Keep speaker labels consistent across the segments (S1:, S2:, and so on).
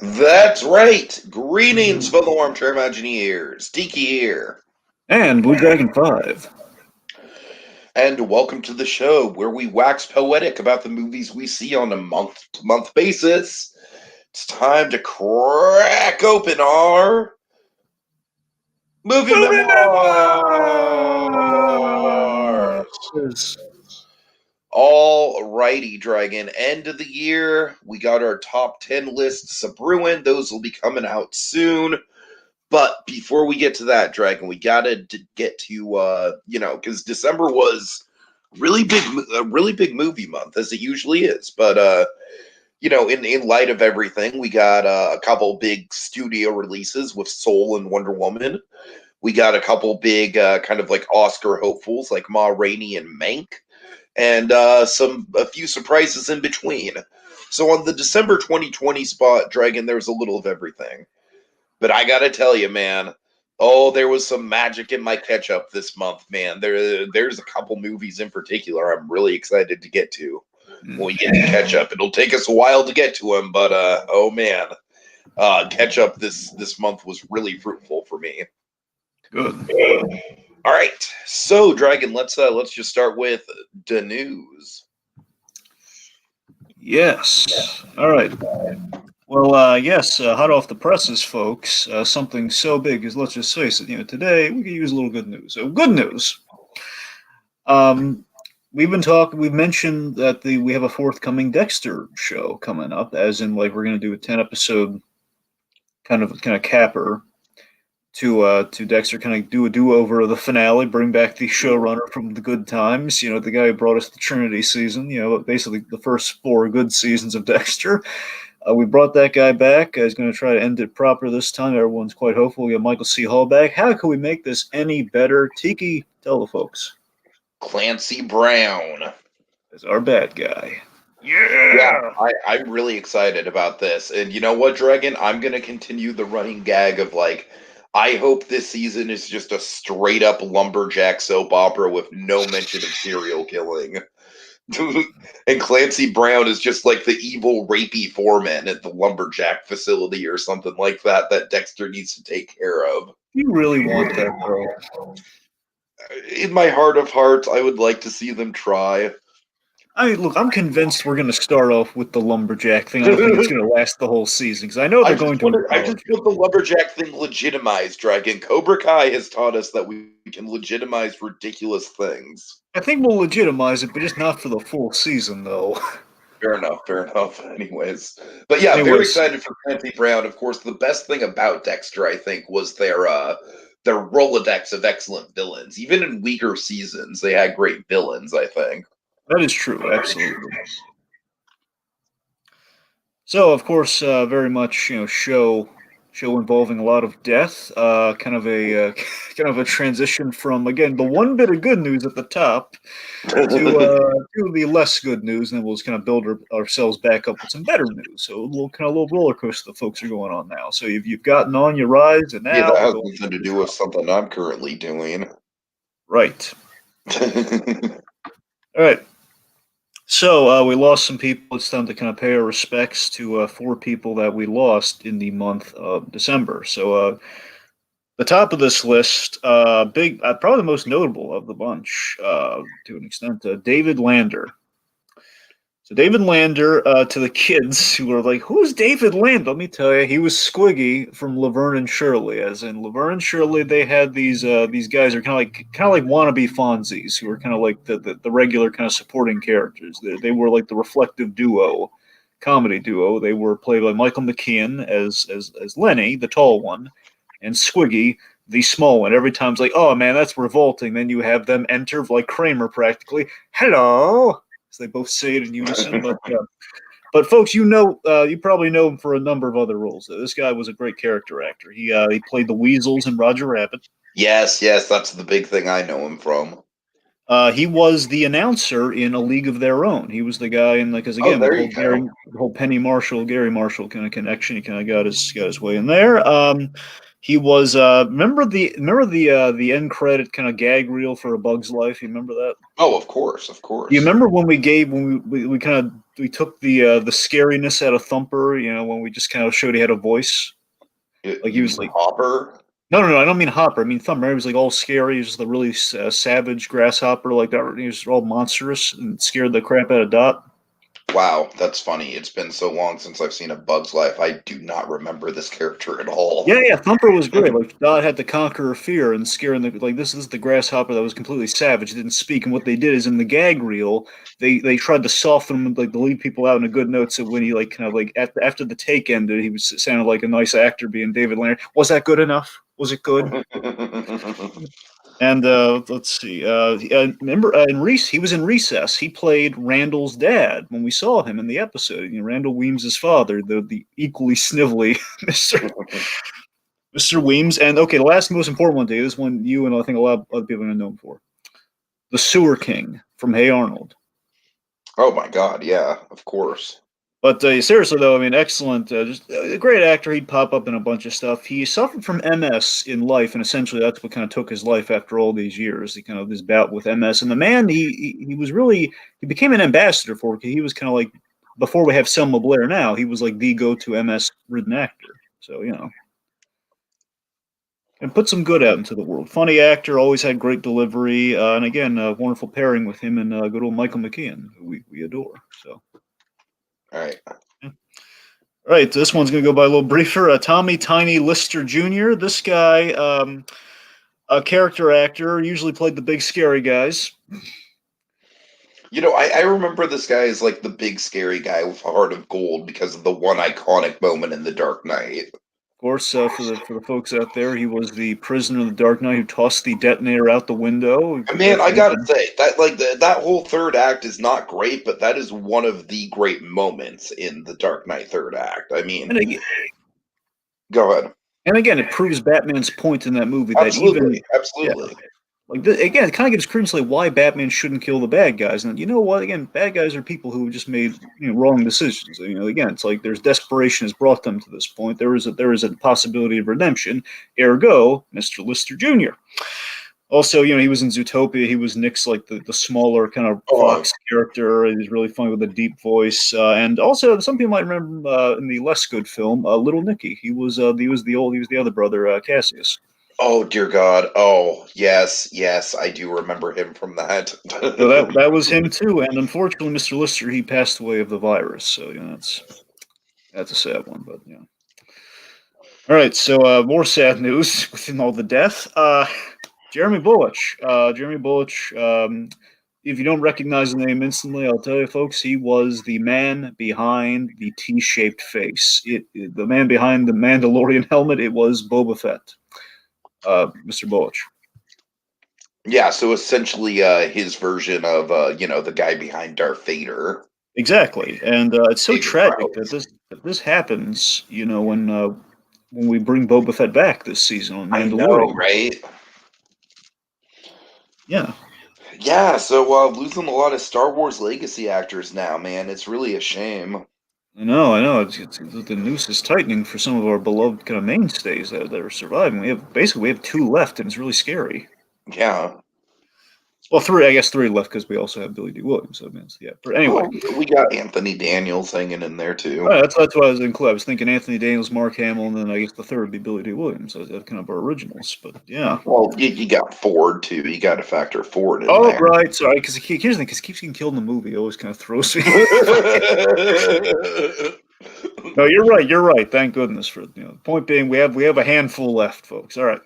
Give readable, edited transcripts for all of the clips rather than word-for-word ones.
S1: That's right. Greetings, fellow armchair Imagineers. Tiki here.
S2: And Blue Dragon 5.
S1: And welcome to the show where we wax poetic about the movies we see on a month-to-month basis. It's time to crack open our movie memoirs. Alrighty, Dragon. End of the year. We got our top 10 lists a brewing. Those will be coming out soon. But before we get to that, Dragon, we gotta get to because December was a really big movie month as it usually is. But in light of everything, we got a couple big studio releases with Soul and Wonder Woman. We got a couple big kind of like Oscar hopefuls like Ma Rainey and Mank, and a few surprises in between. So on the December 2020 spot, Dragon, there's a little of everything. But I gotta tell you, man, there was some magic in my catch-up this month, man. There's a couple movies in particular I'm really excited to get to when we get to catch-up. It'll take us a while to get to them, but oh man, catch-up this month was really fruitful for me.
S2: Good.
S1: All right, so Dragon, let's just start with the news.
S2: Yes. All right. Well, yes, hot off the presses, folks. Something so big as, let's just face it, today we could use a little good news. So, good news. We've mentioned that we have a forthcoming Dexter show coming up, as in, like, we're going to do a 10-episode kind of capper to Dexter, kind of do a do-over of the finale, bring back the showrunner from the good times, the guy who brought us the Trinity season, basically the first 4 good seasons of Dexter. We brought that guy back. He's going to try to end it proper this time. Everyone's quite hopeful. We got Michael C. Hall back. How can we make this any better? Tiki, tell the folks.
S1: Clancy Brown
S2: is our bad guy.
S1: Yeah, I'm really excited about this. And you know what, Dragon? I'm going to continue the running gag of, like, I hope this season is just a straight-up lumberjack soap opera with no mention of serial killing. And Clancy Brown is just like the evil rapey foreman at the lumberjack facility or something like that Dexter needs to take care of.
S2: You really want that, bro?
S1: In my heart of hearts, I would like to see them try.
S2: Look, I'm convinced we're going to start off with the lumberjack thing. I don't think it's going to last the whole season, because I know they're going to.
S1: I just want the lumberjack thing legitimized, Dragon. Cobra Kai has taught us that we can legitimize ridiculous things.
S2: I think we'll legitimize it, but just not for the full season, though.
S1: Fair enough. Anyways. But yeah, very excited for Clancy Brown. Of course, the best thing about Dexter, I think, was their Rolodex of excellent villains. Even in weaker seasons, they had great villains, I think.
S2: That is true, absolutely. So, of course, very much, show involving a lot of death. Kind of a transition from, again, the one bit of good news at the top to the less good news, and then we'll just kind of build ourselves back up with some better news. So, a little roller coaster the folks are going on now. So you've gotten on your rides, and now
S1: that has nothing to do with something I'm currently doing.
S2: Right. All right. So we lost some people. It's time to kind of pay our respects to 4 people that we lost in the month of December. So the top of this list, probably the most notable of the bunch to an extent, David Lander. So David Lander, to the kids who are like, who's David Lander? Let me tell you, he was Squiggy from Laverne and Shirley. As in Laverne and Shirley, they had these guys who are kind of like wannabe Fonzies, who were kind of like the regular kind of supporting characters. They were like the reflective comedy duo. They were played by Michael McKean as Lenny, the tall one, and Squiggy, the small one. Every time it's like, oh man, that's revolting. Then you have them enter like Kramer practically. Hello. They both say it in unison, but folks, you probably know him for a number of other roles. This guy was a great character actor. He played the Weasels in Roger Rabbit.
S1: Yes, that's the big thing I know him from.
S2: He was the announcer in A League of Their Own. He was the guy in because again the whole Gary Marshall kind of connection. He kind of got his way in there. He was remember the end credit kind of gag reel for A Bug's Life. You remember that?
S1: Oh, of course.
S2: You remember when we kind of took the scariness out of Thumper. You know, when we just kind of showed he had a voice. Like he
S1: You
S2: was
S1: mean
S2: like,
S1: Hopper?
S2: no, I don't mean Hopper. I mean Thumper. He was like all scary. He was the really savage grasshopper like that. He was all monstrous and scared the crap out of Dot.
S1: Wow, that's funny. It's been so long since I've seen A Bug's Life. I do not remember this character at all.
S2: Yeah, Thumper was great. Like Dot had to conquer fear and scaring the like this is the grasshopper that was completely savage, didn't speak. And what they did is in the gag reel, they tried to soften him, like to leave people out in a good note. So when he like kind of like after the take ended, he was sounded like a nice actor being David Leonard. Was that good enough? Was it good? And let's see. Remember in he was in Recess. He played Randall's dad when we saw him in the episode. You know, Randall Weems' father, the equally snivelly Mr. Weems. And okay, the last most important one, Dave. This one you and I think a lot of other people are going to know him for. The Sewer King from Hey Arnold.
S1: Oh my God, yeah, of course.
S2: But seriously, though, I mean, excellent. Just a great actor. He'd pop up in a bunch of stuff. He suffered from MS in life, and essentially that's what kind of took his life after all these years. He kind of this bout with MS, and the man he was really he became an ambassador for it. He was kind of like before we have Selma Blair now. He was like the go-to MS-ridden actor. So you know, and put some good out into the world. Funny actor, always had great delivery, and again, a wonderful pairing with him and good old Michael McKean, who we adore. So.
S1: All right.
S2: Yeah. All right, this one's going to go by a little briefer. Tommy Tiny Lister Jr. This guy, a character actor, usually played the big scary guys.
S1: You know, I remember this guy as like the big scary guy with a heart of gold because of the one iconic moment in The Dark Knight.
S2: Of course, for the folks out there, he was the prisoner of the Dark Knight who tossed the detonator out the window.
S1: Man, I gotta say that like that whole third act is not great, but that is one of the great moments in The Dark Knight third act. I mean, go ahead.
S2: And again, it proves Batman's point in that movie that
S1: Absolutely,
S2: yeah,
S1: absolutely.
S2: again, it kind of gives credence like why Batman shouldn't kill the bad guys. And you know what? Again, bad guys are people who just made wrong decisions. You know, again, it's like there's desperation has brought them to this point. There is a possibility of redemption. Ergo, Mr. Lister Jr. Also, he was in Zootopia. He was Nick's like the smaller kind of fox character. He's really funny with a deep voice. And also, some people might remember in the less good film, Little Nicky. He was the other brother, Cassius.
S1: Oh dear God! Oh yes, I do remember him from that.
S2: So that was him too. And unfortunately, Mr. Lister, he passed away of the virus. So that's a sad one. But all right. So more sad news within all the death. Jeremy Bulloch. Jeremy Bulloch. If you don't recognize the name instantly, I'll tell you, folks, he was the man behind the T-shaped face. The man behind the Mandalorian helmet. It was Boba Fett. Mr. Bulloch.
S1: Yeah, so essentially his version of the guy behind Darth Vader.
S2: Exactly, and it's so tragic that this happens. When we bring Boba Fett back this season on Mandalorian,
S1: I know, right?
S2: Yeah.
S1: Yeah, so losing a lot of Star Wars legacy actors now, man. It's really a shame.
S2: I know. It's the noose is tightening for some of our beloved kind of mainstays that are surviving. We have two left, and it's really scary.
S1: Yeah.
S2: Well, three left because we also have Billy D. Williams. So, yeah. But anyway,
S1: we got Anthony Daniels hanging in there too.
S2: Right, that's what I was including. I was thinking Anthony Daniels, Mark Hamill, and then I guess the third would be Billy D. Williams. That's kind of our originals. But yeah.
S1: Well, you got Ford too. You got to factor Ford in
S2: there.
S1: there.
S2: Right. Sorry, because here's the thing: because he keeps getting killed in the movie, it always kind of throws me. No, you're right. Thank goodness for the point being we have a handful left, folks. All right.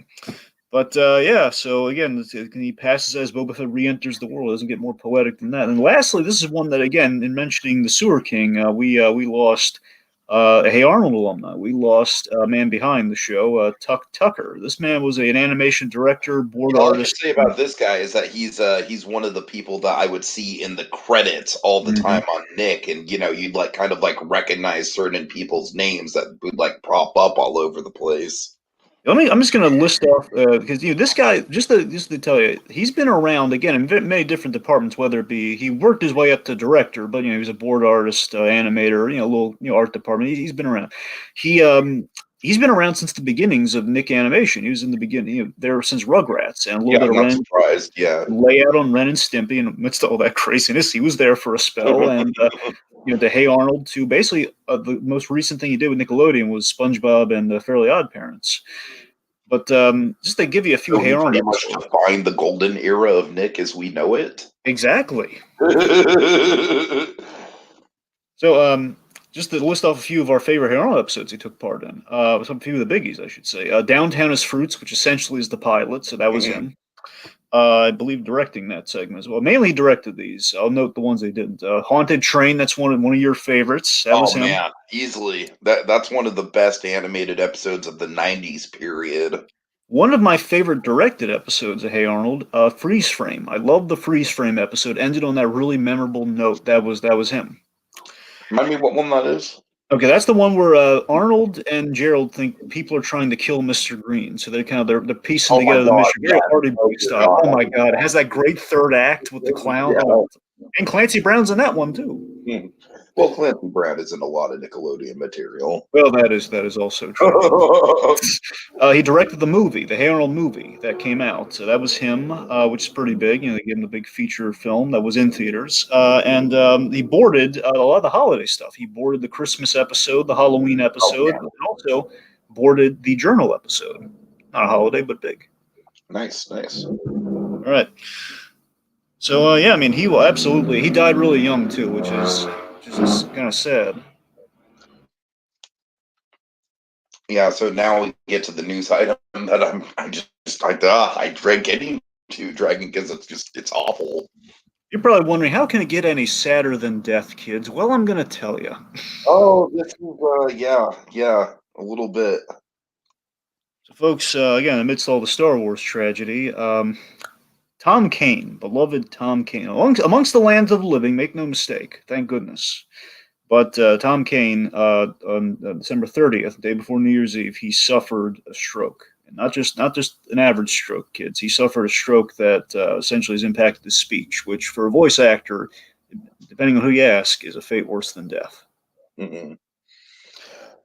S2: But yeah, so again, he passes as Boba Fett re-enters the world. It doesn't get more poetic than that. And lastly, this is one that, again, in mentioning the Sewer King, we lost a Hey Arnold alumni. We lost a man behind the show, Tuck Tucker. This man was an animation director, board artist.
S1: All I can say about this guy is that he's one of the people that I would see in the credits all the time on Nick, and you'd kind of recognize certain people's names that would prop up all over the place.
S2: I'm just going to list off because this guy just to tell you, he's been around again in many different departments. Whether it be he worked his way up to director, but he was a board artist, animator, a little art department. He's been around. He he's been around since the beginnings of Nick Animation. He was in the beginning, there since Rugrats and a little
S1: Yeah,
S2: bit
S1: I'm
S2: of
S1: not
S2: Ren.
S1: surprised. Yeah.
S2: Layout on Ren and Stimpy, and amidst all that craziness, he was there for a spell. And the Hey Arnold to basically the most recent thing he did with Nickelodeon was SpongeBob and Fairly Odd Parents. But just to give you a few
S1: So
S2: Hey
S1: he
S2: Arnold
S1: pretty much
S2: episodes.
S1: defined the golden era of Nick as we know it.
S2: Exactly. So just to list off a few of our favorite Hey Arnold episodes he took part in. Some few of the biggies, I should say. Downtown is Fruits, which essentially is the pilot, so that was him. I believe directing that segment as well. Mainly directed these. I'll note the ones they didn't. Haunted Train, that's one of your favorites. That was
S1: Oh
S2: him.
S1: man, easily. That's one of the best animated episodes of the '90s period.
S2: One of my favorite directed episodes of Hey Arnold, Freeze Frame. I love the Freeze Frame episode. Ended on that really memorable note. That was him.
S1: Remind me what one that is?
S2: Okay, that's the one where Arnold and Gerald think people are trying to kill Mr. Green, so they're piecing
S1: Oh my
S2: together the
S1: god,
S2: mystery,
S1: yeah.
S2: very Hardy Boy style. Oh my god, it has that great third act with the clown.
S1: Yeah.
S2: Oh, and Clancy Brown's in that one too.
S1: Well, Clancy Brown is in a lot of Nickelodeon material.
S2: Well, that is also true. He directed the movie, the Hey Arnold movie that came out. So that was him, which is pretty big. They gave him the big feature film that was in theaters. And he boarded a lot of the holiday stuff. He boarded the Christmas episode, the Halloween episode, and also boarded the Journal episode. Not a holiday, but big.
S1: Nice.
S2: All right. So yeah, I mean, he will absolutely. He died really young too, which is kind of sad.
S1: Yeah, so now we get to the news item that I dread getting to Dragon because it's awful.
S2: You're probably wondering, how can it get any sadder than death, kids? Well, I'm going to tell you.
S1: Oh, this is yeah, a little bit.
S2: So, folks, again, amidst all the Star Wars tragedy, Tom Kane, beloved Tom Kane, amongst the lands of the living, make no mistake, thank goodness. But Tom Kane, on December 30th, day before New Year's Eve, he suffered a stroke. And not just an average stroke, kids. He suffered a stroke that essentially has impacted his speech, which for a voice actor, depending on who you ask, is a fate worse than death.
S1: Mm-hmm.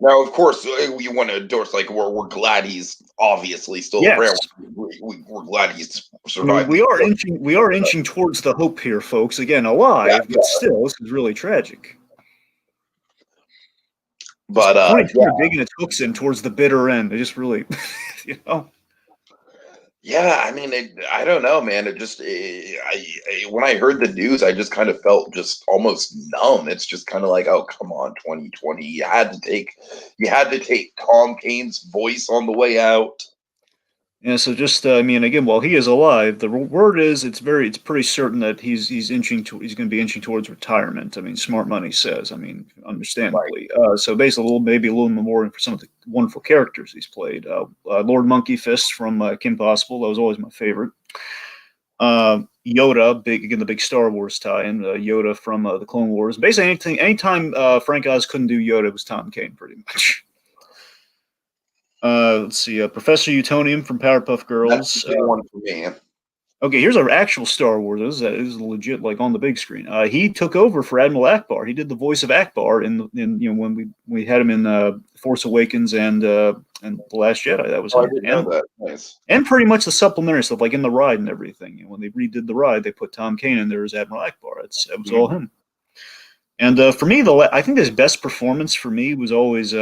S1: Now, of course, you want to endorse we're glad he's obviously still around. We're glad he's survived.
S2: We are inching towards the hope here, folks. Again, alive, but still, this is really tragic.
S1: But
S2: 2020 digging its hooks in towards the bitter end. They just really,
S1: Yeah, I mean, I don't know, man. It just, when I heard the news, I just kind of felt just almost numb. It's just kind of like, oh, come on, 2020. You had to take Tom Kane's voice on the way out.
S2: Yeah, so just I mean, again, while he is alive, the word is it's pretty certain that he's going to be inching towards retirement. I mean, smart money says. I mean, understandably. Right. So basically, maybe a little memorial for some of the wonderful characters he's played. Lord Monkey Fist from Kim Possible, that was always my favorite. Yoda, the big Star Wars tie-in. Yoda from the Clone Wars. Basically, anytime Frank Oz couldn't do Yoda, it was Tom Kane, pretty much. Let's see, Professor Utonium from Powerpuff Girls.
S1: That's the one for me.
S2: Okay, here's our actual Star Wars. This is legit, like on the big screen. He took over for Admiral Akbar. He did the voice of Akbar in when we had him in Force Awakens and The Last Jedi. That was him.
S1: I didn't know that. Nice.
S2: And pretty much the supplementary stuff, like in the ride and everything. When they redid the ride, they put Tom Kane in there as Admiral Akbar. That was all him. And for me, I think his best performance for me was always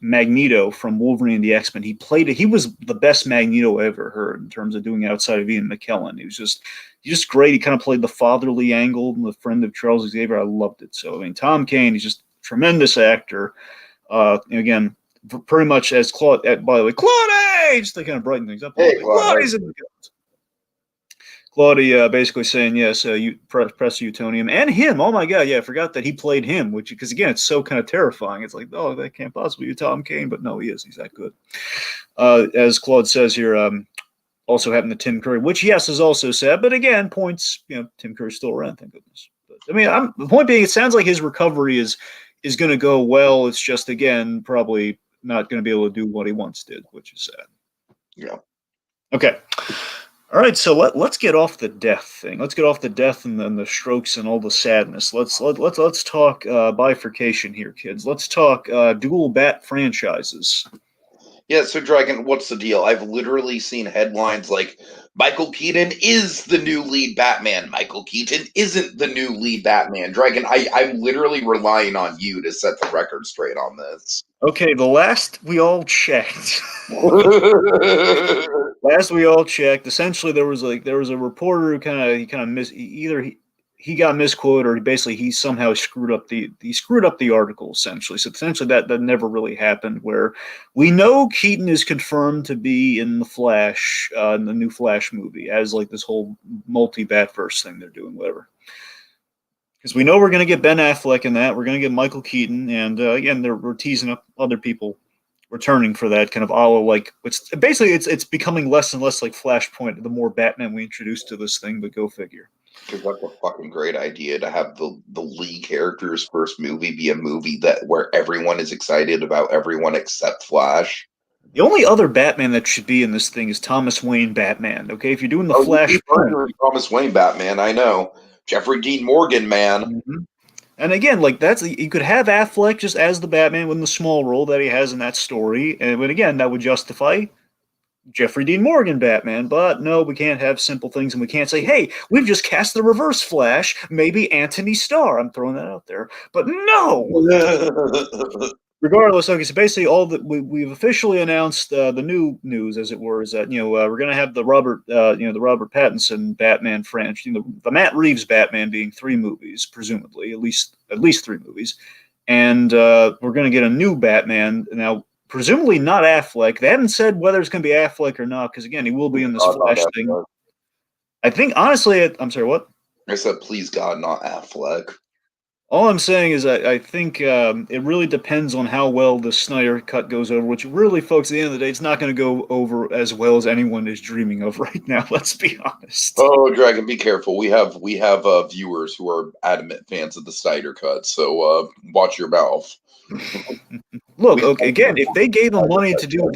S2: Magneto from Wolverine and the X-Men. He was the best Magneto I ever heard in terms of doing outside of Ian McKellen. He's just great. He kind of played the fatherly angle, the friend of Charles Xavier. I loved it. So I mean, Tom Kane, he's just a tremendous actor. Again, pretty much as Claude. By the way, Claude, just to kind of brighten things up.
S1: Hey,
S2: Claude's in the Claudia basically saying, yes, you press Utonium and him. Oh my God. Yeah. I forgot that he played him, because again, it's so kind of terrifying. It's like, oh, that can't possibly be Tom Kane, but no, he is. He's that good. As Claude says here, also happened to Tim Curry, which yes, is also sad, but again, points, Tim Curry's still around. Thank goodness. But, I mean, the point being, it sounds like his recovery is going to go well. It's just, again, probably not going to be able to do what he once did, which is sad.
S1: Yeah.
S2: Okay. All right, so let's get off the death thing. Let's get off the death and then the strokes and all the sadness. Let's talk bifurcation here, kids. Let's talk dual bat franchises.
S1: Yeah, so Dragon, what's the deal? I've literally seen headlines like Michael Keaton is the new lead Batman. Michael Keaton isn't the new lead Batman. Dragon, I'm literally relying on you to set the record straight on this.
S2: Okay, the last we all checked. Last we all checked, essentially there was a reporter who kind of either he got misquoted or he somehow screwed up the article essentially. So essentially that never really happened. Where we know Keaton is confirmed to be in the Flash, in the new Flash movie, as like this whole multi-Batverse thing they're doing, whatever. Because we know we're going to get Ben Affleck in that, we're going to get Michael Keaton, and again we're teasing up other people returning for that kind of all like it's becoming less and less like Flashpoint the more Batman we introduce to this thing, but go figure.
S1: Because that's a fucking great idea to have the lead character's first movie be a movie that where everyone is excited about everyone except Flash.
S2: The only other Batman that should be in this thing is Thomas Wayne Batman. Okay, if you're doing the Flash,
S1: Thomas Wayne Batman, I know. Jeffrey Dean Morgan, man.
S2: Mm-hmm. And again, like that's you could have Affleck just as the Batman with the small role that he has in that story, and but again, that would justify Jeffrey Dean Morgan Batman. But no, we can't have simple things, and we can't say, "Hey, we've just cast the Reverse Flash, maybe Anthony Starr." I'm throwing that out there, but no. Regardless, okay, so basically all that we've officially announced the new news, as it were, is that we're going to have the Robert Pattinson Batman franchise, the Matt Reeves Batman being 3 movies, presumably at least 3 movies, and we're going to get a new Batman now, presumably not Affleck. They haven't said whether it's going to be Affleck or not, because again, he will be in this Flash thing. I think honestly, I'm sorry, what?
S1: I said, please God, not Affleck.
S2: All I'm saying is I think it really depends on how well the Snyder cut goes over, which really, folks, at the end of the day, it's not going to go over as well as anyone is dreaming of right now. Let's be honest.
S1: Oh, Dragon, be careful. We have viewers who are adamant fans of the Snyder cut, so watch your mouth.
S2: Look, okay, again, if they gave him money to do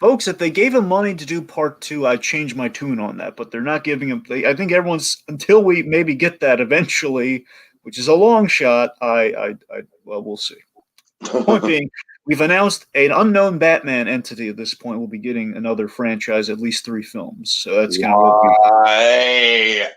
S2: folks, if they gave him money to do part 2, I'd change my tune on that. But they're not giving him. I think everyone's until we maybe get that eventually, which is a long shot. Well, we'll see. Point being, we've announced an unknown Batman entity at this point. We'll be getting another franchise, at least 3 films. So that's kind of
S1: what.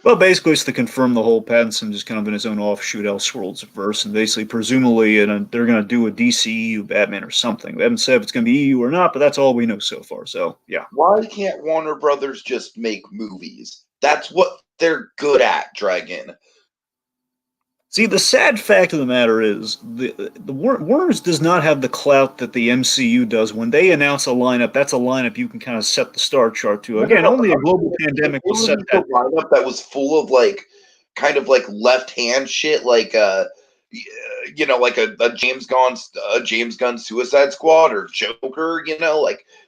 S2: Well, basically, it's to confirm the whole Pattinson just kind of in his own offshoot Elseworlds verse, and basically, presumably, they're going to do a DCEU Batman or something. They haven't said if it's going to be EU or not, but that's all we know so far. So, yeah.
S1: Why can't Warner Brothers just make movies? That's what they're good at, Dragon.
S2: See, the sad fact of the matter is the Warner's does not have the clout that the MCU does. When they announce a lineup, that's a lineup you can kind of set the star chart to. Again, only a global pandemic will set that
S1: lineup that was full of kind of left hand shit, like a James Gunn Suicide Squad or Joker,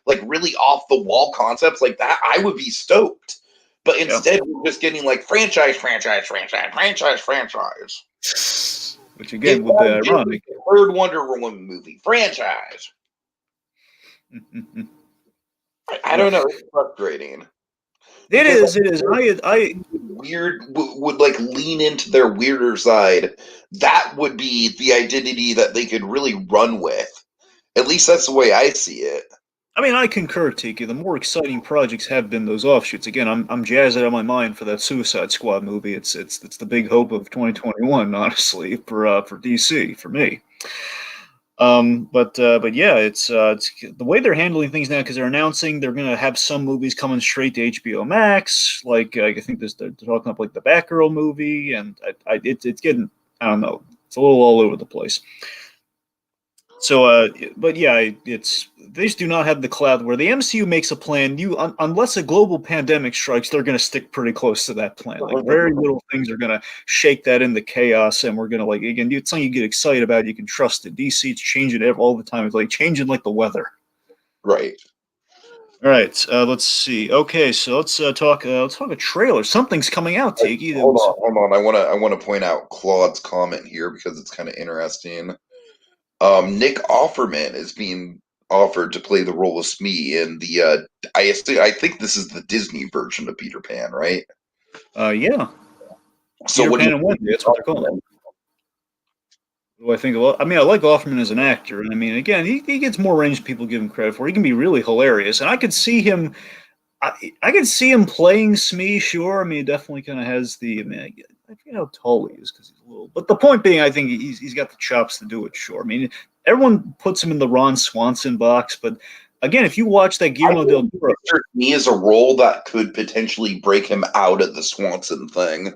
S1: like really off the wall concepts like that. I would be stoked. But instead, we're just getting franchise.
S2: Which again would be ironic.
S1: Third Wonder Woman movie franchise. I don't know. It's frustrating.
S2: It is. I
S1: weird would lean into their weirder side. That would be the identity that they could really run with. At least that's the way I see it.
S2: I mean, I concur, Tiki. The more exciting projects have been those offshoots. Again, I'm jazzed out of my mind for that Suicide Squad movie. It's the big hope of 2021, honestly, for DC, for me. But yeah, it's the way they're handling things now, because they're announcing they're going to have some movies coming straight to HBO Max. Like I think they're talking up the Batgirl movie, and it's getting, I don't know, it's a little all over the place. So, but yeah, they just do not have the clout where the MCU makes a plan. Unless a global pandemic strikes, they're going to stick pretty close to that plan. Very little things are going to shake that into chaos, and we're going to again, it's something you get excited about. You can trust it. DC, it's changing all the time. It's changing like the weather.
S1: Right.
S2: All right. Let's see. Okay, so let's talk a trailer. Something's coming out, Tiki.
S1: Hold on. I want to point out Claude's comment here because it's kind of interesting. Nick Offerman is being offered to play the role of Smee in the I think this is the Disney version of Peter Pan, right?
S2: Yeah.
S1: So
S2: Peter Pan and Wendy, that's what they're calling it. Who I think, well, I mean, I like Offerman as an actor, and I mean, again, he gets more range than people give him credit for. He can be really hilarious, and I could see him. I could see him playing Smee. Sure, I mean, he definitely kind of has the. I mean, I forget how tall he is because he's a little. But the point being, I think he's got the chops to do it. Sure, I mean, everyone puts him in the Ron Swanson box, but again, if you watch that
S1: I
S2: Guillermo del
S1: think
S2: Toro,
S1: Mr. Me is a role that could potentially break him out of the Swanson thing.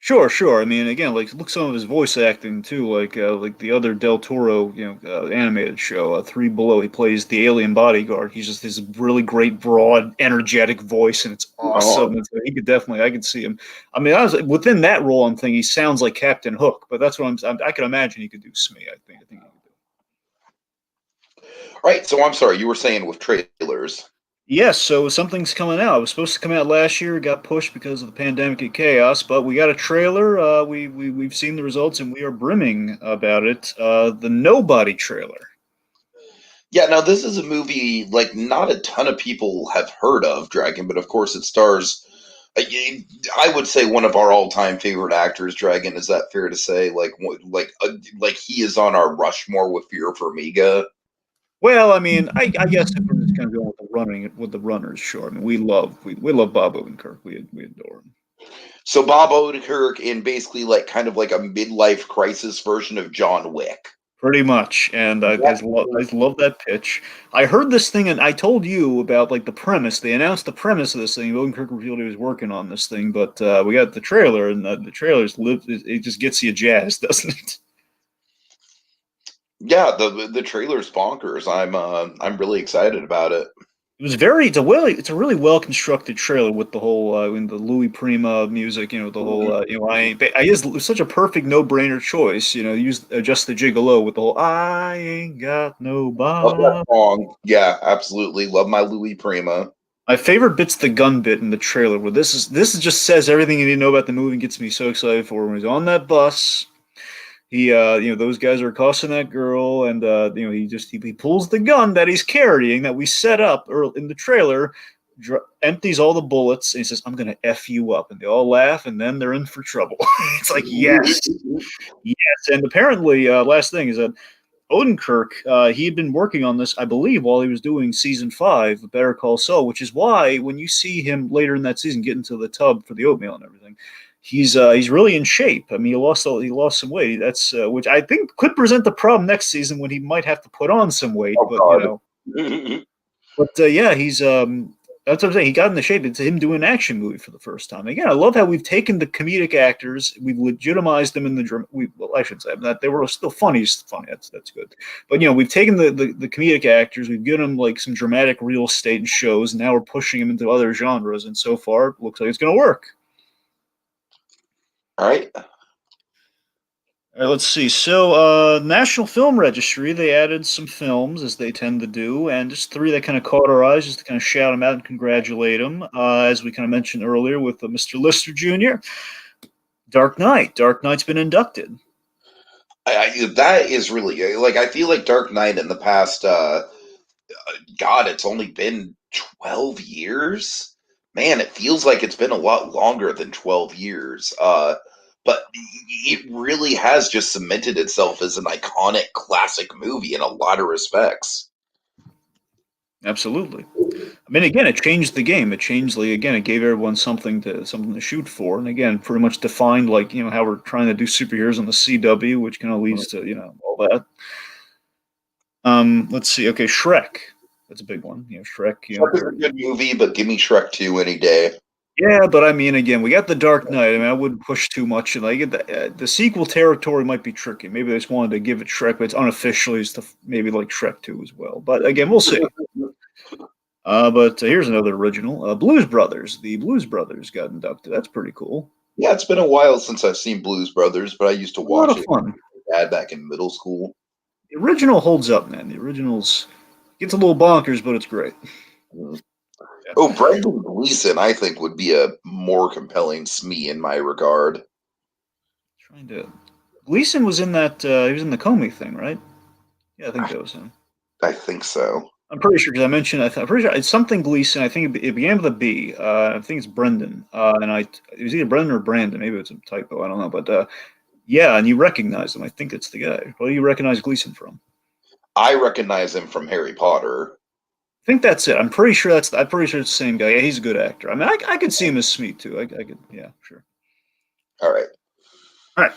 S2: sure, sure. I mean, again, like look some of his voice acting too, like the other Del Toro, animated show, Three Below. He plays the alien bodyguard. He's just this really great, broad, energetic voice, and it's
S1: Oh,
S2: awesome. And so he could definitely, I could see him. I mean, I was within that role. I'm thinking he sounds like Captain Hook, but that's what I can imagine he could do Smee. I think he could do.
S1: right. So I'm sorry, you were saying with trailers.
S2: Yes, so something's coming out. It was supposed to come out last year, got pushed because of the pandemic and chaos, but we got a trailer. We've seen the results and we are brimming about it. The Nobody trailer.
S1: Yeah, now this is a movie like not a ton of people have heard of Dragon, but of course it stars. I would say one of our all-time favorite actors, Dragon. Is that fair to say? Like he is on our Rushmore with Fear for Farmiga.
S2: Well, I mean, I guess if we're just kind of going with the runners, sure. I mean, we love Bob Odenkirk. We adore him.
S1: So Bob Odenkirk in basically like kind of like a midlife crisis version of John Wick.
S2: Pretty much, and I love that pitch. I heard this thing, and I told you about like the premise. They announced the premise of this thing. Odenkirk revealed he was working on this thing, but we got the trailer, and the trailer's lived. It just gets you jazzed, doesn't it?
S1: Yeah, the trailer's bonkers. I'm really excited about it.
S2: It was it's a really well constructed trailer with the whole in the Louis Prima music, the whole I just it was such a perfect no brainer choice, use Just the Gigolo with the whole I ain't got no
S1: Love that
S2: Bob.
S1: song. Yeah, absolutely. Love my Louis Prima.
S2: My favorite bit's the gun bit in the trailer where this is just says everything you need to know about the movie and gets me so excited for when he's on that bus. He those guys are accosting that girl, and he pulls the gun that he's carrying that we set up early in the trailer, empties all the bullets, and he says, "I'm gonna f you up," and they all laugh, and then they're in for trouble. It's like yes, yes, and apparently, last thing is that Odenkirk, he had been working on this, I believe, while he was doing season 5 of Better Call Saul, which is why when you see him later in that season get into the tub for the oatmeal and everything, he's really in shape. I mean, he lost some weight. That's which I think could present the problem next season when he might have to put on some weight.
S1: Oh
S2: But
S1: God.
S2: yeah, he's that's what I'm saying. He got in the shape. It's him doing an action movie for the first time. Again, I love how we've taken the comedic actors, we've legitimized them in the well, I should say that they were still funny. Funny. That's good. But we've taken the comedic actors, we've given them like some dramatic real estate and shows. And now we're pushing them into other genres, and so far, it looks like it's going to work.
S1: All right.
S2: All right, let's see. So, National Film Registry, they added some films, as they tend to do, and just 3 that kind of caught our eyes, just to kind of shout them out and congratulate them. As we kind of mentioned earlier with Mr. Lister Jr., Dark Knight. Dark Knight's been inducted.
S1: That is really like I feel like Dark Knight in the past. God, it's only been 12 years. Man, it feels like it's been a lot longer than 12 years. But it really has just cemented itself as an iconic classic movie in a lot of respects.
S2: Absolutely. I mean, again, it changed the game. It changed, like, again, it gave everyone something to shoot for, and again, pretty much defined, like, how we're trying to do superheroes on the CW, which kind of leads to all that. Let's see. Okay, Shrek. That's a big one. Shrek.
S1: Shrek is a good movie, but give me Shrek 2 any day.
S2: Yeah, but I mean, again, we got the Dark Knight. I mean, I wouldn't push too much. And like the sequel territory might be tricky. Maybe they just wanted to give it Shrek, but it's unofficially maybe like Shrek 2 as well. But again, we'll see. But here's another original. Blues Brothers. The Blues Brothers got inducted. That's pretty cool.
S1: Yeah, it's been a while since I've seen Blues Brothers, but I used to watch it
S2: fun.
S1: with my dad back in middle school.
S2: The original holds up, man. The original's gets a little bonkers, but it's great.
S1: Mm. Yeah. Oh, Brendan Gleeson, I think, would be a more compelling Smee in my regard.
S2: Gleeson was in that. He was in the Comey thing, right? Yeah, I think that was him.
S1: I think so.
S2: I'm pretty sure because I mentioned. I'm pretty sure it's something Gleeson. I think it began with a B. I think it's Brendan. And it was either Brendan or Brandon. Maybe it's a typo. I don't know. But Yeah, and you recognize him. I think it's the guy. What do you recognize Gleason from?
S1: I recognize him from Harry Potter.
S2: I think that's it. I'm pretty sure it's the same guy. Yeah, he's a good actor. I mean, I could see him as Smee too. I could, yeah, sure.
S1: All right.
S2: All right.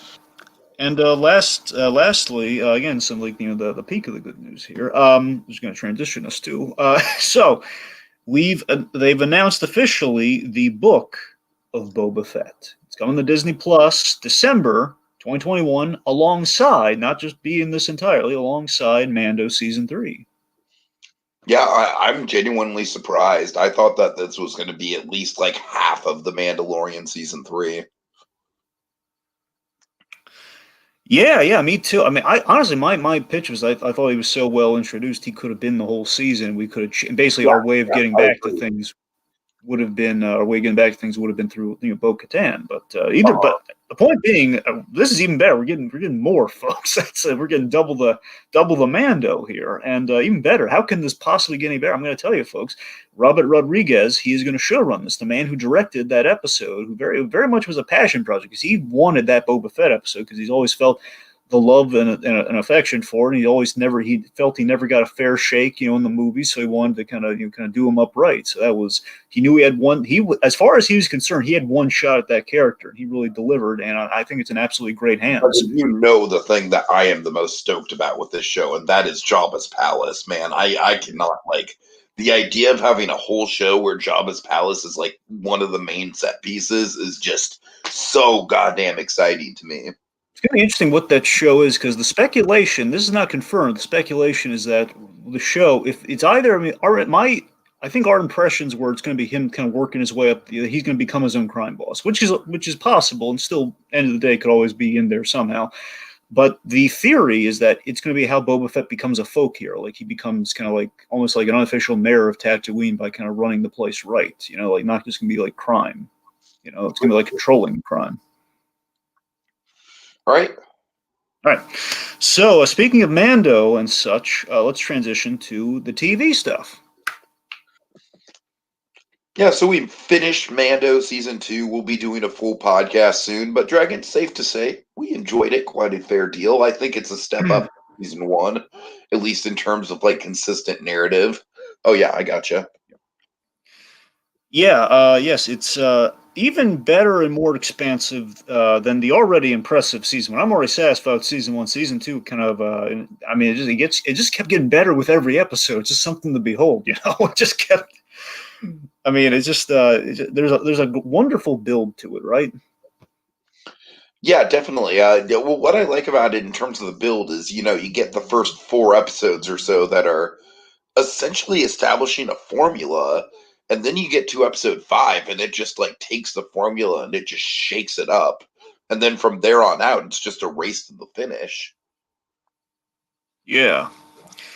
S2: And lastly, again, some like the peak of the good news here. Just going to transition us to. So they've announced officially the book of Boba Fett. It's coming to Disney Plus December 2021, alongside, not just being this entirely, alongside Mando season 3.
S1: Yeah, I'm genuinely surprised. I thought that this was going to be at least like half of the Mandalorian season 3.
S2: Yeah, me too. I mean, I honestly, my pitch was I thought he was so well introduced, he could have been the whole season. We could have basically
S1: Yeah,
S2: our way of
S1: yeah,
S2: getting
S1: I
S2: back to
S1: agree.
S2: things would have been our way of getting back to things would have been through Bo-Katan. But the point being, this is even better. We're getting more, folks. We're getting double the Mando here, and even better. How can this possibly get any better? I'm going to tell you, folks. Robert Rodriguez, he is going to showrun this. The man who directed that episode, who very much was a passion project, because he wanted that Boba Fett episode, because he's always felt the love and affection for it. And he felt he never got a fair shake, in the movie. So he wanted to kind of do him upright. So he knew he had one. As far as he was concerned, he had one shot at that character. He really delivered, and I think it's in absolutely great
S1: But
S2: hands.
S1: you know the thing that I am the most stoked about with this show, and that is Jabba's palace. Man, I cannot like the idea of having a whole show where Jabba's palace is like one of the main set pieces is just so goddamn exciting to me.
S2: It's going to be interesting what that show is, because the speculation, this is not confirmed. The speculation is that the show, if it's either, I think our impressions were it's going to be him kind of working his way up. He's going to become his own crime boss, which is possible, and still, end of the day, could always be in there somehow. But the theory is that it's going to be how Boba Fett becomes a folk hero. Like he becomes kind of like almost like an unofficial mayor of Tatooine by kind of running the place right. Like not just going to be like crime. It's going to be like controlling crime.
S1: Right?
S2: All right. So, speaking of Mando and such, let's transition to the TV stuff.
S1: Yeah, so we finished Mando season 2. We'll be doing a full podcast soon, but Dragon, safe to say, we enjoyed it quite a fair deal. I think it's a step up from season 1, at least in terms of like consistent narrative. Oh yeah, I gotcha.
S2: Yeah, yes, it's even better and more expansive than the already impressive season one. I'm already satisfied with season 1. Season 2 kind of, I mean, it just kept getting better with every episode. It's just something to behold, It just kept. I mean, there's a wonderful build to it, right?
S1: Yeah, definitely. Yeah, well, what I like about it in terms of the build is, you get the first 4 episodes or so that are essentially establishing a formula, and then you get to episode 5, and it just like takes the formula and it just shakes it up, and then from there on out, it's just a race to the finish.
S2: Yeah.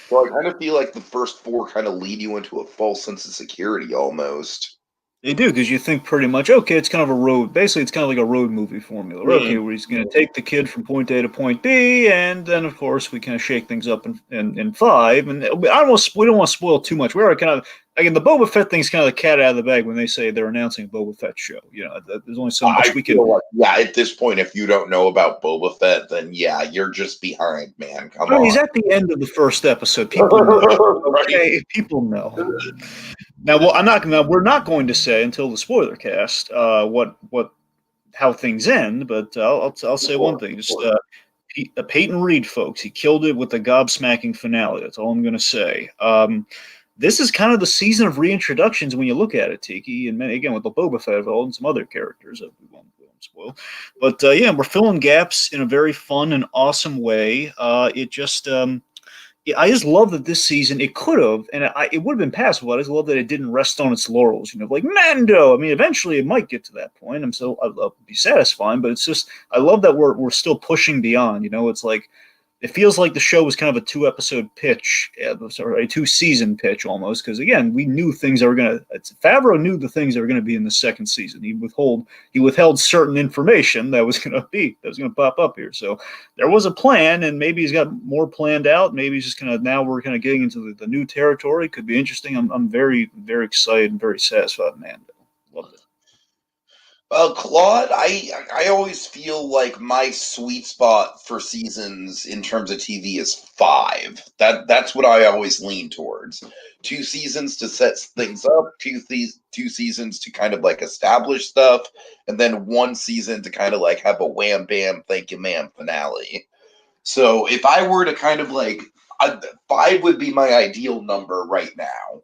S1: So I kind of feel like the first 4 kind of lead you into a false sense of security almost.
S2: They do, because you think pretty much, okay, it's kind of a road. Basically, it's kind of like a road movie formula. Okay, where he's going to take the kid from point A to point B, and then of course we kind of shake things up in 5. And we don't want to spoil too much. We're kind of again the Boba Fett thing's kind of the cat out of the bag when they say they're announcing a Boba Fett show. There's only so much
S1: I
S2: we can.
S1: feel like, yeah, at this point, if you don't know about Boba Fett, then yeah, you're just behind, man. Come
S2: Well, he's
S1: on.
S2: at the end of the first episode. People know.
S1: Right.
S2: Okay, people know. Now, well, we're not going to say until the spoiler cast how things end, but I'll say one thing. Just Peyton Reed, folks, he killed it with the gobsmacking finale. That's all I'm going to say. This is kind of the season of reintroductions when you look at it, Tiki, and again with the Boba Fett and some other characters that we won't spoil. But yeah, we're filling gaps in a very fun and awesome way. I just love that this season it could have, and it would have been passable. I just love that it didn't rest on its laurels. Like Mando. I mean, eventually it might get to that point. I'll be satisfying, but it's just I love that we're still pushing beyond. It's like it feels like the show was kind of a 2-episode pitch, sorry, a 2-season pitch almost. Because again, we knew things that were gonna. Favreau knew the things that were going to be in the second season. He withheld certain information that was going to pop up here. So there was a plan, and maybe he's got more planned out. Maybe he's just kind of now we're kind of getting into the new territory. Could be interesting. I'm very very excited and very satisfied, man. Loved it.
S1: Claude, I always feel like my sweet spot for seasons in terms of TV is five. That's what I always lean towards. 2 seasons to set things up, two seasons to kind of like establish stuff, and then 1 season to kind of like have a wham bam thank you ma'am finale. So if I were to kind of like, five would be my ideal number right now.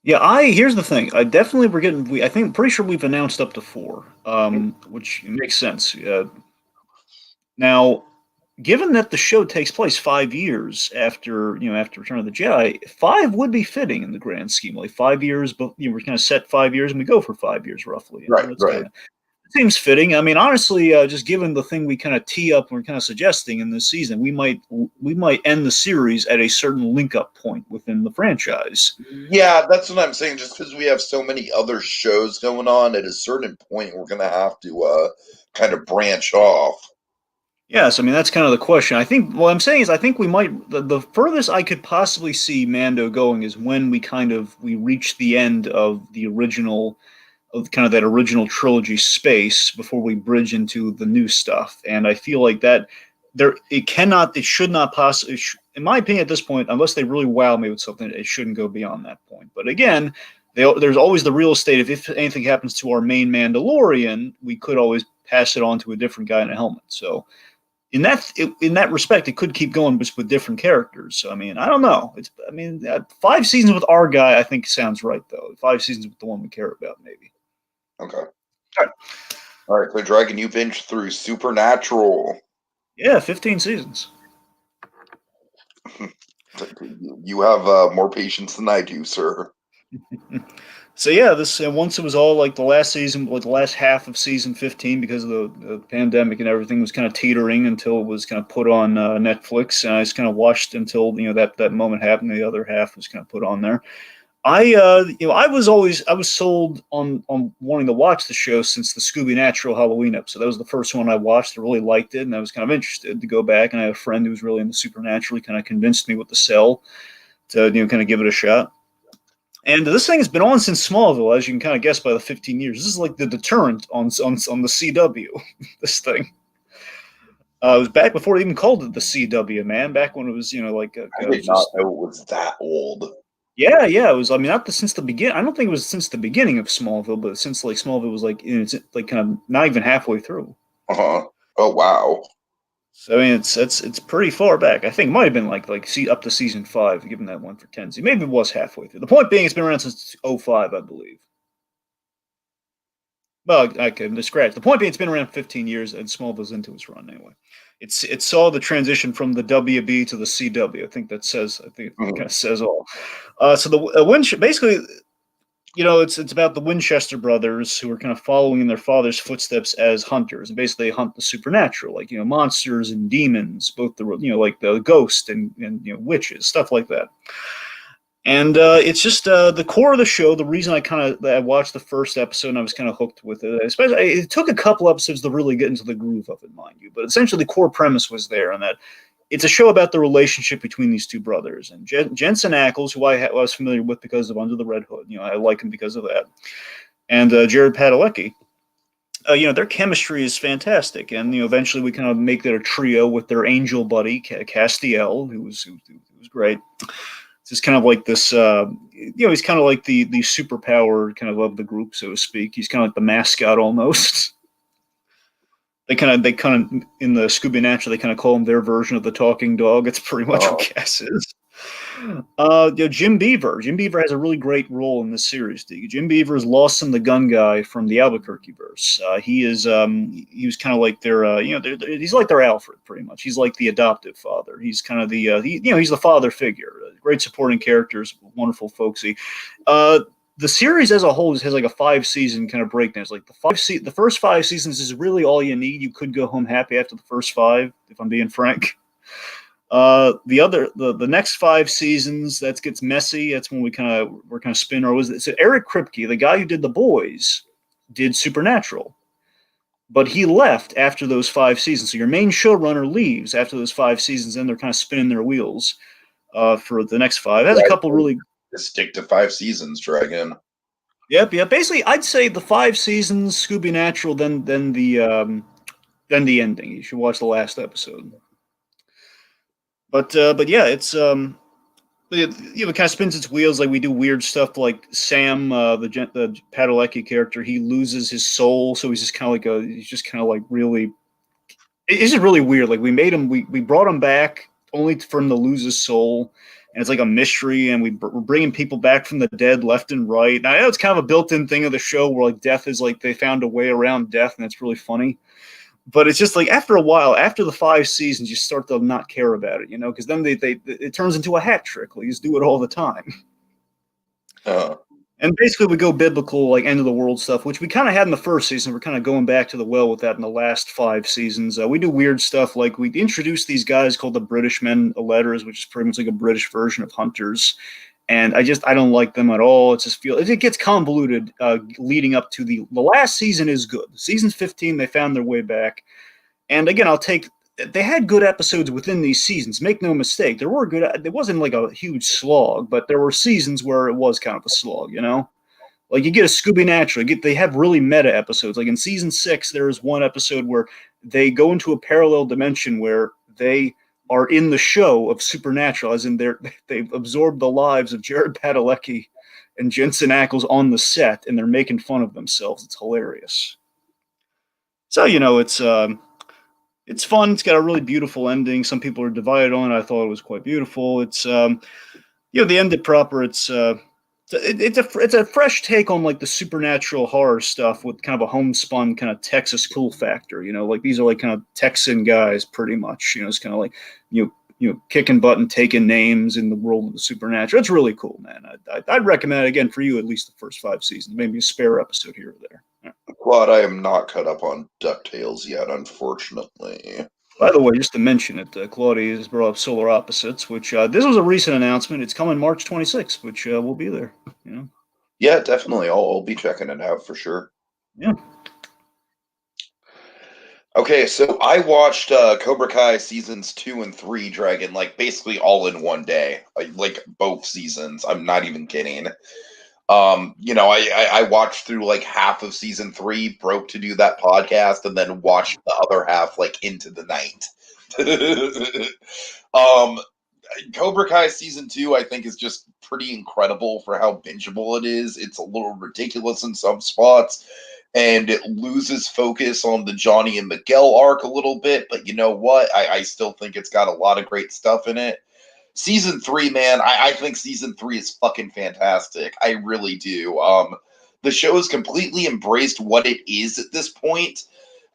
S2: Yeah, here's the thing. I definitely we're getting. I think pretty sure we've announced up to four, which makes sense. Now, given that the show takes place 5 years after after Return of the Jedi, five would be fitting in the grand scheme. Like 5 years, but we're kind of set 5 years, and we go for 5 years roughly.
S1: Right,
S2: It's kind
S1: right.
S2: of seems fitting. I mean, honestly, just given the thing we kind of tee up and we're kind of suggesting in this season, we might end the series at a certain link up point within the franchise.
S1: Yeah, that's what I'm saying. Just because we have so many other shows going on, at a certain point, we're gonna have to kind of branch off.
S2: Yes, I mean that's kind of the question. I think what I'm saying is I think we might the furthest I could possibly see Mando going is when we reach the end of the original of kind of that original trilogy space before we bridge into the new stuff. And I feel like that it should not possibly, in my opinion, at this point, unless they really wow me with something, it shouldn't go beyond that point. But again, there's always the real estate. If anything happens to our main Mandalorian, we could always pass it on to a different guy in a helmet. So in that respect, it could keep going just with different characters. So I mean, I don't know. 5 seasons with our guy, I think sounds right though. 5 seasons with the one we care about, maybe.
S1: Okay. All right, so Dragon, you binged through Supernatural.
S2: Yeah, 15 seasons.
S1: You have more patience than I do, sir.
S2: So yeah, this once it was all like the last season, like the last half of season 15, because of the pandemic and everything was kind of teetering until it was kind of put on Netflix, and I just kind of watched until that moment happened. The other half was kind of put on there. I was sold on wanting to watch the show since the Scooby Natural Halloween episode. That was the first one I watched. I really liked it, and I was kind of interested to go back. And I had a friend who was really into Supernatural. He kind of convinced me with the sell to kind of give it a shot. And this thing has been on since Smallville, as you can kind of guess by the 15 years. This is like the deterrent on the CW. This thing. It was back before they even called it the CW, man. Back when it was,
S1: I did not know it was that old.
S2: Yeah, yeah. It was. I mean, since the beginning. I don't think it was since the beginning of Smallville, but since like Smallville was like it's like kind of not even halfway through.
S1: Uh-huh. Oh wow.
S2: So I mean, it's pretty far back. I think it might have been like see up to season 5, given that one for 10. Maybe it was halfway through. The point being, it's been around since '05, I believe. Well, I can scratch. The point being, it's been around 15 years, and Smallville's into its run anyway. It saw the transition from the WB to the CW. I think that says. I think it kind of says all. So the basically, it's about the Winchester brothers who are kind of following in their father's footsteps as hunters, and basically they hunt the supernatural, like monsters and demons, both the like the ghost and witches, stuff like that. And it's just the core of the show. The reason I watched the first episode and I was kind of hooked with it, especially it took a couple episodes to really get into the groove of it, mind you. But essentially, the core premise was there, and that it's a show about the relationship between these two brothers. And Jensen Ackles, who I was familiar with because of Under the Red Hood, I like him because of that, and Jared Padalecki. Their chemistry is fantastic, and eventually we kind of make that a trio with their angel buddy Castiel, who was great. It's just kind of like this, he's kind of like the superpower kind of the group, so to speak. He's kind of like the mascot almost. They kind of in the Scooby Natural, they kind of call him their version of the talking dog. It's pretty much what Cass is. Jim Beaver. Jim Beaver has a really great role in this series. Jim Beaver is Lawson the gun guy from the Albuquerque verse. He was kind of like their he's like their Alfred pretty much. He's like the adoptive father. He's kind of the he's the father figure. Great supporting characters, wonderful folksy. The series as a whole has like a 5-season kind of breakdown. It's like the first 5 seasons is really all you need. You could go home happy after the first 5, if I'm being frank. The next 5 seasons, that gets messy. That's when we're kind of spinning. Or was it? So Eric Kripke, the guy who did The Boys, did Supernatural, but he left after those 5 seasons. So your main showrunner leaves after those 5 seasons, and they're kind of spinning their wheels for the next 5. It has a couple really.
S1: Stick to 5 seasons, Dragon.
S2: Yep, yeah. Basically, I'd say the 5 seasons, Scooby Natural, then the ending. You should watch the last episode. But yeah, it kind of spins its wheels. Like we do weird stuff. Like Sam, the Padalecki character, he loses his soul, so he's just kind of like really. It's just really weird. Like we brought him back only for him to lose his soul, and it's like a mystery. And we're bringing people back from the dead left and right. Now, I know it's kind of a built-in thing of the show where like death is like they found a way around death, and it's really funny. But it's just like after a while, after the 5 seasons, you start to not care about it, because then they it turns into a hat trick. Like, you just do it all the time.
S1: Uh,
S2: And basically, we go biblical, like end of the world stuff, which we kind of had in the first season. We're kind of going back to the well with that in the last 5 seasons. We do weird stuff, like we introduce these guys called the British Men of Letters, which is pretty much like a British version of Hunters. And I don't like them at all. It gets convoluted leading up to the last season is good. Season 15, they found their way back. And again, they had good episodes within these seasons. Make no mistake, there were good. It wasn't like a huge slog, but there were seasons where it was kind of a slog. Like you get a Scooby Natural. They have really meta episodes. Like in season 6, there is one episode where they go into a parallel dimension where they are in the show of Supernatural, as in they've absorbed the lives of Jared Padalecki and Jensen Ackles on the set, and they're making fun of themselves. It's hilarious. So it's fun. It's got a really beautiful ending. Some people are divided on it. I thought it was quite beautiful. It's the ended proper. It's a fresh take on like the supernatural horror stuff with kind of a homespun kind of Texas cool factor. Like these are like kind of Texan guys pretty much. It's kind of like kicking butt and taking names in the world of the supernatural. It's really cool, man. I'd recommend it again for you at least the first 5 seasons, maybe a spare episode here or there. Yeah.
S1: but I am not caught up on DuckTales yet, unfortunately.
S2: By the way, just to mention it, Claudia has brought up Solar Opposites, which this was a recent announcement. It's coming March 26th, which we'll be there.
S1: Yeah, definitely. I'll be checking it out for sure.
S2: Yeah.
S1: Okay, so I watched Cobra Kai seasons 2 and 3, Dragon, like basically all in one day, like both seasons. I'm not even kidding. I watched through like half of season 3, broke to do that podcast, and then watched the other half like into the night. um, Cobra Kai season 2, I think, is just pretty incredible for how bingeable it is. It's a little ridiculous in some spots, and it loses focus on the Johnny and Miguel arc a little bit. But you know what? I still think it's got a lot of great stuff in it. Season 3, man, I think season 3 is fucking fantastic. I really do. The show has completely embraced what it is at this point.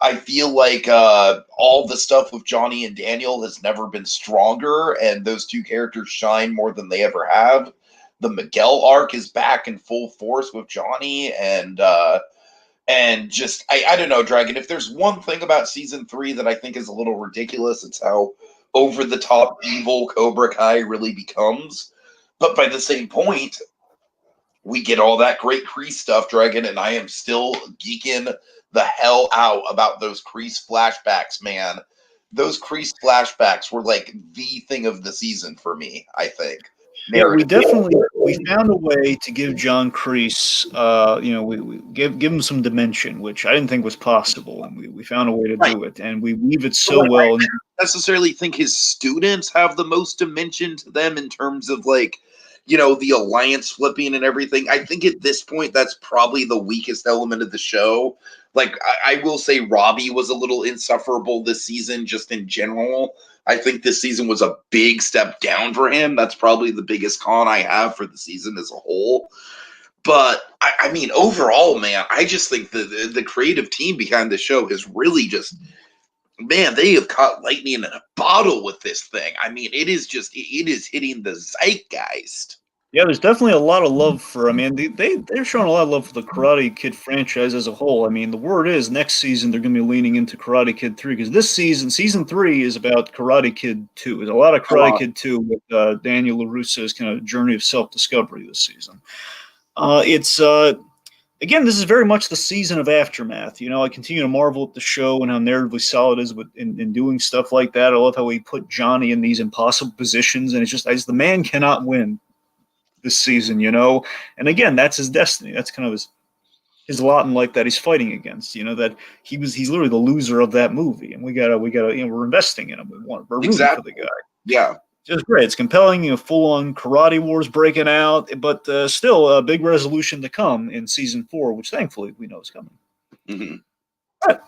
S1: I feel like all the stuff with Johnny and Daniel has never been stronger, and those two characters shine more than they ever have. The Miguel arc is back in full force with Johnny, and just I don't know, Dragon. If there's one thing about season 3 that I think is a little ridiculous, it's how over the top evil Cobra Kai really becomes. But by the same point, we get all that great Kreese stuff, Dragon, and I am still geeking the hell out about those Kreese flashbacks, man. Those Kreese flashbacks were like the thing of the season for me, I think.
S2: Yeah, we found a way to give John Kreese, we give him some dimension, which I didn't think was possible, and we found a way to do it, and we weave it so well.
S1: I don't necessarily think his students have the most dimension to them in terms of like, the alliance flipping and everything. I think at this point that's probably the weakest element of the show. Like I will say Robbie was a little insufferable this season just in general. I think this season was a big step down for him. That's probably the biggest con I have for the season as a whole. But I mean, overall, man, I just think the creative team behind the show is really just, man, they have caught lightning in a bottle with this thing. I mean, it is hitting the zeitgeist.
S2: Yeah, there's definitely a lot of love for. I mean, they're showing a lot of love for the Karate Kid franchise as a whole. I mean, the word is next season they're going to be leaning into Karate Kid 3 because this season 3 is about Karate Kid 2. There's a lot of Karate Kid 2 with Daniel LaRusso's kind of journey of self-discovery this season. It's again, this is very much the season of aftermath. I continue to marvel at the show and how narratively solid it is in doing stuff like that. I love how he put Johnny in these impossible positions, and it's just the man cannot win. this season, you know. And again, that's his destiny. That's kind of his lot in life that he's fighting against. You know, that he's literally the loser of that movie, and we gotta we're investing in him. We're rooting for the guy.
S1: Yeah.
S2: Just great. It's compelling, full on karate wars breaking out, but still a big resolution to come in season 4, which thankfully we know is coming.
S1: Mm-hmm.
S2: Right.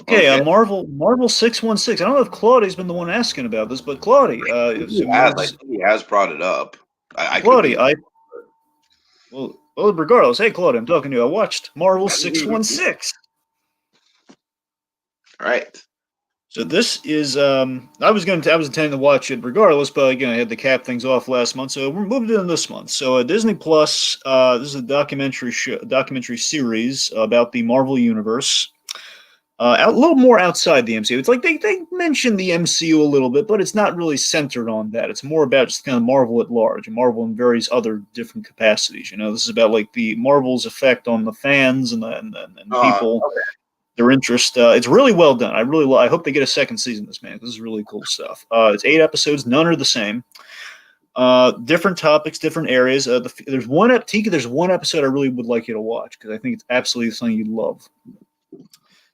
S2: Okay, Marvel 616. I don't know if Claudia's been the one asking about this, but Claudia,
S1: I think he has brought it up.
S2: Claudia, well, regardless, hey Claudia, I'm talking to you. I watched Marvel 616.
S1: All right.
S2: So this is I was intending to watch it regardless, but again I had to cap things off last month, so we're moving in this month. So Disney Plus, this is a documentary series about the Marvel universe, a little more outside the MCU. It's like they mention the MCU a little bit, but it's not really centered on that. It's more about just kind of Marvel at large, and Marvel in various other different capacities. You know, this is about like the Marvel's effect on the fans and people.
S1: Okay.
S2: Their interest. It's really well done. I hope they get a second season of this, man. This is really cool stuff. It's 8 episodes. None are the same. Different topics, different areas. There's one episode I really would like you to watch because I think it's absolutely something you'd love.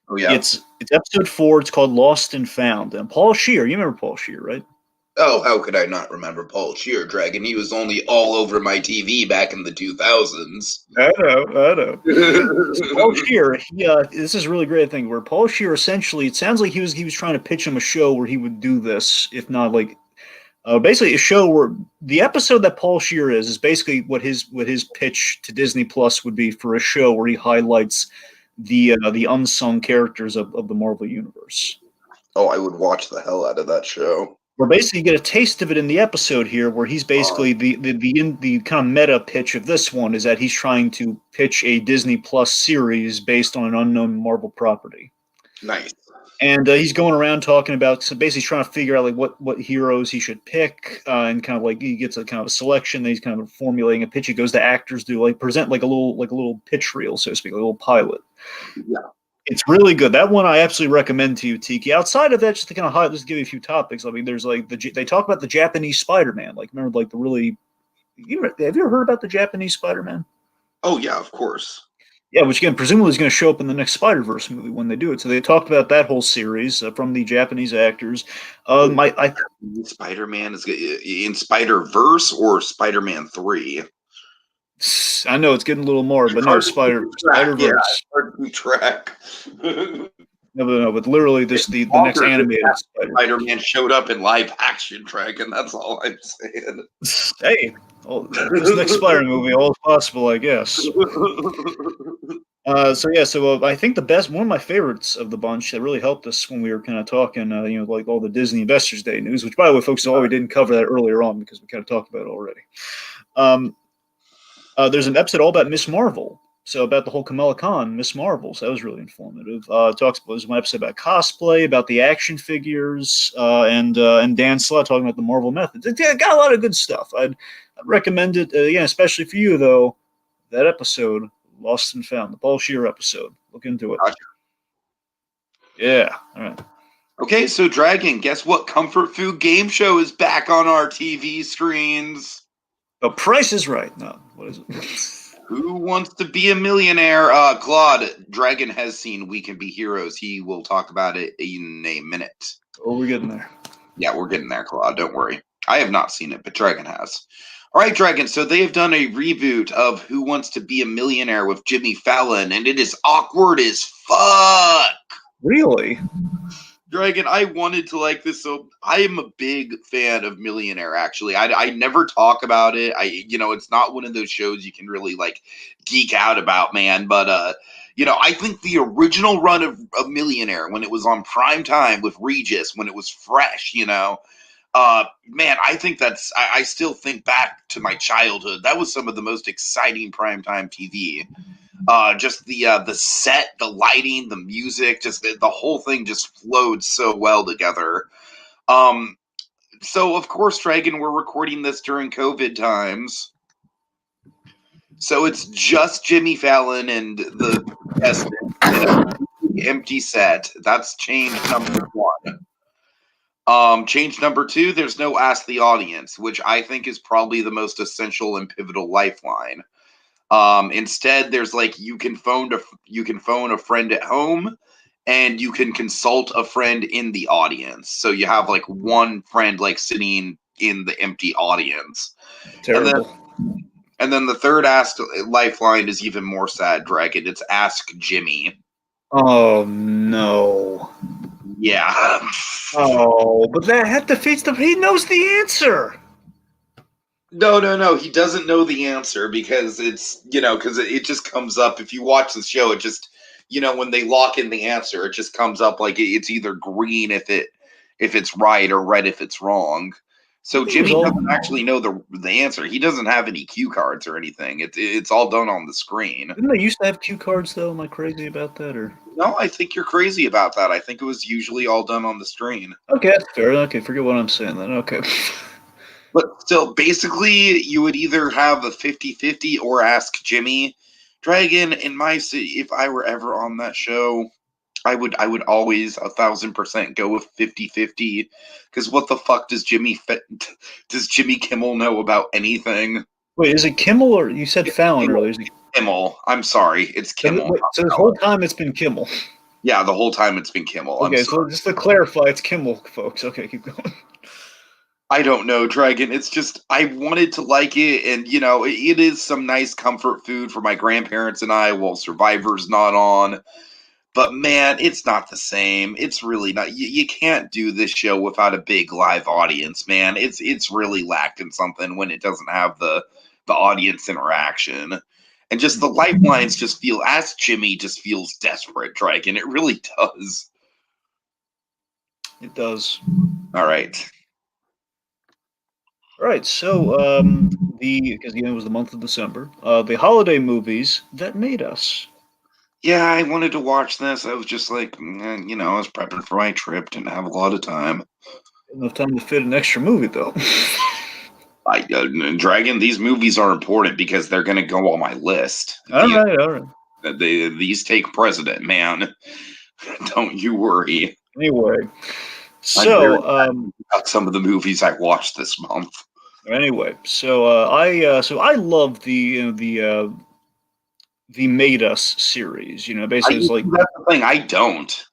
S1: Oh yeah.
S2: It's episode 4. It's called Lost and Found. And Paul Scheer, you remember Paul Scheer, right?
S1: Oh, how could I not remember Paul Scheer, Dragon? He was only all over my TV back in the 2000s.
S2: I know. So Paul Scheer, this is a really great thing where Paul Scheer essentially, it sounds like he was trying to pitch him a show where he would do this, if not like basically a show where the episode that Paul Scheer is basically what his pitch to Disney Plus would be for a show where he highlights the unsung characters of the Marvel universe.
S1: Oh, I would watch the hell out of that show.
S2: Where basically you get a taste of it in the episode here, where he's basically the kind of meta pitch of this one is that he's trying to pitch a Disney Plus series based on an unknown Marvel property.
S1: Nice.
S2: And he's going around talking about, so basically trying to figure out like what heroes he should pick, and kind of like he gets a kind of a selection. Then he's kind of formulating a pitch. He goes to actors to like present like a little pitch reel, so to speak, a little pilot.
S1: Yeah.
S2: It's really good. That one I absolutely recommend to you, Tiki. Outside of that, just to kind of highlight, just give you a few topics. I mean, there's like they talk about the Japanese Spider-Man. Like, remember, like the really, have you ever heard about the Japanese Spider-Man?
S1: Oh yeah, of course.
S2: Yeah, which again presumably is going to show up in the next Spider-Verse movie when they do it. So they talked about that whole series from the Japanese actors.
S1: Spider-Man is in Spider-Verse or Spider-Man 3.
S2: I know it's getting a little more, but no, Spider-Verse.
S1: Yeah, hard to track.
S2: No, but literally the next animated
S1: Spider-Man showed up in live action, Dragon. That's all I'm saying.
S2: Hey, this next Spider movie, all is possible, I guess. So I think one of my favorites of the bunch that really helped us when we were kind of talking, like all the Disney Investors Day news, which by the way, folks, we didn't cover that earlier on because we kind of talked about it already. There's an episode all about Miss Marvel. So about the whole Kamala Khan, Miss Marvel. So that was really informative. There's one episode about cosplay, about the action figures, and Dan Slott talking about the Marvel methods. It got a lot of good stuff. I'd recommend it, again, especially for you, though, that episode, Lost and Found, the Paul Scheer episode. Look into it.
S1: Gotcha.
S2: Yeah, all right.
S1: Okay, so Dragon, guess what comfort food game show is back on our TV screens?
S2: The Price is Right. No, what is it?
S1: Who Wants to Be a Millionaire? Claude, Dragon has seen We Can Be Heroes. He will talk about it in a minute.
S2: Oh, we're getting there.
S1: Yeah, we're getting there, Claude. Don't worry. I have not seen it, but Dragon has. All right, Dragon. So they have done a reboot of Who Wants to Be a Millionaire with Jimmy Fallon, and it is awkward as fuck.
S2: Really?
S1: Dragon, I wanted to like this, so I am a big fan of Millionaire, actually. I never talk about it. It's not one of those shows you can really, like, geek out about, man. But, I think the original run of Millionaire, when it was on prime time with Regis, when it was fresh, man, I think I still think back to my childhood. That was some of the most exciting primetime TV. Just the set, the lighting, the music, just the whole thing just flowed so well together. So of course, Dragon, we're recording this during COVID times. So it's just Jimmy Fallon and the empty set. That's change number one. Change number 2, there's no ask the audience, which I think is probably the most essential and pivotal lifeline. Instead, there's like you can phone a friend at home, and you can consult a friend in the audience. So you have like one friend like sitting in the empty audience.
S2: Terrible.
S1: And then the third ask lifeline is even more sad, Dragon. It's Ask Jimmy.
S2: Oh no.
S1: Yeah.
S2: Oh, but that defeats the. He knows the answer.
S1: No. He doesn't know the answer because because it just comes up. If you watch the show, it just, when they lock in the answer, it just comes up like it's either green if it's right or red if it's wrong. So Jimmy doesn't actually know the answer. He doesn't have any cue cards or anything. It's all done on the screen.
S2: Didn't they used to have cue cards though? Am I crazy about that or?
S1: No, I think you're crazy about that. I think it was usually all done on the screen.
S2: Okay, that's fair. Okay, forget what I'm saying then. Okay.
S1: But still, basically, you would either have a 50-50 or Ask Jimmy. Dragon, if I were ever on that show, I would always 1,000% go with 50-50. Because what the fuck does Jimmy Kimmel know about anything?
S2: Wait, is it Kimmel or you said Fallon earlier?
S1: Kimmel. I'm sorry, it's Kimmel.
S2: Wait, so this whole time it's been Kimmel.
S1: Yeah, the whole time it's been Kimmel.
S2: Okay, so just to clarify, it's Kimmel, folks. Okay, keep going.
S1: I don't know, Dragon. It's just I wanted to like it, and it is some nice comfort food for my grandparents and I while Survivor's not on. But man, it's not the same. It's really not. You can't do this show without a big live audience, man. It's really lacking something when it doesn't have the audience interaction. And just the lifelines just feel, Ask Jimmy just feels desperate, Dragon. It really does.
S2: It does.
S1: All right.
S2: All right, so because it was the month of December, the holiday movies that made us.
S1: Yeah, I wanted to watch this. I was just like, I was prepping for my trip, didn't have a lot of time.
S2: Enough time to fit an extra movie though.
S1: Dragon, these movies are important because they're going to go on my list.
S2: All right.
S1: These take precedent, man. Don't you worry.
S2: Anyway, so
S1: about some of the movies I watched this month.
S2: Anyway, so I love the Made Us series. Basically, it's like
S1: that's the thing. I don't.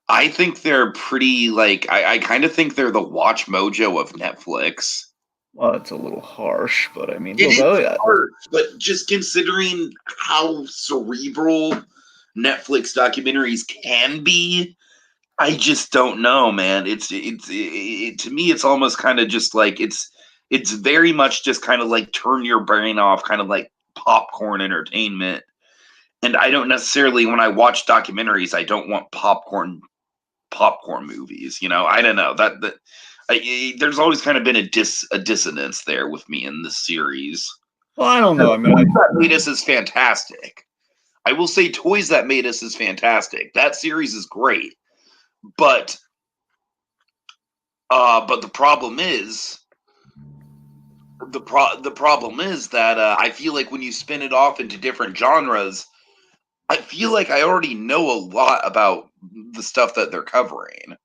S1: I think they're pretty like I kind of think they're the Watch Mojo of Netflix.
S2: Well, it's a little harsh, but I mean,
S1: it is harsh, but just considering how cerebral Netflix documentaries can be, I just don't know, man. It to me, it's almost kind of just like it's very much just kind of like turn your brain off, kind of like popcorn entertainment. And I don't necessarily, when I watch documentaries, I don't want popcorn movies. I don't know there's always kind of been a dissonance there with me in this series.
S2: Well, I don't know. I mean,
S1: That Made Us is fantastic. I will say, Toys That Made Us is fantastic. That series is great, but the problem is. The problem is that I feel like when you spin it off into different genres, I feel like I already know a lot about the stuff that they're covering.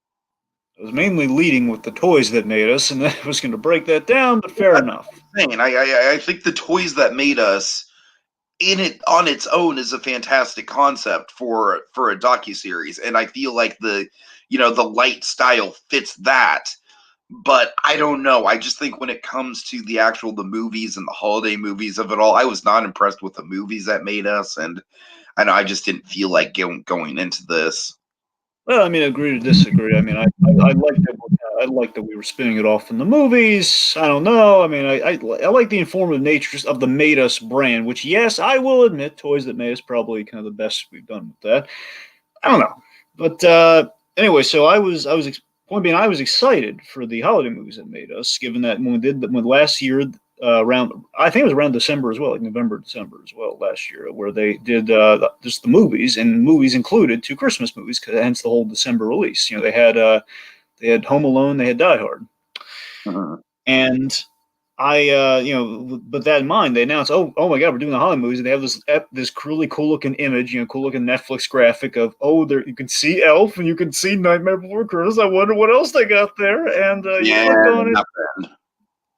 S2: I was mainly leading with the Toys That Made Us, and I was going to break that down, but fair enough.
S1: I think the Toys That Made Us, on its own, is a fantastic concept for a docuseries, and I feel like the light style fits that. But I don't know. I just think when it comes to the movies and the holiday movies of it all, I was not impressed with the movies that made us, and I just didn't feel like going into this.
S2: Well, I mean, agree to disagree. I mean, I like that we were spinning it off in the movies. I don't know. I mean, I like the informative nature of the Made Us brand, which, yes, I will admit, Toys That Made Us probably kind of the best we've done with that. I don't know, but anyway, so I was excited for the holiday movies that made us, given that when last year around, I think it was around December as well, like November, December as well last year, where they did just the movies, and movies included 2 Christmas movies, hence the whole December release. They had Home Alone, they had Die Hard, and but that in mind, they announced, oh my God, we're doing the Hollywood movies, and they have this really cool looking image, cool looking Netflix graphic of, there you can see Elf and you can see Nightmare Before Christmas. I wonder what else they got there, and you
S1: Yeah,
S2: click on it,
S1: nothing.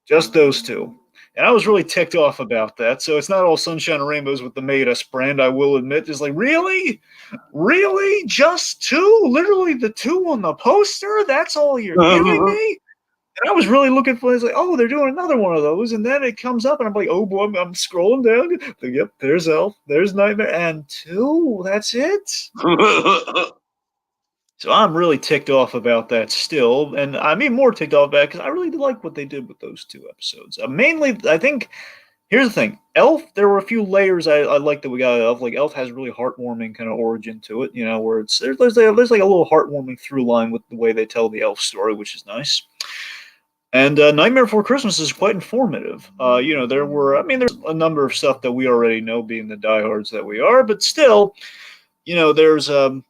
S2: just those two. And I was really ticked off about that. So it's not all sunshine and rainbows with the Made Us brand, I will admit. Just like, really? Really? Just two? Literally the two on the poster? That's all you're giving me? And I was really looking for it's like, they're doing another one of those, and then it comes up, and I'm like, oh boy, I'm scrolling down. Yep, there's Elf, there's Nightmare, and two. That's it. So I'm really ticked off about that still, and I mean more ticked off about it because I really like what they did with those two episodes. Mainly, I think here's the thing: Elf. There were a few layers I like that we got out of Elf. Like Elf has a really heartwarming kind of origin to it, where there's like a little heartwarming through line with the way they tell the Elf story, which is nice. And Nightmare Before Christmas is quite informative. There's a number of stuff that we already know, being the diehards that we are, but still, there's some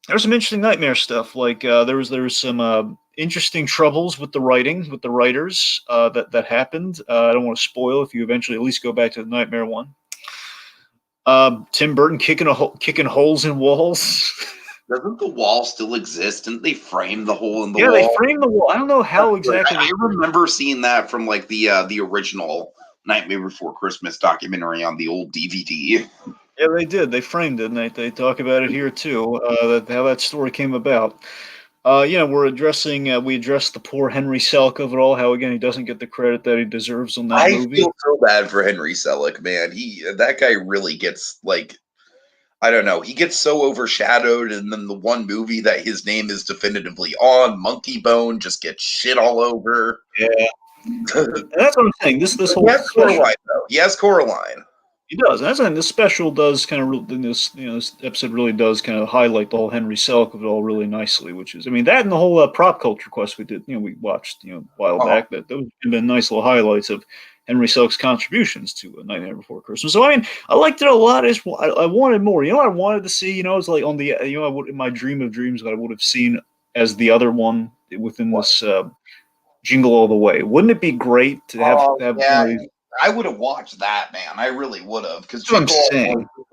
S2: interesting nightmare stuff. Like there was some interesting troubles with the writing, with the writers that happened. I don't want to spoil if you eventually at least go back to the Nightmare one. Tim Burton kicking holes in walls.
S1: Doesn't the wall still exist? Didn't they frame the hole in the
S2: Yeah,
S1: wall?
S2: they framed the wall. I don't know how exactly.
S1: I remember seeing that from like the original Nightmare Before Christmas documentary on the old DVD.
S2: Yeah, they did. They framed it, and they talk about it here too. How that story came about. We addressed the poor Henry Selick of it all. How again he doesn't get the credit that he deserves on that movie.
S1: I feel so bad for Henry Selick, man. That guy really gets like, I don't know. He gets so overshadowed, and then the one movie that his name is definitively on, Monkey Bone, just gets shit all over.
S2: Yeah, and that's what I'm saying. This whole
S1: he has Coraline though. He has Coraline.
S2: He does. And that's and this special does kind of this episode really does kind of highlight the whole Henry Selick of it all really nicely. Which is, I mean, that and the whole prop culture quest we did. We watched a while back. That those have been nice little highlights of Henry Selick's contributions to Nightmare Before Christmas. So I mean, I liked it a lot. I wanted more. What I wanted to see. It's like on the in my dream of dreams what I would have seen as the other one within this Jingle All the Way. Wouldn't it be great to have
S1: yeah. I would have watched that, man. I really would have, because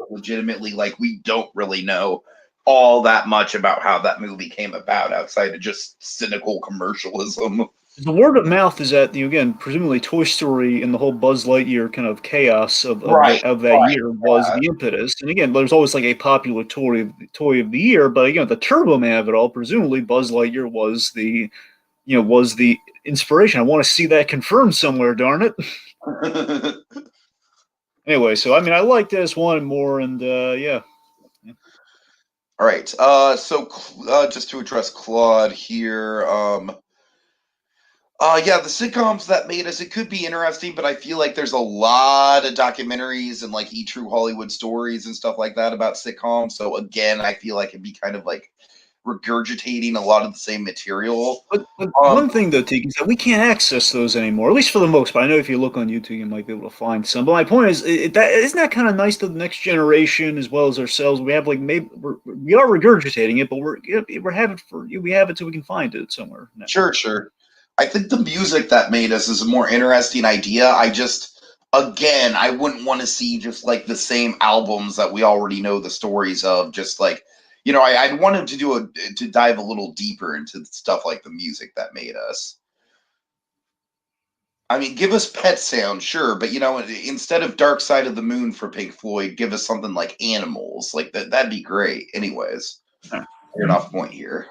S1: legitimately, like, we don't really know all that much about how that movie came about outside of just cynical commercialism.
S2: The word of mouth is that again, presumably Toy Story and the whole Buzz Lightyear kind of chaos of that year was the impetus. And again, there's always like a popular toy of the year, but the Turbo Man of it all, presumably Buzz Lightyear was the inspiration. I want to see that confirmed somewhere. Darn it. Anyway, so I mean, I liked this one more, and yeah.
S1: All right. So just to address Claude here, yeah, the sitcoms that made us, it could be interesting, but I feel like there's a lot of documentaries and like true Hollywood stories and stuff like that about sitcoms. So again, I feel like it'd be kind of like regurgitating a lot of the same material.
S2: But one thing though, Tiki, is that we can't access those anymore, at least for the most part. I know if you look on YouTube, you might be able to find some. But my point is, isn't that kind of nice to the next generation as well as ourselves? We have like we are regurgitating it, but we have it so we can find it somewhere now.
S1: Sure. I think the music that made us is a more interesting idea. Again, I wouldn't want to see just like the same albums that we already know the stories of. Just like, I'd want him to dive a little deeper into stuff like the music that made us. I mean, give us Pet Sound, sure, but instead of Dark Side of the Moon for Pink Floyd, give us something like Animals. Like that'd be great. Anyways, you're off point here.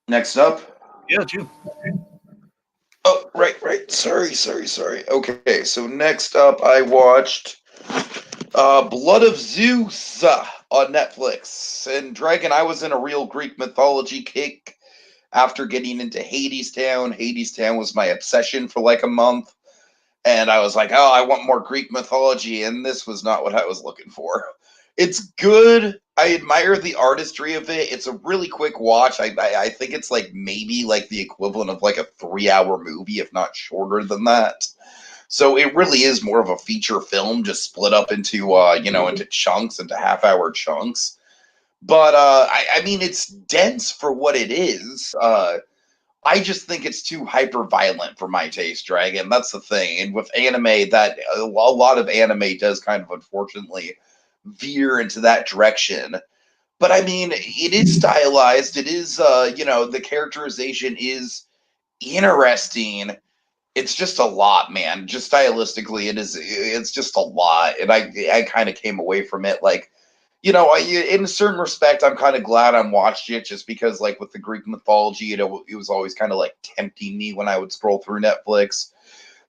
S1: Next up.
S2: Yeah, Jim.
S1: Oh, right. Sorry. Okay, so next up, I watched Blood of Zeus on Netflix. And Dragon, I was in a real Greek mythology kick after getting into Hades Town. Hades Town was my obsession for like a month. And I was like, oh, I want more Greek mythology. And this was not what I was looking for. It's good. I admire the artistry of it. It's a really quick watch. I think it's like maybe like the equivalent of like a 3-hour movie, if not shorter than that. So it really is more of a feature film, just split up into into chunks, into half-hour chunks. But I mean, it's dense for what it is. I just think it's too hyper violent for my taste, Dragon. That's the thing. And with anime, that a lot of anime does kind of unfortunately veer into that direction. But I mean, it is stylized. It is, the characterization is interesting. It's just a lot, man. Just stylistically, it's just a lot. And I kind of came away from it like, in a certain respect, I'm kind of glad I watched it just because, like, with the Greek mythology, it was always kind of like tempting me when I would scroll through Netflix.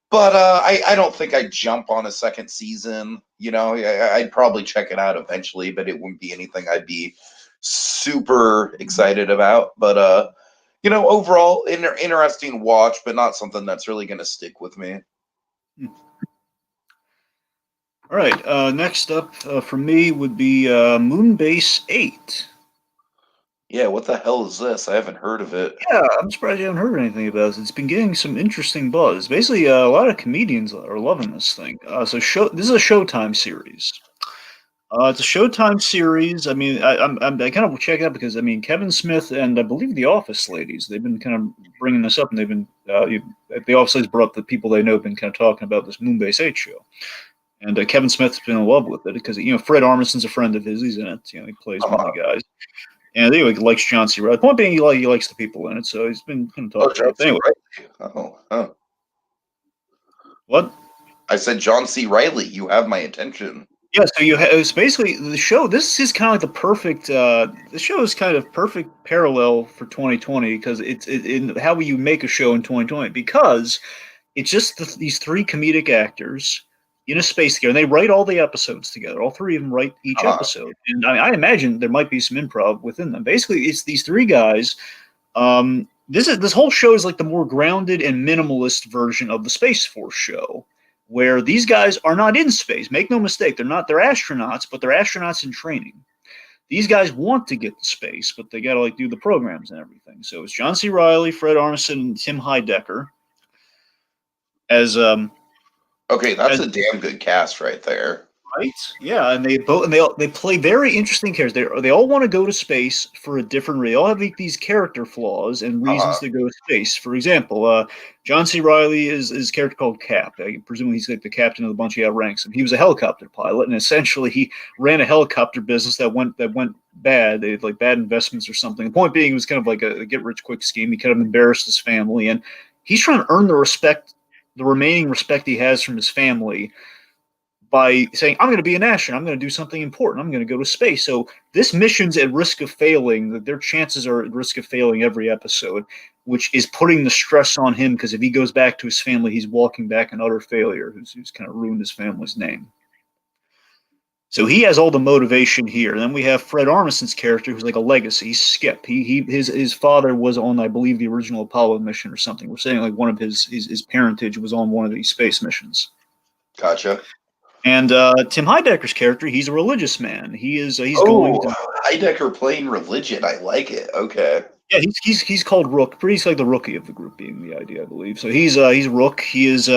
S1: But I don't think I'd jump on a second season. I'd probably check it out eventually, but it wouldn't be anything I'd be super excited about. But overall, interesting watch, but not something that's really going to stick with me.
S2: All right. Next up for me would be Moonbase 8.
S1: Yeah, what the hell is this? I haven't heard of it.
S2: Yeah, I'm surprised you haven't heard anything about this. It's been getting some interesting buzz. Basically, a lot of comedians are loving this thing. This is a Showtime series. It's a Showtime series. I mean, I kind of check it out because I mean Kevin Smith and I believe the Office ladies. They've been kind of bringing this up, and they've been the Office ladies brought up the people they know have been kind of talking about this Moonbase 8 show. And Kevin Smith's been in love with it because Fred Armisen's a friend of his. He's in it. He plays one of the guys. And anyway, he likes John C. Reilly. The point being, he likes the people in it, so he's been kind of talking about it. Anyway. What?
S1: I said John C. Reilly. You have my attention.
S2: Yeah, so it's basically the show. This is kind of like the perfect. The show is kind of perfect parallel for 2020 because it's in how you make a show in 2020 because it's just these three comedic actors in a space together. And they write all the episodes together. All three of them write each episode. And I imagine there might be some improv within them. Basically, it's these three guys. This whole show is like the more grounded and minimalist version of the Space Force show, where these guys are not in space. Make no mistake, they're astronauts, but they're astronauts in training. These guys want to get to space, but they got to do the programs and everything. So it's John C. Reilly, Fred Armisen, and Tim Heidecker as
S1: okay, that's a damn good cast right there.
S2: Right? Yeah, and they play very interesting characters. They all want to go to space for a different reason. They all have these character flaws and reasons to go to space. For example, John C. Reilly is his character called Cap. Presumably he's like the captain of the bunch he outranks him. He was a helicopter pilot, and essentially he ran a helicopter business that went bad. They had bad investments or something. The point being, it was kind of like a get rich quick scheme. He kind of embarrassed his family, and he's trying to earn the remaining respect he has from his family by saying, I'm going to be an astronaut, I'm going to do something important, I'm going to go to space. So this mission's at risk of failing. Their chances are at risk of failing every episode, which is putting the stress on him because if he goes back to his family, he's walking back an utter failure who's kind of ruined his family's name. So he has all the motivation here. And then we have Fred Armisen's character, who's like a legacy. He's Skip. His father was on, I believe, the original Apollo mission or something. We're saying one of his parentage was on one of these space missions.
S1: Gotcha.
S2: And Tim Heidecker's character, he's a religious man. He's
S1: going to Heidecker playing religion. I like it. Okay.
S2: Yeah, he's called Rook. He's like the rookie of the group, being the idea, I believe. So he's Rook. He is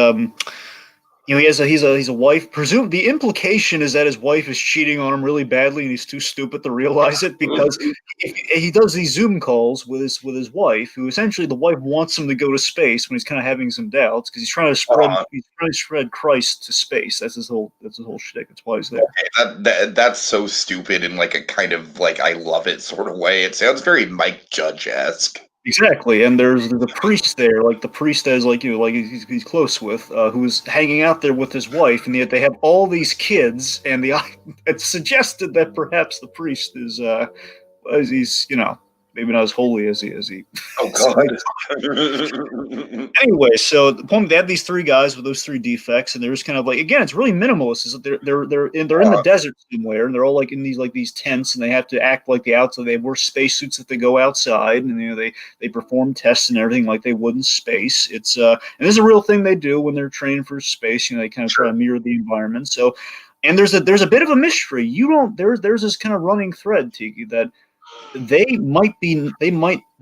S2: he's a wife. The implication is that his wife is cheating on him really badly, and he's too stupid to realize it because he does these Zoom calls with his wife, who essentially the wife wants him to go to space when he's kind of having some doubts because he's trying to spread Christ to space. That's his whole shtick. That's why he's there.
S1: Okay, that's so stupid in like a kind of like I love it sort of way. It sounds very Mike Judge-esque.
S2: Exactly, and there's the priest there, like the priest as he's close with, who's hanging out there with his wife, and yet they have all these kids, and it's suggested that perhaps the priest is, he's maybe not as holy as he.
S1: Oh God.
S2: Anyway, so the point, they have these three guys with those three defects, and they're just kind of again, it's really minimalist. Is that they're in the desert somewhere, and they're all in these tents, and they have to act like the outside. They wear spacesuits if they go outside, and they perform tests and everything like they would in space. It's and this is a real thing they do when they're training for space. They kind of try to mirror the environment. So, and there's a bit of a mystery. There's this kind of running thread, Tiki, that they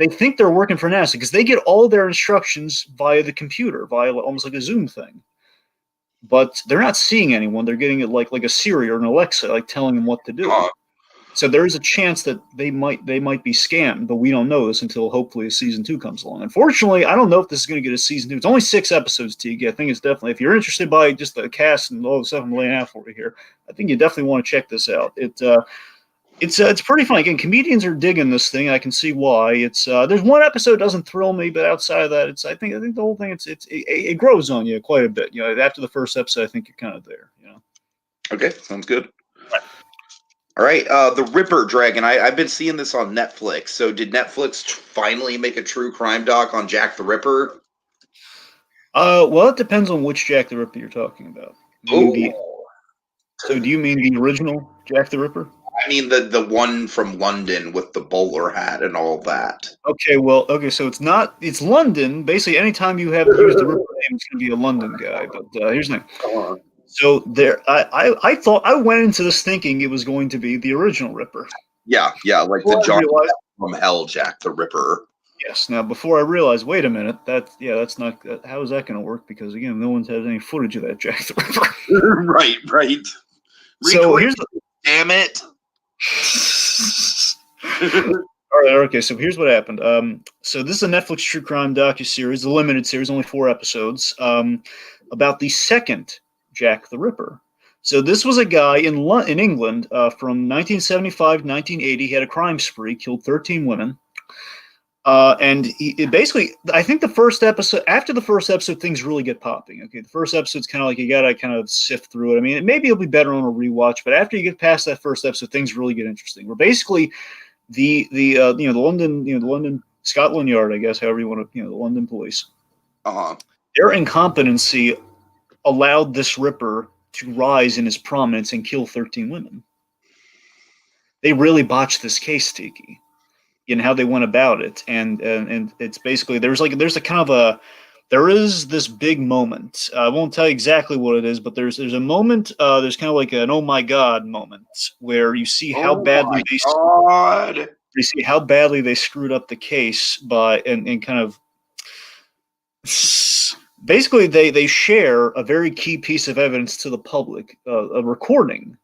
S2: think they're working for NASA because they get all their instructions via the computer, via almost like a Zoom thing. But they're not seeing anyone. They're getting it like a Siri or an Alexa, telling them what to do. So there is a chance that they might be scammed, but we don't know this until hopefully a season 2 comes along. Unfortunately, I don't know if this is going to get a season 2. It's only 6 episodes, Tiki. I think it's definitely, if you're interested by just the cast and all the stuff I'm laying out for you here, I think you definitely want to check this out. It's pretty fun. Again, comedians are digging this thing. I can see why. It's there's one episode doesn't thrill me, but outside of that, I think the whole thing it grows on you quite a bit. You know, after the first episode, I think you're kind of there. You know.
S1: Okay, sounds good. All right, The Ripper Dragon. I've been seeing this on Netflix. So did Netflix finally make a true crime doc on Jack the Ripper?
S2: Well, it depends on which Jack the Ripper you're talking about. So do you mean the original Jack the Ripper?
S1: I mean the one from London with the bowler hat and all that.
S2: Okay, so it's London. Basically, anytime you have used the Ripper name, it's going to be a London guy. But here's the thing. So I thought I went into this thinking it was going to be the original Ripper.
S1: Yeah, like the John from Hell Jack the Ripper.
S2: Yes. Now, before I realized, wait a minute, that's not. How is that going to work? Because again, no one's had any footage of that Jack the Ripper.
S1: Right.
S2: So here's
S1: damn it.
S2: All right. Okay. So here's what happened. So this is a Netflix true crime docuseries, a limited series, only 4 episodes, about the second Jack the Ripper. So this was a guy in England from 1975 to 1980. He had a crime spree, killed 13 women. And basically, I think after the first episode, things really get popping. Okay, the first episode's kind of like you gotta kind of sift through it. I mean, maybe it'll be better on a rewatch, but after you get past that first episode, things really get interesting. Where basically, the London Scotland Yard, I guess, however you want to, the London police, their incompetency allowed this Ripper to rise in his prominence and kill 13 women. They really botched this case, Tiki, in how they went about it, and it's basically there is this big moment. I won't tell you exactly what it is, but there's a moment. There's kind of like an oh my god moment where you see how badly they screwed up the case by and kind of. Basically, they share a very key piece of evidence to the public, a recording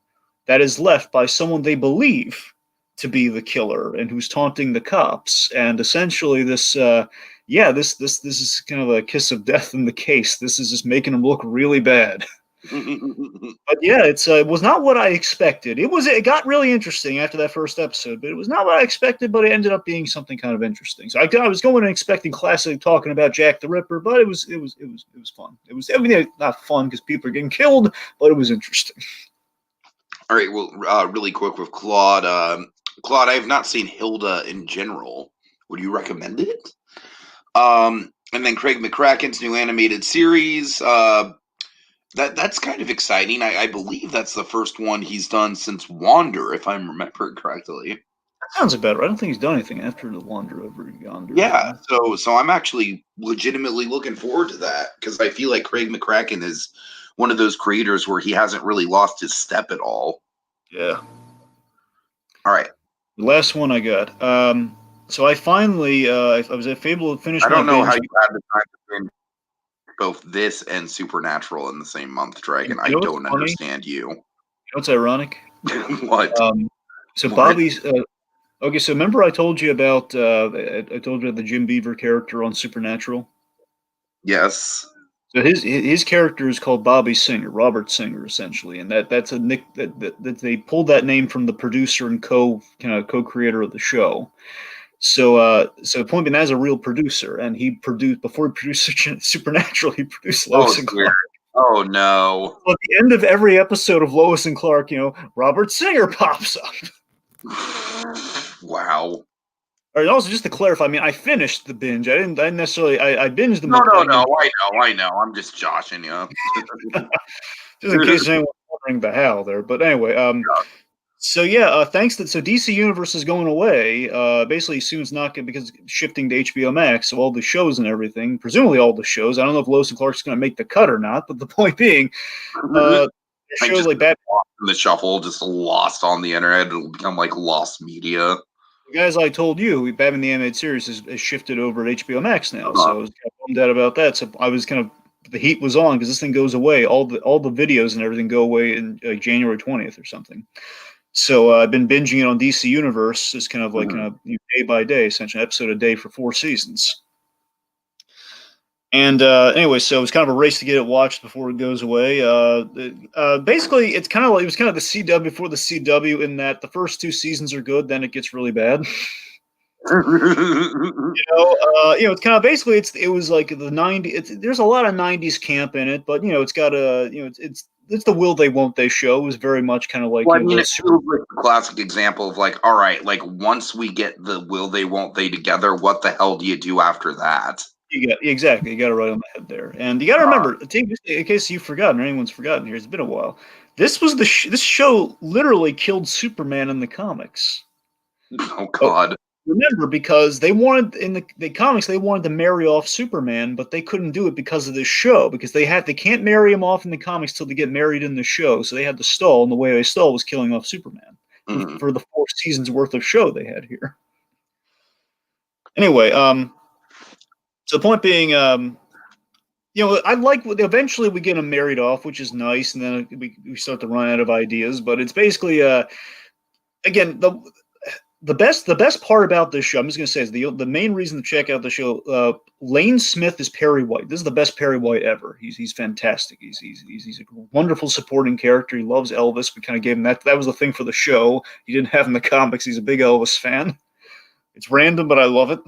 S2: that is left by someone they believe to be the killer and who's taunting the cops. And essentially, this is kind of a kiss of death in the case. This is just making them look really bad. But yeah, it was not what I expected. It got really interesting after that first episode, but it was not what I expected. But it ended up being something kind of interesting. So I was going and expecting classic talking about Jack the Ripper, but it was fun. It was not fun because people are getting killed, but it was interesting.
S1: All right, well, really quick with Claude. Claude, I have not seen Hilda in general. Would you recommend it? And then Craig McCracken's new animated series. That's kind of exciting. I believe that's the first one he's done since Wander, if I'm remembering correctly.
S2: That sounds about right. I don't think he's done anything after the Wander over Yonder.
S1: Yeah, so I'm actually legitimately looking forward to that because I feel like Craig McCracken is one of those creators where he hasn't really lost his step at all.
S2: Yeah.
S1: All right.
S2: The last one I got. So I finally, I was able to finish.
S1: I don't know how you had the time to finish both this and Supernatural in the same month, Dragon. I don't understand you.
S2: You know what's ironic?
S1: What?
S2: So Bobby's. Okay, so remember I told you about the Jim Beaver character on Supernatural?
S1: Yes.
S2: So his character is called Bobby Singer, Robert Singer, essentially, and that's a nick that they pulled that name from the producer and co-creator of the show. So the point being, that's a real producer, and before he produced Supernatural, he produced Lois and Clark.
S1: Oh no!
S2: So at the end of every episode of Lois and Clark, Robert Singer pops up.
S1: Wow.
S2: And also, just to clarify, I mean, I finished the binge. I binged the.
S1: No, I know. I'm just joshing you.
S2: Just in case anyone's wondering the how there, but anyway, So thanks to DC Universe is going away. Basically, soon it's not going because it's shifting to HBO Max. So all the shows and everything, presumably all the shows. I don't know if Lois and Clark's going to make the cut or not. But the point being, shows like that
S1: in the shuffle, just lost on the internet. It'll become like lost media.
S2: Guys, I told you, Batman the Animated Series has shifted over to HBO Max now, so I was kind of bummed out about that. So I was the heat was on because this thing goes away. All the videos and everything go away in January 20th or something. So I've been binging it on DC Universe. It's kind of like day by day, essentially, an episode a day for 4 seasons. And anyway, so it was kind of a race to get it watched before it goes away. Basically, it's kind of like it was kind of the CW before the CW in that the first 2 seasons are good, then it gets really bad. It's kind of basically it was like the '90s. There's a lot of '90s camp in it, but it's got a it's the will they won't they show. It was very much kind of like
S3: well, I mean, it feels like the classic example of like, all right, like once we get the will they won't they together, what the hell do you do after that?
S2: Exactly. You got it right on the head there, and you got to remember, in case you've forgotten or anyone's forgotten here, it's been a while. This was this show literally killed Superman in the comics.
S3: Oh God.
S2: Remember, because they wanted in the comics they wanted to marry off Superman, but they couldn't do it because of this show, because they can't marry him off in the comics till they get married in the show, so they had to stall, and the way they stall was killing off Superman for the 4 seasons worth of show they had here. Anyway, so the point being, I like eventually we get them married off, which is nice, and then we start to run out of ideas, but it's basically again the best part about this show, I'm just going to say, is the main reason to check out the show. Lane Smith is Perry White. This is the best Perry White ever. He's fantastic. He's a wonderful supporting character. He loves Elvis. We kind of gave him that. That was the thing for the show. He didn't have in the comics. He's a big Elvis fan. It's random, but I love it.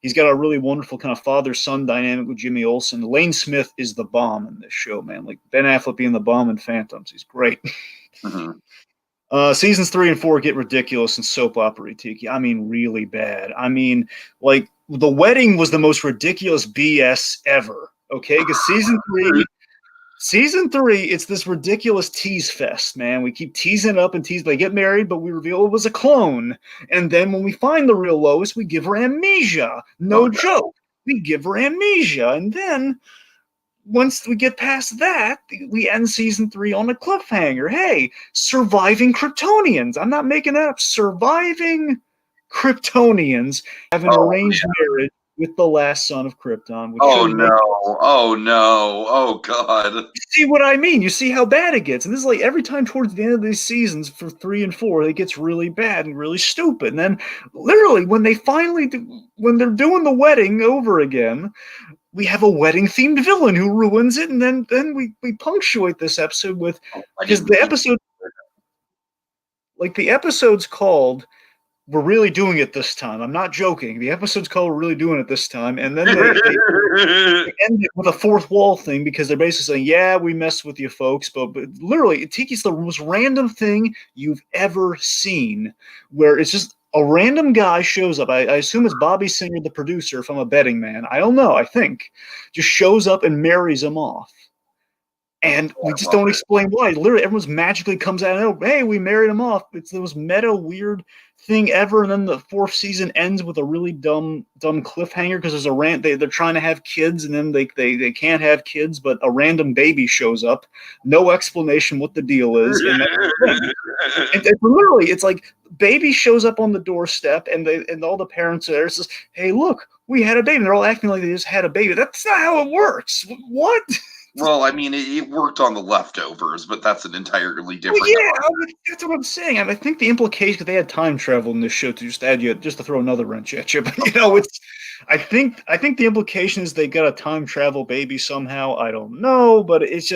S2: He's got a really wonderful kind of father-son dynamic with Jimmy Olsen. Lane Smith is the bomb in this show, man. Like Ben Affleck being the bomb in Phantoms. He's great. Seasons 3 and 4 get ridiculous and soap opera Tiki. I mean, really bad. I mean, like the wedding was the most ridiculous BS ever. Okay, because season three, it's this ridiculous tease fest, man. We keep teasing it up and tease. They get married, but we reveal it was a clone. And then when we find the real Lois, we give her amnesia. No joke. We give her amnesia, and then once we get past that, we end season 3 on a cliffhanger. Hey, surviving Kryptonians. I'm not making that up. Surviving Kryptonians have an arranged marriage with the last son of Krypton.
S3: Oh no. Oh God.
S2: You see what I mean? You see how bad it gets. And this is like every time towards the end of these seasons for 3 and 4, it gets really bad and really stupid. And then literally when they finally when they're doing the wedding over again, we have a wedding-themed villain who ruins it, and then we punctuate this episode with, because the episode's called "We're Really Doing It This Time." I'm not joking. The episode's called "We're Really Doing It This Time," and then they end it with a fourth wall thing, because they're basically saying, "Yeah, we messed with you folks," but literally, Tiki's the most random thing you've ever seen, where it's just a random guy shows up. I assume it's Bobby Singer, the producer, if I'm a betting man. I don't know. I think just shows up and marries him off, and we just don't explain why. Literally, everyone's magically comes out and, hey, we married him off. It's the most meta weird thing ever. And then the 4th season ends with a really dumb cliffhanger, because there's a rant. They're trying to have kids, and then they can't have kids, but a random baby shows up. No explanation what the deal is. And literally, it's like baby shows up on the doorstep, and all the parents are there. It says, hey, look, we had a baby. And they're all acting like they just had a baby. That's not how it works. What?
S3: Well, I mean, it worked on the leftovers, but that's an entirely different.
S2: Well, yeah, that's what I'm saying. I think the implication, because they had time travel in this show to just to throw another wrench at you. But it's. I think the implication is they got a time travel baby somehow. I don't know, but it's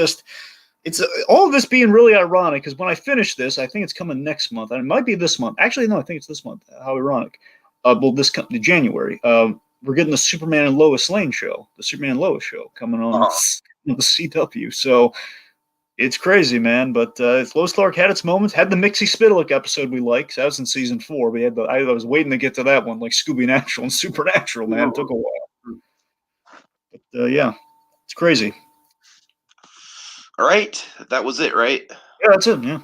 S2: all of this being really ironic, because when I finish this, I think it's coming next month. And it might be this month. Actually, no, I think it's this month. How ironic. January. We're getting the Superman and Lois Lane show, the Superman and Lois show coming on the CW. So it's crazy, man. But Lois Clark had its moments. Had the Mixie Spitalik episode we liked. So that was in season 4. We had I was waiting to get to that one, like Scooby Natural and Supernatural, man. It took a while. But yeah, it's crazy.
S1: All right, that was it, right?
S2: Yeah, that's it. Yeah.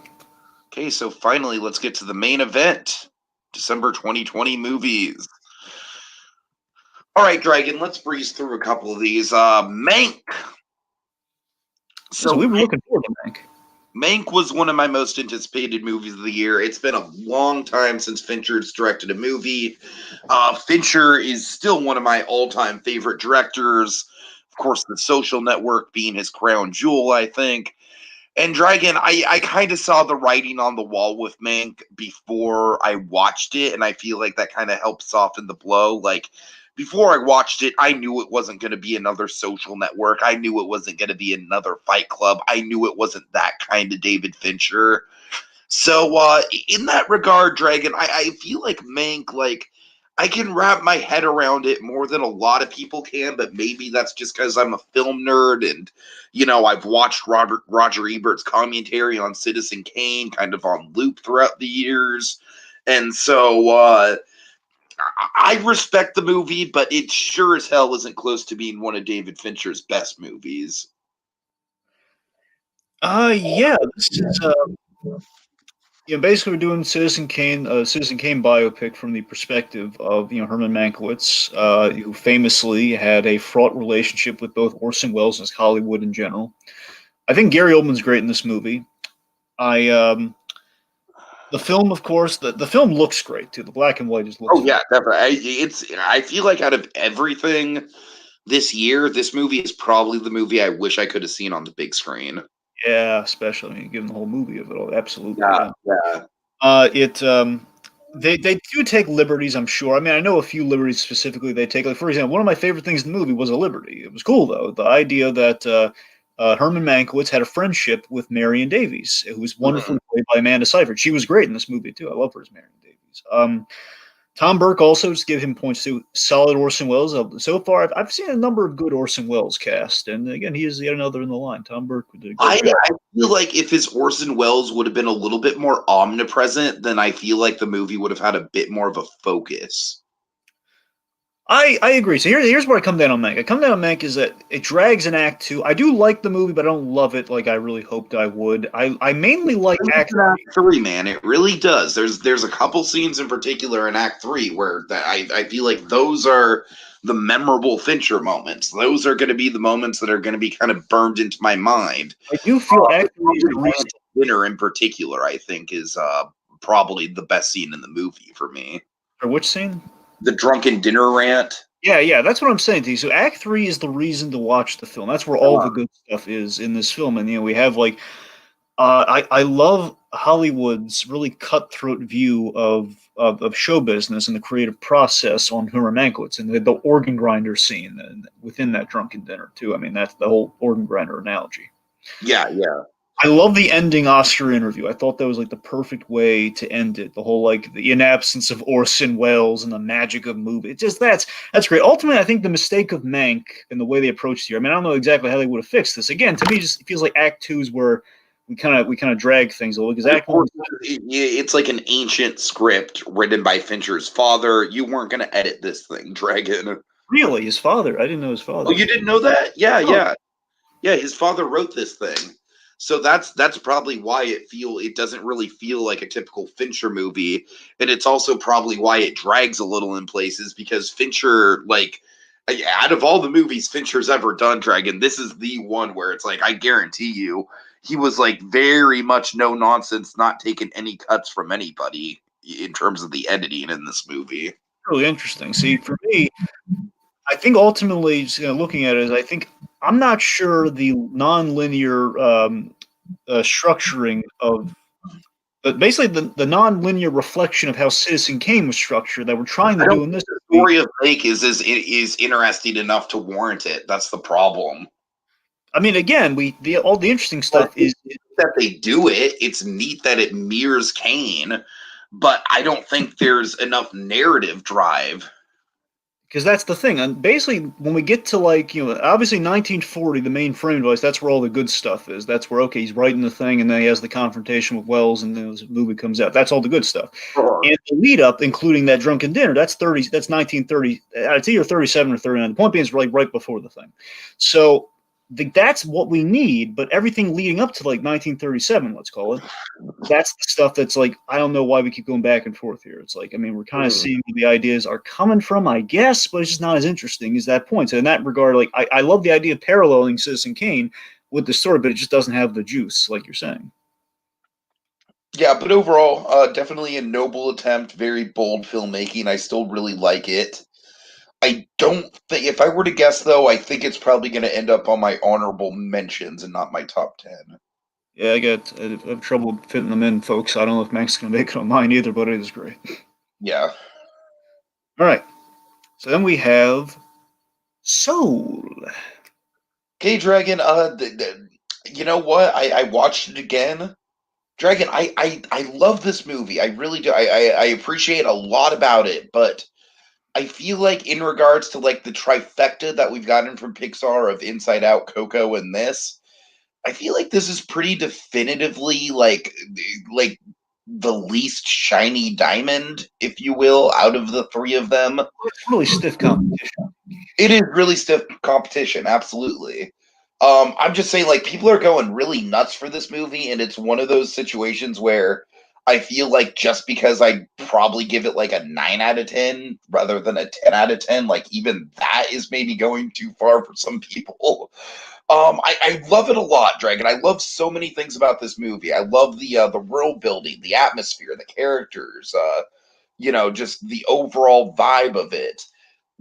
S1: Okay, so finally, let's get to the main event. December 2020 movies. All right, Dragon, let's breeze through a couple of these. Mank.
S2: So we were looking forward to Mank.
S1: Mank was one of my most anticipated movies of the year. It's been a long time since Fincher's directed a movie. Fincher is still one of my all-time favorite directors. Of course, The Social Network being his crown jewel, I think.
S3: And Dragon, I kind of saw the writing on the wall with Mank before I watched it, and I feel like that kind of helped soften the blow. Like, before I watched it, I knew it wasn't going to be another Social Network. I knew it wasn't going to be another Fight Club. I knew it wasn't that kind of David Fincher. So, in that regard, Dragon, I feel like Mank, like, I can wrap my head around it more than a lot of people can, but maybe that's just because I'm a film nerd and, I've watched Roger Ebert's commentary on Citizen Kane kind of on loop throughout the years. And so, I respect the movie, but it sure as hell isn't close to being one of David Fincher's best movies.
S2: Yeah, this is basically we're doing Citizen Kane biopic from the perspective of Herman Mankiewicz, who famously had a fraught relationship with both Orson Welles and Hollywood in general. I think Gary Oldman's great in this movie. The film, of course, the film looks great too. The black and white just looks.
S3: Oh yeah, definitely. I feel like out of everything this year, this movie is probably the movie I wish I could have seen on the big screen.
S2: Yeah, especially given the whole movie of it all. Absolutely.
S3: Yeah.
S2: They do take liberties, I'm sure. I mean, I know a few liberties specifically they take. Like, for example, one of my favorite things in the movie was a liberty. It was cool though, the idea that Herman Mankiewicz had a friendship with Marion Davies, who was wonderfully played by Amanda Seyfried. She was great in this movie too. I love her as Marion Davies. Tom Burke also, just give him points too. Solid Orson Welles. So far, I've seen a number of good Orson Welles cast, and again, he is yet another in the line. Tom Burke did a great job.
S3: I feel like if his Orson Welles would have been a little bit more omnipresent, then I feel like the movie would have had a bit more of a focus.
S2: I agree. So here's where I come down on Mank. I come down on Mank is that it drags in Act 2. I do like the movie, but I don't love it like I really hoped I would. I mainly like Act
S3: 3, man. It really does. There's a couple scenes in particular in Act 3 where I feel like those are the memorable Fincher moments. Those are going to be the moments that are going to be kind of burned into my mind.
S2: I do feel Act 3 is the reason.
S3: Dinner in particular, I think, is probably the best scene in the movie for me.
S2: For which scene?
S3: The drunken dinner rant.
S2: Yeah, that's what I'm saying to you. So Act 3 is the reason to watch the film. That's where all the good stuff is in this film. And we have like I love Hollywood's really cutthroat view of show business and the creative process on Herman Mankiewicz and the organ grinder scene and within that drunken dinner too. I mean, that's the whole organ grinder analogy.
S3: Yeah.
S2: I love the ending Oscar interview. I thought that was like the perfect way to end it. The whole like the in absence of Orson Welles and the magic of movie. It's just that's great. Ultimately, I think the mistake of Mank and the way they approached here. I mean, I don't know exactly how they would have fixed this. Again, to me, it just feels like Act 2 is where we kind of drag things a little because Act 1.
S3: It's like an ancient script written by Fincher's father. You weren't going to edit this thing, Dragon.
S2: Really, his father? I didn't know his father.
S3: Oh, you didn't know that? Yeah. His father wrote this thing. So that's probably why it doesn't really feel like a typical Fincher movie, and it's also probably why it drags a little in places because Fincher, like, out of all the movies Fincher's ever done, Dragon, this is the one where it's like I guarantee you he was like very much no nonsense, not taking any cuts from anybody in terms of the editing in this movie.
S2: Really interesting. See, for me, I think ultimately, looking at it, I'm not sure the non-linear structuring of, but basically the non-linear reflection of how Citizen Kane was structured that we're trying to do in this.
S3: The story of Blake is interesting enough to warrant it. That's the problem.
S2: I mean, again, all the interesting stuff is
S3: that they do it. It's neat that it mirrors Kane, but I don't think there's enough narrative drive.
S2: Because that's the thing. And basically, when we get to obviously 1940, the main frame device, that's where all the good stuff is. That's where, okay, he's writing the thing, and then he has the confrontation with Wells, and then the movie comes out. That's all the good stuff. And the lead up, including that drunken dinner, that's 1930. It's either 37 or 39. The point being is right before the thing. So that's what we need, but everything leading up to 1937, let's call it, that's the stuff that's like, I don't know why we keep going back and forth here. It's like, I mean, we're kind of seeing where the ideas are coming from, I guess, but it's just not as interesting as that point. So in that regard, I love the idea of paralleling Citizen Kane with the story, but it just doesn't have the juice, like you're saying.
S1: Yeah, but overall, definitely a noble attempt, very bold filmmaking. I still really like it. I don't think, if I were to guess though, I think it's probably going to end up on my honorable mentions and not my top 10.
S2: Yeah, I have trouble fitting them in, folks. I don't know if Max is going to make it on mine either, but it is great.
S1: Yeah.
S2: All right. So then we have Soul.
S1: Okay, Dragon. You know what? I watched it again. Dragon, I love this movie. I really do. I appreciate a lot about it, but I feel like in regards to like the trifecta that we've gotten from Pixar of Inside Out, Coco, and this, I feel like this is pretty definitively like the least shiny diamond, if you will, out of the three of them.
S2: It's really stiff competition.
S1: It is really stiff competition, absolutely. I'm just saying, like, people are going really nuts for this movie, and it's one of those situations where I feel like just because I probably give it like a 9 out of 10 rather than a 10 out of 10, like, even that is maybe going too far for some people. I love it a lot, Dragon. I love so many things about this movie. I love the world building, the atmosphere, the characters, just the overall vibe of it.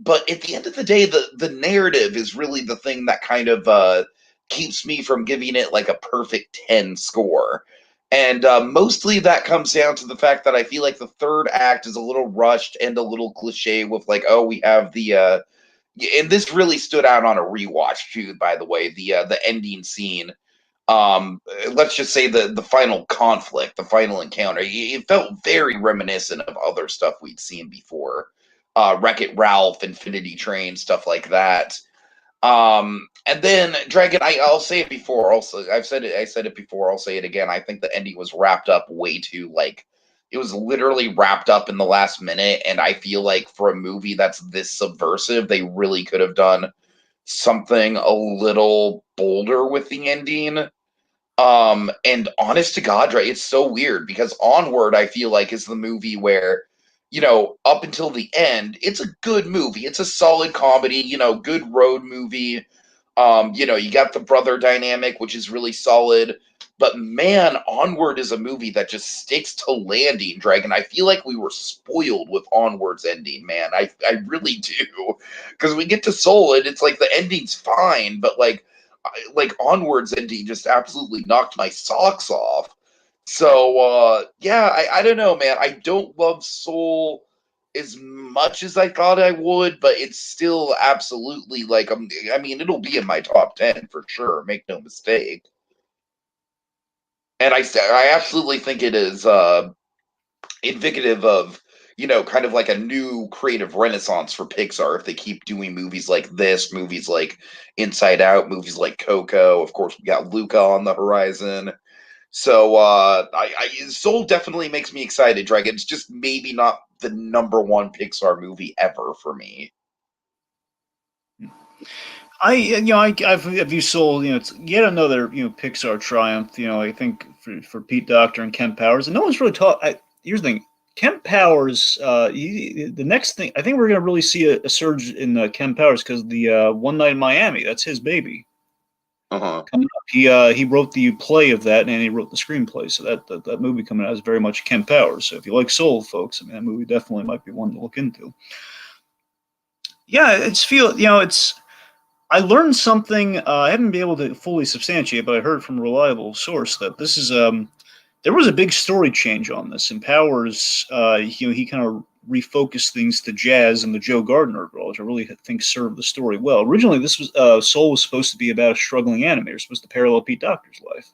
S1: But at the end of the day, the narrative is really the thing that kind of keeps me from giving it like a perfect 10 score. And mostly that comes down to the fact that I feel like the third act is a little rushed and a little cliche with like, oh, we have and this really stood out on a rewatch too, by the way, the ending scene. Let's just say the final conflict, the final encounter, it felt very reminiscent of other stuff we'd seen before. Wreck-It Ralph, Infinity Train, stuff like that. And then Dragon, I'll say it before. Also, I said it before. I'll say it again. I think the ending was wrapped up way too like it was literally wrapped up in the last minute. And I feel like for a movie that's this subversive, they really could have done something a little bolder with the ending. And honest to God, right, it's so weird because Onward, I feel like, is the movie where, up until the end, it's a good movie. It's a solid comedy, good road movie. You got the brother dynamic, which is really solid. But man, Onward is a movie that just sticks to landing, Dragon. I feel like we were spoiled with Onward's ending, man. I really do. Because we get to Soul and it's like the ending's fine, but like Onward's ending just absolutely knocked my socks off. So yeah, I don't know, man. I don't love Soul as much as I thought I would, but it's still absolutely like I mean, it'll be in my top 10 for sure. Make no mistake. And I absolutely think it is indicative of kind of like a new creative renaissance for Pixar if they keep doing movies like this, movies like Inside Out, movies like Coco. Of course, we got Luca on the horizon. So Soul definitely makes me excited, Dragon. It's just maybe not the number one Pixar movie ever for me.
S2: I've viewed Soul. It's yet another Pixar triumph. I think for Pete Docter and Kent Powers, and no one's really taught. Here's the thing: Kent Powers. The next thing I think we're going to really see a surge in Kent Powers because the One Night in Miami. That's his baby.
S1: Uh-huh.
S2: Coming up. He wrote the play of that, and he wrote the screenplay. So that movie coming out is very much Kent Powers. So if you like Soul, folks, I mean that movie definitely might be one to look into. Yeah, it's. I learned something. I haven't been able to fully substantiate, but I heard from a reliable source that this is there was a big story change on this. And Powers, he kind of refocused things to jazz and the Joe Gardner role, which I really think served the story well. Originally, this was Soul was supposed to be about a struggling animator, supposed to parallel Pete Docter's life.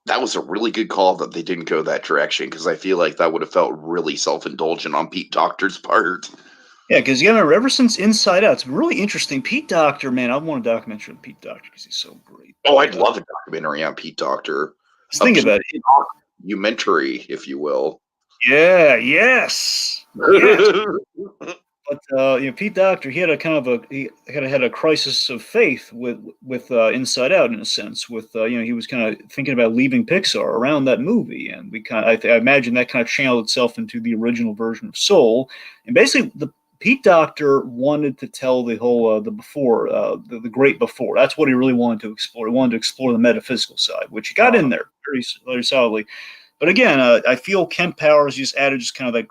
S3: That was a really good call that they didn't go that direction because I feel like that would have felt really self-indulgent on Pete Docter's part.
S2: Yeah, because you know, ever since Inside Out, it's been really interesting. Pete Docter, man, I want a documentary on Pete Docter because he's so great.
S3: Oh, I'd love a documentary on Pete Docter.
S2: Just think about it.
S3: Documentary, if you will.
S2: Yeah, yes. Yes. But Pete Docter, he had a kind of he had a crisis of faith with Inside Out in a sense. With he was kind of thinking about leaving Pixar around that movie, and we kind of I imagine that kind of channeled itself into the original version of Soul. And basically, the Pete Docter wanted to tell the whole the before the great before. That's what he really wanted to explore. He wanted to explore the metaphysical side, which he got in there very solidly. But again, I feel Kent Powers just added just kind of that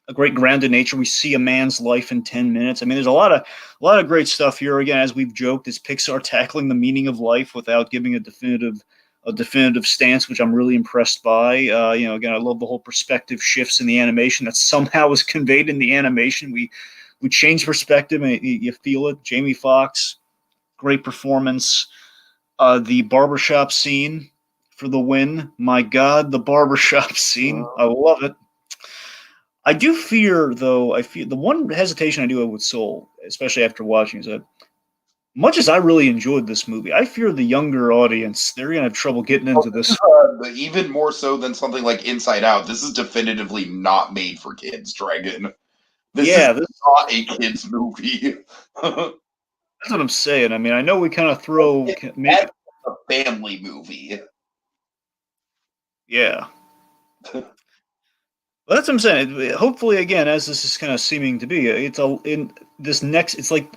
S2: a great grounded nature. We see a man's life in 10 minutes. I mean, there's a lot of great stuff here. Again, as we've joked, is Pixar tackling the meaning of life without giving a definitive a definitive stance, which I'm really impressed by. Again, I love the whole perspective shifts in the animation that somehow is conveyed in the animation. We change perspective, and you feel it. Jamie Foxx, great performance. The barbershop scene for the win. My God, the barbershop scene. I love it. I do fear, though, I feel the one hesitation I do have with Soul, especially after watching, is that much as I really enjoyed this movie, I fear the younger audience, they're going to have trouble getting into this.
S3: Even more so than something like Inside Out, this is definitively not made for kids, Dragon. This is not a kids movie.
S2: That's what I'm saying. I mean, I know we kind of throw...
S3: That's a family movie.
S2: Yeah. Well, that's what I'm saying. Hopefully, again, as this is kind of seeming to be, it's like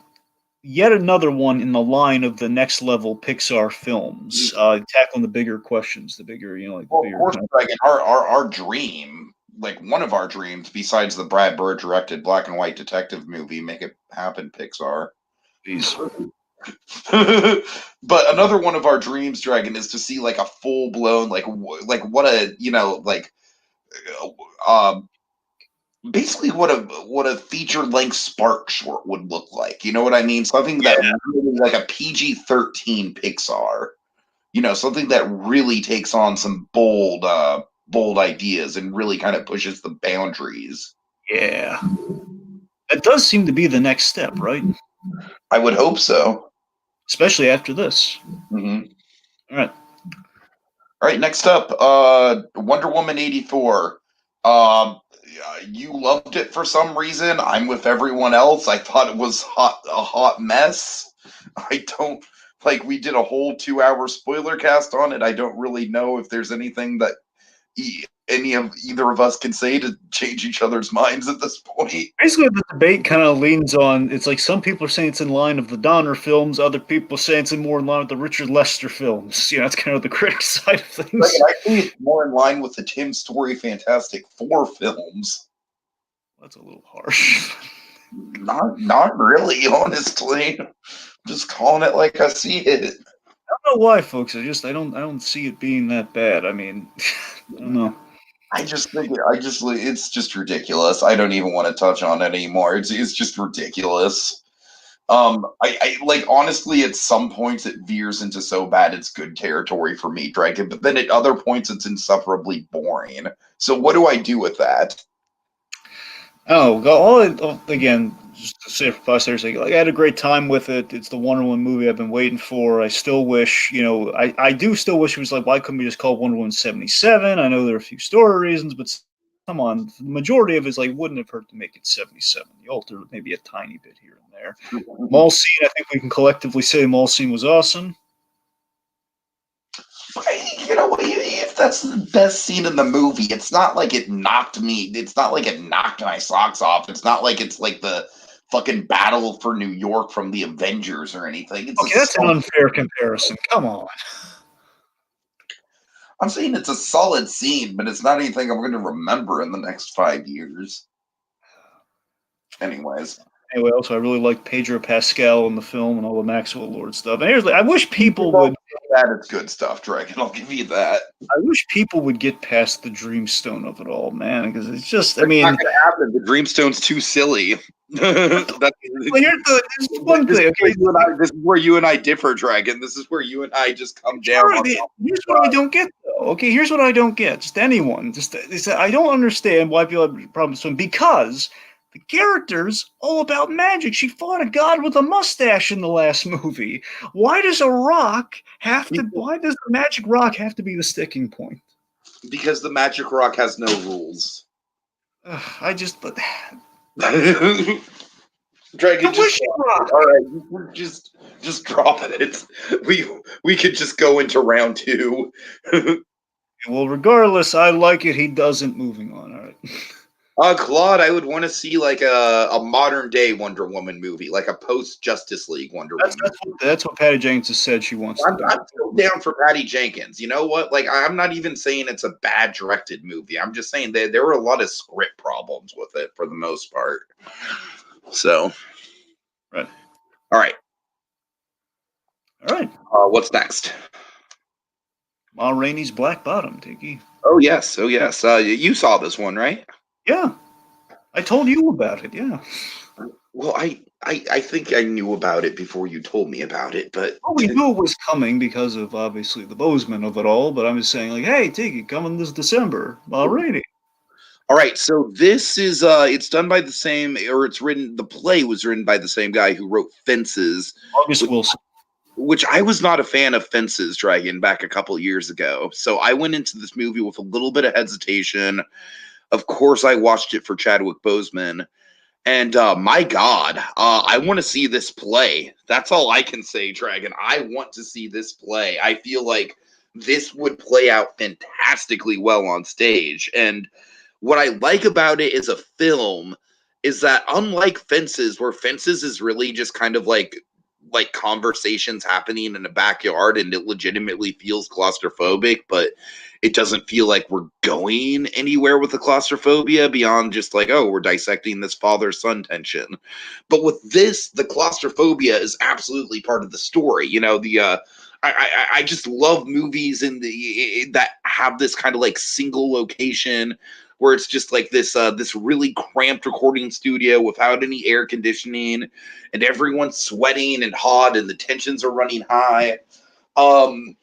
S2: yet another one in the line of the next level Pixar films, tackling the bigger questions, the bigger,
S3: of course, Dragon, our dream, like one of our dreams, besides the Brad Bird directed black and white detective movie, Make It Happen, Pixar.
S2: Please.
S3: But another one of our dreams, Dragon, is to see like a full blown, basically what a feature length Spark short would look like. You know what I mean? Something that really like a PG-13 Pixar. Something that really takes on some bold ideas and really kind of pushes the boundaries.
S2: Yeah. That does seem to be the next step, right?
S3: I would hope so.
S2: Especially after this.
S3: Mm-hmm.
S2: All right.
S3: All right, next up, Wonder Woman 84. You loved it for some reason. I'm with everyone else. I thought it was a hot mess. I don't we did a whole 2-hour spoiler cast on it. I don't really know if there's anything that either of us can say to change each other's minds at this point.
S2: Basically, the debate kind of leans on, it's like some people are saying it's in line of the Donner films, other people say it's more in line with the Richard Lester films. That's kind of the critic side of things.
S3: I think it's more in line with the Tim Story Fantastic Four films.
S2: That's a little harsh.
S3: Not really, honestly. I'm just calling it like I see it.
S2: I don't know why, folks. I don't see it being that bad. I mean, I don't know.
S3: I just think it's just ridiculous. I don't even want to touch on it anymore. It's just ridiculous. I honestly, at some points it veers into so bad it's good territory for me, Dragon. But then at other points it's insufferably boring. So what do I do with that?
S2: Again, just to say for posterity sake, I had a great time with it. It's the Wonder Woman movie I've been waiting for. I still wish, I do still wish it was why couldn't we just call Wonder Woman 77? I know there are a few story reasons, but come on, the majority of it is wouldn't have hurt to make it 77. You alter maybe a tiny bit here and there. Mall scene, I think we can collectively say mall scene was awesome.
S3: If that's the best scene in the movie, it's not like it knocked me. It's not like it knocked my socks off. It's not like it's like the fucking battle for New York from the Avengers or anything.
S2: That's an unfair comparison. Come on.
S3: I'm saying it's a solid scene, but it's not anything I'm going to remember in the next 5 years. Anyways.
S2: Anyway, also I really like Pedro Pascal in the film and all the Maxwell Lord stuff. And here's I wish people would.
S3: That is good stuff, Dragon. I'll give you that.
S2: I wish people would get past the dreamstone of it all, man, because it's just.
S3: It's not gonna happen. The dreamstone's too silly. Here's one thing. Okay? This is where you and I differ, Dragon. This is where you and I just come down.
S2: Here's what I don't get, though. Okay, here's what I don't get. Just anyone. I don't understand why people have problems with him because. The character's all about magic. She fought a god with a mustache in the last movie. Why does Why does the magic rock have to be the sticking point?
S3: Because the magic rock has no rules. Dragon, all right, just drop it. We could just go into round 2.
S2: Well, regardless, I like it. He doesn't. Moving on. All right.
S3: Claude, I would want to see a modern day Wonder Woman movie, like a post Justice League Wonder Woman.
S2: That's what Patty Jenkins has said she wants to do.
S3: I'm still down for Patty Jenkins. You know what? I'm not even saying it's a bad directed movie. I'm just saying there were a lot of script problems with it for the most part. So,
S2: right.
S3: All right.
S2: All right.
S3: What's next?
S2: Ma Rainey's Black Bottom, Tiki.
S3: Oh yes, oh yes. You saw this one, right?
S2: Yeah, I told you about it. Yeah.
S3: Well, I think I knew about it before you told me about it, but
S2: Well, we knew it was coming because of obviously the Bozeman of it all. But I'm just saying, like, hey, Tiki, coming this December, Ma Rainey.
S3: all right. So this is it's done by the same, or it's written. The play was written by the same guy who wrote Fences,
S2: August
S3: which,
S2: Wilson.
S3: which I was not a fan of Fences, Dragon, back a couple years ago. So I went into this movie with a little bit of hesitation. Of course, I watched it for Chadwick Boseman. And my God, I want to see this play. That's all I can say, Dragon. I want to see this play. I feel like this would play out fantastically well on stage. And what I like about it as a film is that unlike Fences, where Fences is really just kind of like conversations happening in a backyard and it legitimately feels claustrophobic, but it doesn't feel like we're going anywhere with the claustrophobia beyond just like, oh, we're dissecting this father-son tension. But with this, the claustrophobia is absolutely part of the story. You know, I just love movies in the that have this kind of like single location where it's just like this really cramped recording studio without any air conditioning, and everyone's sweating and hot, and the tensions are running high. Um,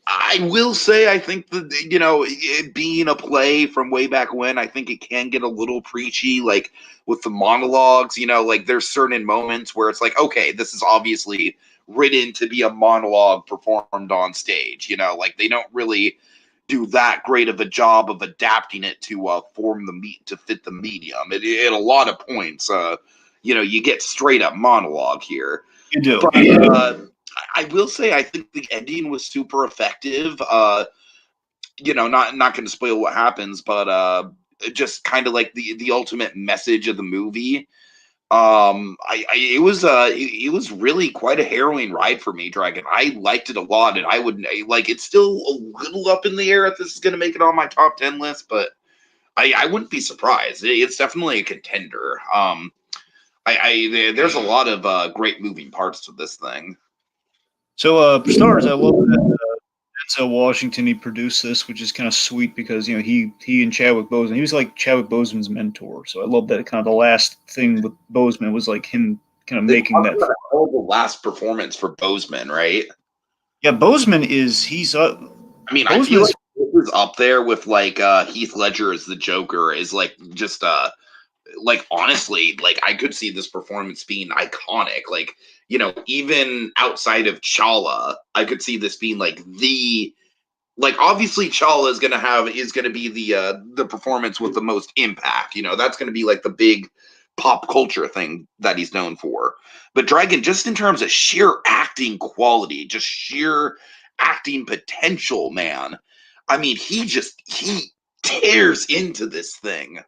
S3: I will say, I think that, you know, it being a play from way back when, I think it can get a little preachy, like with the monologues. You know, like there's certain moments where it's like, okay, this is obviously written to be a monologue performed on stage. You know, like they don't really do that great of a job of adapting it to form the meat to fit the medium. At a lot of points, you know, you get straight up monologue here.
S2: You do.
S3: But I will say I think the ending was super effective. You know, not going to spoil what happens, but just kind of like the ultimate message of the movie. It was really quite a harrowing ride for me, Dragon. I liked it a lot, and I would like it's still a little up in the air if this is going to make it on my top 10 list, but I wouldn't be surprised. It's definitely a contender. There's a lot of great moving parts to this thing.
S2: So, for starters, I love that Denzel Washington he produced this, which is kind of sweet because you know he and Chadwick Boseman he was like Chadwick Boseman's mentor. So I love that kind of the last thing with Boseman was like him kind of making that.
S3: The last performance for Boseman, right?
S2: Yeah, Boseman is he's
S3: I mean, I
S2: Boseman
S3: feel
S2: is
S3: like this is up there with like Heath Ledger as the Joker is like just like honestly, like I could see this performance being iconic. Like, you know, even outside of Chala, I could see this being like the like obviously Chala is gonna be the performance with the most impact. You know, that's gonna be like the big pop culture thing that he's known for. But Dragon, just in terms of sheer acting quality, just sheer acting potential, man. I mean, he tears into this thing.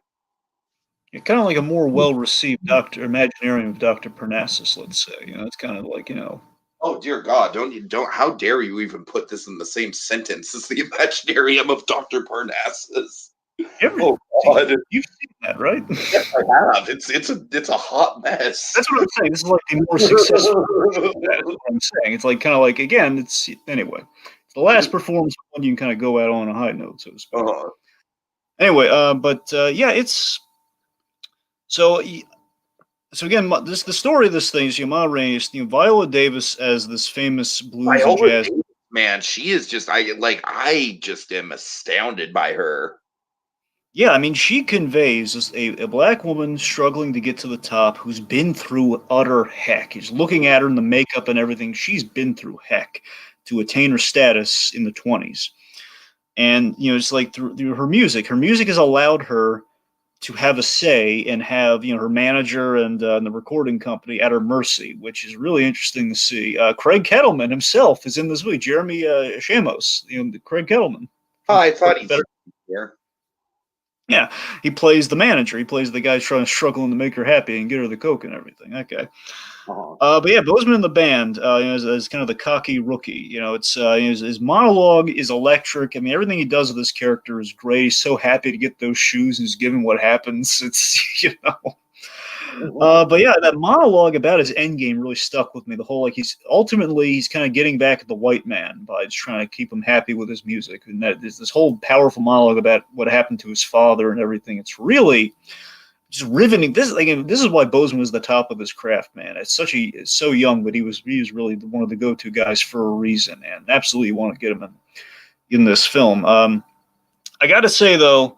S2: kind of like a more well-received Doctor Imaginarium of Doctor Parnassus, let's say. You know, it's kind of like you know.
S3: Oh dear God! Don't! How dare you even put this in the same sentence as the Imaginarium of Doctor Parnassus?
S2: Every,
S3: Oh God!
S2: you've seen that, right?
S3: Yes, I have. It's a hot mess.
S2: That's what I'm saying. This is like the more successful version of that. Is what I'm saying. It's like kind of like again. It's anyway. It's the last performance when you can kind of go out on a high note, so to speak. Anyway, but yeah, it's so. So again, this the story of this thing is Ma Rainey, Viola Davis as this famous blues and
S3: Viola
S2: jazz.
S3: Davis, man, she is just I just am astounded by her.
S2: Yeah, I mean, she conveys a black woman struggling to get to the top who's been through utter heck. He's looking at her in the makeup and everything. She's been through heck to attain her status in the 20s. And, you know, it's like through her music has allowed her to have a say and have, you know, her manager and the recording company at her mercy, which is really interesting to see. Craig Kettleman himself is in this movie. Jeremy Shamos, you know, Craig Kettleman.
S3: Oh, I thought he's here.
S2: Yeah, he plays the manager. He plays the guy struggling to make her happy and get her the coke and everything. Okay. But yeah, Boseman in the band, you know, is kind of the cocky rookie. You know, it's his monologue is electric. I mean, everything he does with this character is great. He's so happy to get those shoes. And he's given what happens. It's you know, But yeah, that monologue about his endgame really stuck with me. The whole, like, he's kind of getting back at the white man by just trying to keep him happy with his music, and that there's this whole powerful monologue about what happened to his father and everything. It's really just riveting. This is why Boseman was the top of his craft, man. It's so young, but he was really one of the go-to guys for a reason, and absolutely want to get him in this film. I got to say though.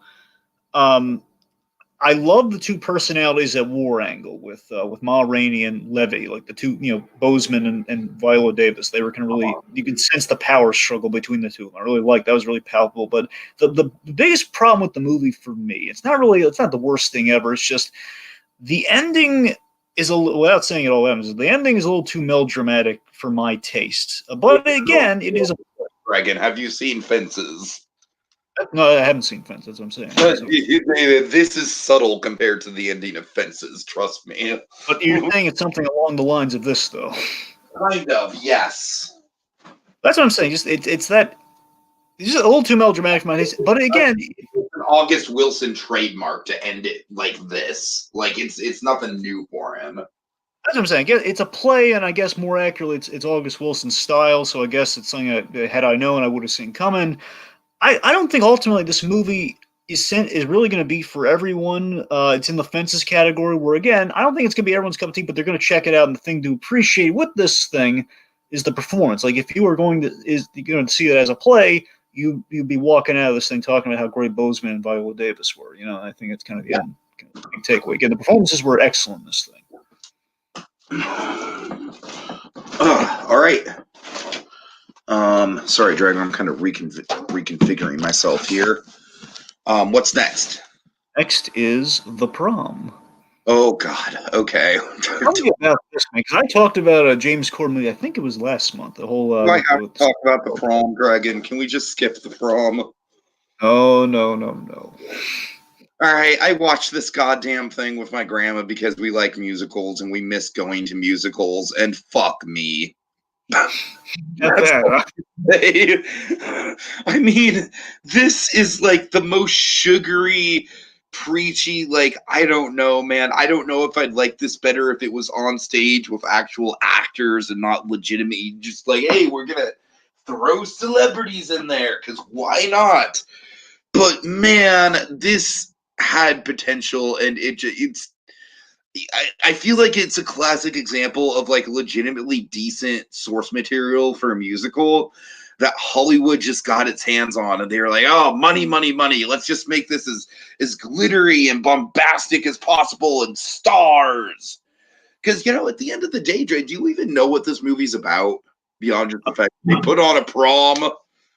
S2: I love the two personalities at war angle with Ma Rainey and Levy, like the two, Bozeman and Viola Davis. They were kind of really, you can sense the power struggle between the two of them. I really liked that. Was really palpable. But the biggest problem with the movie for me, it's not the worst thing ever. It's just the ending is without saying it all out, the ending is a little too melodramatic for my taste. But again, it is.
S3: Dragon, have you seen Fences?
S2: No, I haven't seen Fences. That's what I'm saying. So,
S3: this is subtle compared to the ending of Fences. Trust me.
S2: But you're saying it's something along the lines of this, though.
S3: Kind of, yes.
S2: That's what I'm saying. Just it's that. It's just a little too melodramatic for my taste. But again,
S3: it's an August Wilson trademark to end it like this. Like it's nothing new for him.
S2: That's what I'm saying. It's a play, and I guess more accurately, it's August Wilson's style. So I guess it's something that had I known, I would have seen coming. I don't think ultimately this movie is really going to be for everyone. It's in the Fences category, where again, I don't think it's going to be everyone's cup of tea, but they're going to check it out. And the thing to appreciate with this thing is the performance. Like if you are going to see it as a play, you'd be walking out of this thing talking about how great Boseman and Viola Davis were. I think it's kind of the big takeaway. Again, the performances were excellent in this thing.
S3: All right. Sorry, Dragon. I'm kind of reconfiguring myself here. What's next?
S2: Next is The Prom.
S3: Oh God. Okay.
S2: Tell me about this, man, because I talked about a James Corden movie. I think it was last month. The whole.
S3: I have to talk about The Prom, Dragon. Can we just skip The Prom?
S2: Oh no.
S3: All right, I watched this goddamn thing with my grandma because we like musicals and we miss going to musicals. And fuck me. I mean, this is like the most sugary, preachy, like, I don't know, man. I don't know if I'd like this better if it was on stage with actual actors and not legitimately just like, hey, we're gonna throw celebrities in there, because why not? But man, this had potential, and I feel like it's a classic example of like legitimately decent source material for a musical that Hollywood just got its hands on, and they were like, oh, money, let's just make this as glittery and bombastic as possible, and stars. Because at the end of the day, Dre, do you even know what this movie's about beyond just the fact they put on a prom?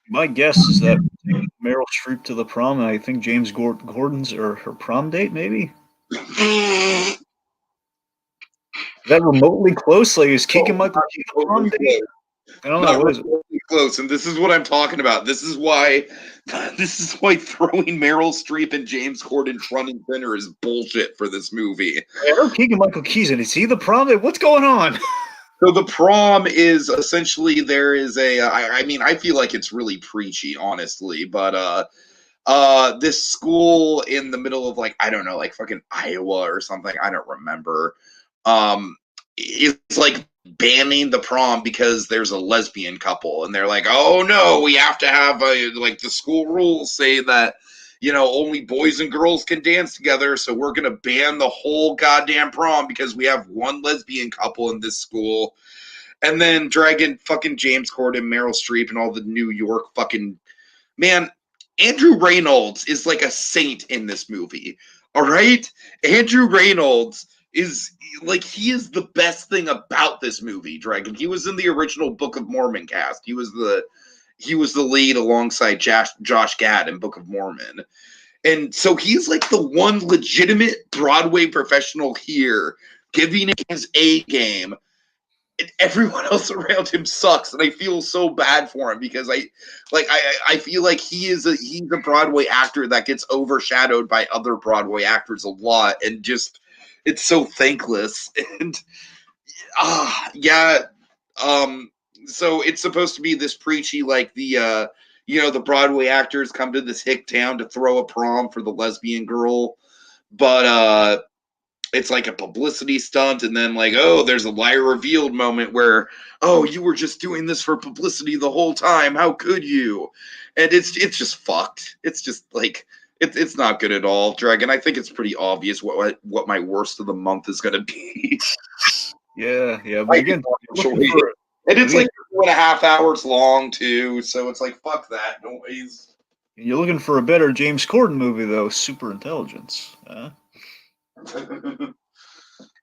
S2: My guess is that Meryl Streep to the prom, and I think James Gordon's or her prom date, maybe. Is that remotely close? Like, is Keegan-Michael Key the prom date? I don't know. What is it?
S3: Close, and this is what I'm talking about. This is why throwing Meryl Streep and James Corden front and center is bullshit for this movie.
S2: I heard Keegan-Michael Key's in it. Is he the prom date? What's going on?
S3: So the prom is essentially there is I mean, I feel like it's really preachy, honestly, but this school in the middle of, like, I don't know, like fucking Iowa or something, I don't remember, is like banning the prom because there's a lesbian couple, and they're like, oh no, we have to have like the school rules say that only boys and girls can dance together, so we're gonna ban the whole goddamn prom because we have one lesbian couple in this school. And then dragging fucking James Corden, Meryl Streep, and all the New York fucking man. Andrew Reynolds is like a saint in this movie. All right, Andrew Reynolds is like, he is the best thing about this movie. Dragon. He was in the original Book of Mormon cast. He was the lead alongside Josh Gad in Book of Mormon. And so he's like the one legitimate Broadway professional here, giving it his A game. And everyone else around him sucks, and I feel so bad for him because I feel like he's a Broadway actor that gets overshadowed by other Broadway actors a lot, and just it's so thankless. And so it's supposed to be this preachy, like the Broadway actors come to this hick town to throw a prom for the lesbian girl, but it's like a publicity stunt, and then like, oh, there's a liar revealed moment where, oh, you were just doing this for publicity the whole time. How could you? And it's just fucked. It's just like it's not good at all, Dragon. I think it's pretty obvious what my worst of the month is going to be.
S2: Yeah, but again,
S3: And it's like 2.5 hours long too, so it's like fuck that noise.
S2: you're looking for a better James Corden movie though, Super Intelligence.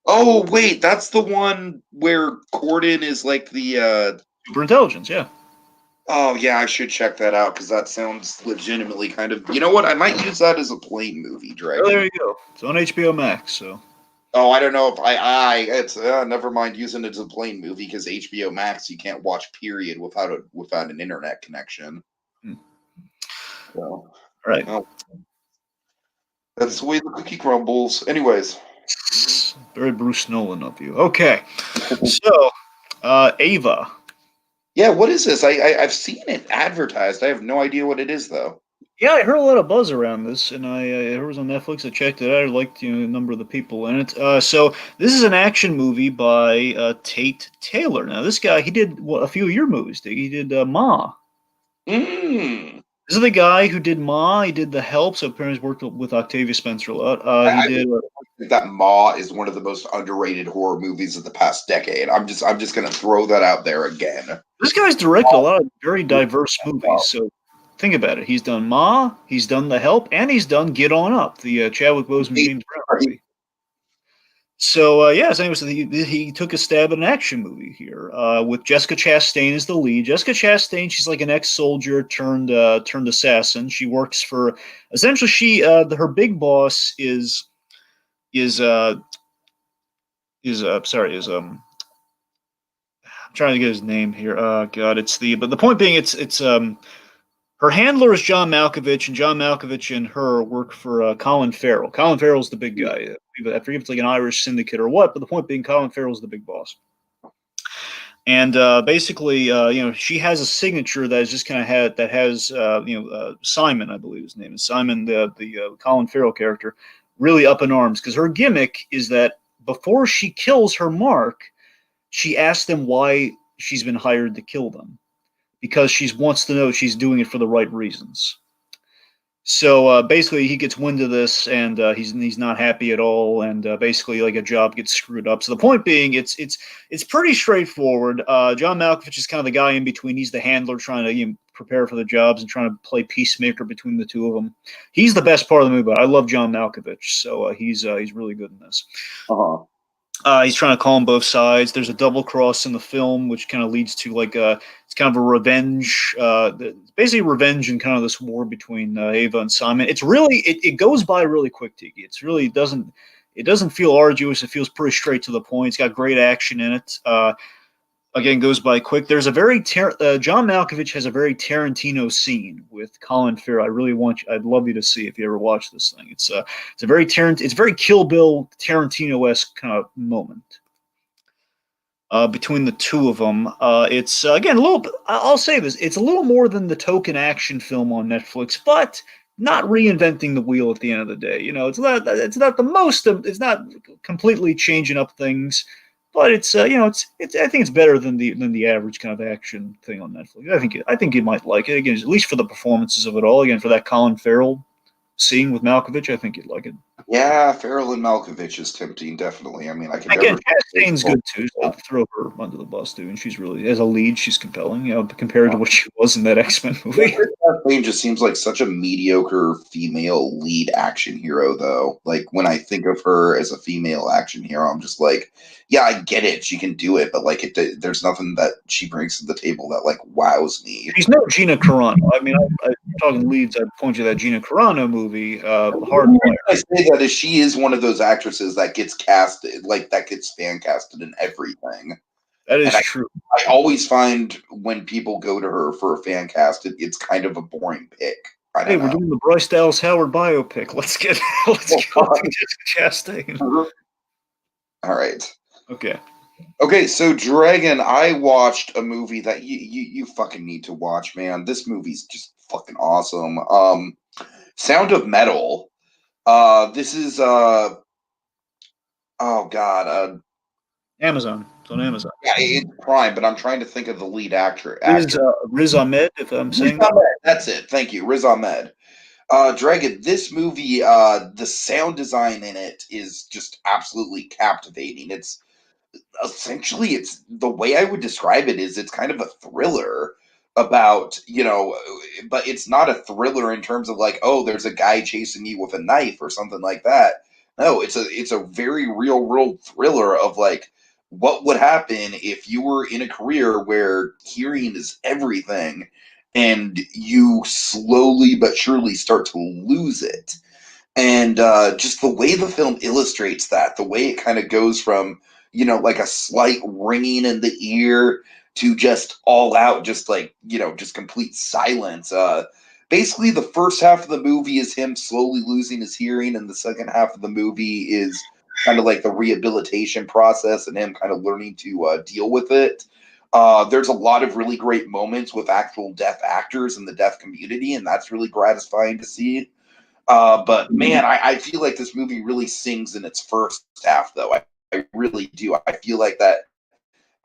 S3: Oh wait, that's the one where Corden is like the.
S2: Super Intelligence, yeah.
S3: Oh yeah, I should check that out because that sounds legitimately kind of. You know what? I might use that as a plane movie, Dragon.
S2: Oh, there you go. It's on HBO Max, so.
S3: Oh, I don't know if it's never mind using it as a plane movie because HBO Max you can't watch period without an internet connection. So,
S2: all right.
S3: well, that's the way the cookie crumbles. Anyways,
S2: very Bruce Nolan of you. Okay, so Ava.
S3: Yeah, what is this? I've seen it advertised. I have no idea what it is though.
S2: Yeah, I heard a lot of buzz around this, and I heard it was on Netflix. I checked it out. I liked a number of the people in it. So this is an action movie by Tate Taylor. Now this guy, he did a few of your movies. He did Ma.
S3: Mm.
S2: This is the guy who did Ma. He did The Help. So apparently he's worked with Octavia Spencer a lot. He did.
S3: That Ma is one of the most underrated horror movies of the past decade. I'm just gonna throw that out there again.
S2: This guy's directed a lot of very diverse movies. So think about it. He's done Ma, he's done The Help, and he's done Get On Up, the Chadwick Boseman James Brown movie. So he took a stab at an action movie here with Jessica Chastain as the lead. Jessica Chastain, she's like an ex-soldier turned assassin. She works for essentially her big boss is I'm trying to get his name here. God, but the point being, it's her handler is John Malkovich, and John Malkovich and her work for Colin Farrell. Colin Farrell's the big guy. I forget if it's like an Irish syndicate or what, but the point being, Colin Farrell's the big boss. And basically, she has a signature that is just kind of has Simon, I believe his name is Simon, the Colin Farrell character, really up in arms because her gimmick is that before she kills her mark, she asks them why she's been hired to kill them. Because she wants to know she's doing it for the right reasons. So basically, he gets wind of this, and he's not happy at all, and basically, like a job gets screwed up. So the point being, it's pretty straightforward. John Malkovich is kind of the guy in between. He's the handler trying to prepare for the jobs and trying to play peacemaker between the two of them. He's the best part of the movie. But I love John Malkovich, so he's really good in this. He's trying to call on both sides. There's a double cross in the film, which kind of leads to it's kind of a revenge, basically revenge in kind of this war between Ava and Simon. It's really it goes by really quick, Tiki. It's really doesn't feel arduous. It feels pretty straight to the point. It's got great action in it. Again, goes by quick. There's a very John Malkovich has a very Tarantino scene with Colin Farrell. I'd love you to see if you ever watch this thing. It's a very Kill Bill Tarantino-esque kind of moment between the two of them. It's again a little. I'll say this: it's a little more than the token action film on Netflix, but not reinventing the wheel at the end of the day. It's not the most. It's not completely changing up things. But it's I think it's better than the average kind of action thing on Netflix. I think you might like it again, at least for the performances of it all. Again, for that Colin Farrell scene with Malkovich, I think you'd like it.
S3: Yeah, Farrell and Malkovich is tempting, definitely. I mean,
S2: Chastain's good too. So throw her under the bus too, and she's really, as a lead, she's compelling. Compared to what she was in that X-Men movie.
S3: Chastain just seems like such a mediocre female lead action hero, though. Like when I think of her as a female action hero, I'm just like, yeah, I get it, she can do it, but like, there's nothing that she brings to the table that like wows me.
S2: She's no Gina Carano. I mean, I'm talking leads. I'd point you to that Gina Carano movie, Hardwire.
S3: I say that is she is one of those actresses that gets casted, like that gets fan casted in everything.
S2: That is true.
S3: I always find when people go to her for a fan cast, it's kind of a boring pick.
S2: Hey, we're doing the Bryce Dallas Howard biopic. Let's go to Jessica Chastain.
S3: All right.
S2: Okay,
S3: so Dragon, I watched a movie that you fucking need to watch, man. This movie's just fucking awesome. Sound of Metal. This is Oh God,
S2: Amazon. It's on Amazon.
S3: yeah, it's Prime, but I'm trying to think of the lead actor.
S2: Riz Ahmed, if I'm
S3: Riz
S2: saying that.
S3: Ahmed. That's it. Thank you, Riz Ahmed. Dragon, this movie, the sound design in it is just absolutely captivating. It's essentially, it's the way I would describe it is it's kind of a thriller about, but it's not a thriller in terms of like, oh, there's a guy chasing you with a knife or something like that. No, it's a very real world thriller of like what would happen if you were in a career where hearing is everything and you slowly but surely start to lose it. And just the way the film illustrates that, the way it kind of goes from, like a slight ringing in the ear to just all out, just like, just complete silence. Basically, the first half of the movie is him slowly losing his hearing, and the second half of the movie is kind of like the rehabilitation process and him kind of learning to deal with it. There's a lot of really great moments with actual deaf actors in the deaf community, and that's really gratifying to see. But man, I feel like this movie really sings in its first half, though. I really do. I feel like that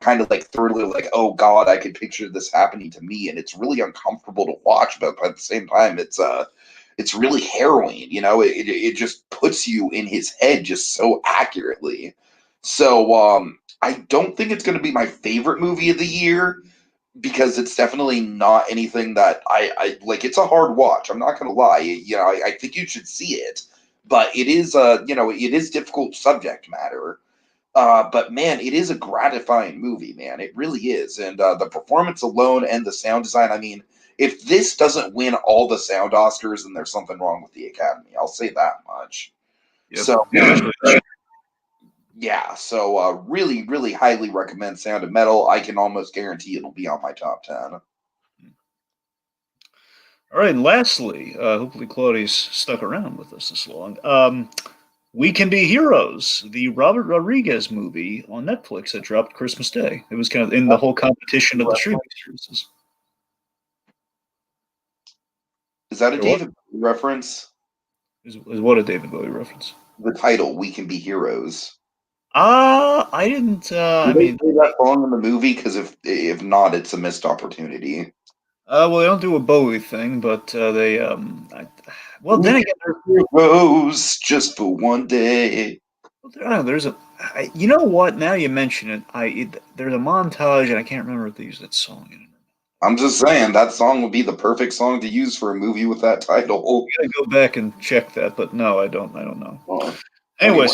S3: kind of like thriller, like, oh God, I could picture this happening to me, and it's really uncomfortable to watch, but at the same time, it's really harrowing. It just puts you in his head just so accurately. So I don't think it's going to be my favorite movie of the year because it's definitely not anything that I like. It's a hard watch. I'm not gonna lie. I think you should see it, but it is it is difficult subject matter. But man, it is a gratifying movie, man. It really is, and the performance alone and the sound design. I mean, if this doesn't win all the sound Oscars, then there's something wrong with the Academy. I'll say that much.
S2: Yep.
S3: So
S2: Especially
S3: yeah, so really, really highly recommend Sound of Metal. I can almost guarantee it'll be on my top 10.
S2: all right, and lastly, hopefully Claudia's stuck around with us this long. We Can Be Heroes, the Robert Rodriguez movie on Netflix that dropped Christmas Day. It was kind of in the whole competition of the streaming services.
S3: Is that a
S2: There was.
S3: David Bowie reference?
S2: Is what a David Bowie reference.
S3: The title, "We Can Be Heroes."
S2: I didn't.
S3: Did
S2: I
S3: they
S2: mean,
S3: play that song in the movie? Because if not, it's a missed opportunity.
S2: well, they don't do a Bowie thing, but they. Well, then again,
S3: Heroes just for one day.
S2: I don't know, there's a. You know what? Now you mention it, there's a montage, and I can't remember if they use that song in it.
S3: I'm just saying that song would be the perfect song to use for a movie with that title.
S2: I gotta go back and check that, but no, I don't. I don't know. Anyway,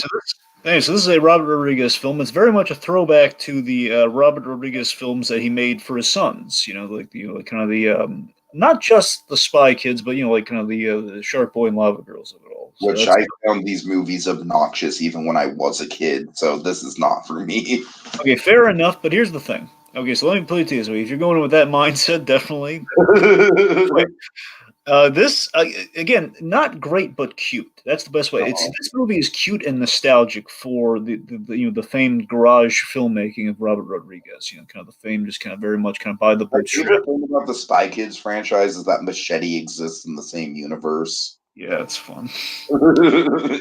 S3: Anyway,
S2: so this is a Robert Rodriguez film. It's very much a throwback to the Robert Rodriguez films that he made for his sons. Like kind of the not just the Spy Kids, but like kind of the Shark Boy and Lava Girls of it all. So
S3: which I found these movies obnoxious even when I was a kid, so this is not for me.
S2: okay, fair enough. But here's the thing. Okay, so let me put it to you this way: if you're going in with that mindset, definitely. This again, not great but cute. That's the best way. This movie is cute and nostalgic for the famed garage filmmaking of Robert Rodriguez. Kind of the fame, just kind of very much kind of by the
S3: My
S2: bootstrap.
S3: favorite thing about the Spy Kids franchise is that Machete exists in the same universe.
S2: Yeah, it's fun.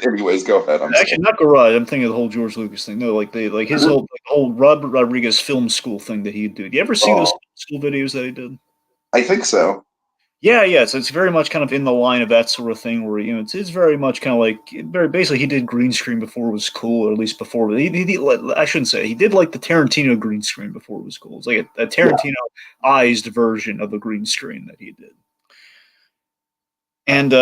S3: Anyways, go ahead. I'm
S2: Actually, not garage. I'm thinking of the whole George Lucas thing. No, like his whole Robert Rodriguez film school thing that he did. You ever see those school videos that he did?
S3: I think so.
S2: Yeah. So it's very much kind of in the line of that sort of thing where it's very much kind of like very basically he did green screen before it was cool, or at least before I shouldn't say he did like the Tarantino green screen before it was cool. It's like a Tarantino-ized version of the green screen that he did, and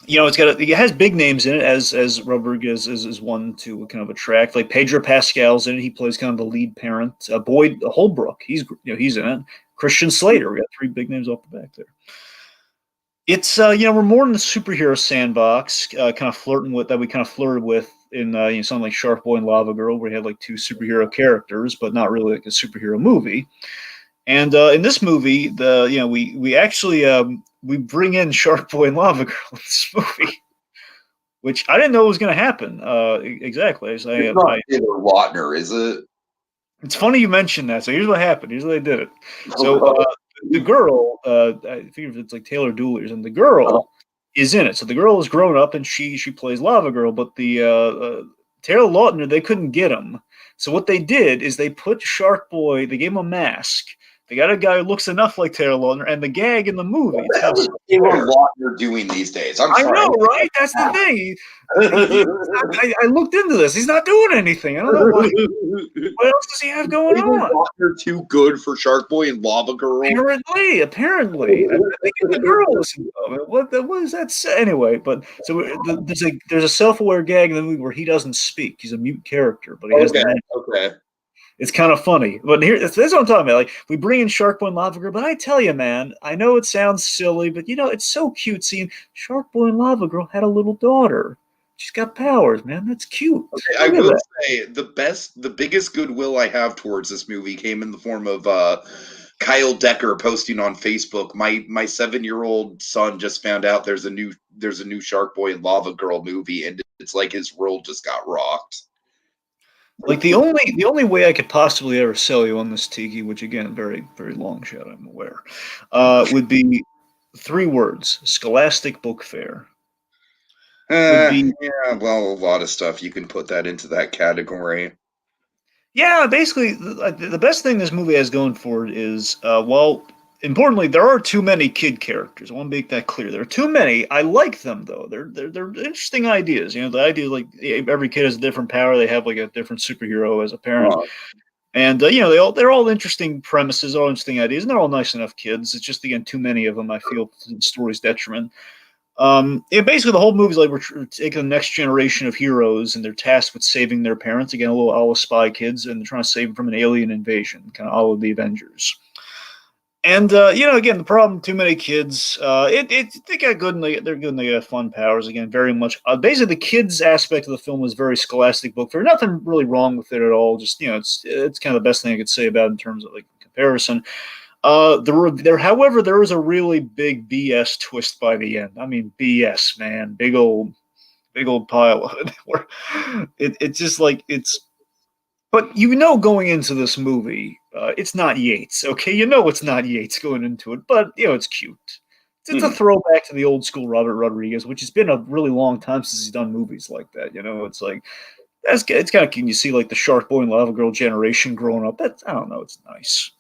S2: it has big names in it as Rodriguez is one to kind of attract. Like Pedro Pascal's in it. He plays kind of the lead parent. Boyd Holbrook, he's in it. Christian Slater. We got three big names off the back there. It's we're more in the superhero sandbox, kind of flirting with that we kind of flirted with in something like Shark Boy and Lava Girl, where we had like two superhero characters, but not really like a superhero movie. And in this movie, we actually we bring in Shark Boy and Lava Girl in this movie, which I didn't know was going to happen. Exactly.
S3: It's not Taylor Lautner, is it?
S2: It's funny you mentioned that. So here's what happened. Here's what they did it. So the girl, I think it's like Taylor Dooley, and the girl is in it. So the girl is grown up and she plays Lava Girl, but the Taylor Lautner, they couldn't get him. So what they did is they put Shark Boy, they gave him a mask. They got a guy who looks enough like Taylor Lautner, and the gag in the movie.
S3: What the hell is Taylor Lautner doing these days? I'm sorry.
S2: I know, right? That's the thing. I looked into this. He's not doing anything. I don't know why. What else does he have going on?
S3: Lautner too good for Shark Boy and Lava Girl.
S2: Apparently. I think the girl is. What does that say? Anyway, but so there's a self-aware gag in the movie where he doesn't speak. He's a mute character, but he has the
S3: okay.
S2: It's kind of funny. But here, that's what I'm talking about. Like, we bring in Shark Boy and Lava Girl, but I tell you, man, I know it sounds silly, but it's so cute seeing Shark Boy and Lava Girl had a little daughter. She's got powers, man. That's cute.
S3: Okay, I will say the biggest goodwill I have towards this movie came in the form of Kyle Decker posting on Facebook. My 7-year-old son just found out there's a new Shark Boy and Lava Girl movie, and it's like his world just got rocked.
S2: Like the only way I could possibly ever sell you on this, Tiki, which again, very, very long shot, I'm aware, would be 3 words: Scholastic Book Fair.
S3: Yeah, well, a lot of stuff you can put that into that category.
S2: Yeah, basically, the best thing this movie has going for it is, importantly, there are too many kid characters. I want to make that clear. There are too many. I like them though. They're interesting ideas. The idea like every kid has a different power. They have like a different superhero as a parent, and they're all interesting premises, all interesting ideas, and they're all nice enough kids. It's just again too many of them. I feel to the story's detriment. Basically the whole movie is like we're taking the next generation of heroes, and they're tasked with saving their parents. Again, a little a la Spy Kids, and they're trying to save them from an alien invasion, kind of all of the Avengers. And again, the problem: too many kids. They got good, and they're good, and they got fun powers. Again, very much. Basically, the kids aspect of the film was very Scholastic Book Fair. Nothing really wrong with it at all. Just it's kind of the best thing I could say about it in terms of like comparison. However, there was a really big BS twist by the end. I mean, BS, man, big old pile of it. Where it's just like it's. But going into this movie, it's not Yates, okay? It's not Yates going into it, but, it's cute. It's a throwback to the old school Robert Rodriguez, which has been a really long time since he's done movies like that, It's like, it's kind of cute. You see, like, the Shark Boy and Lava Girl generation growing up. I don't know, it's nice.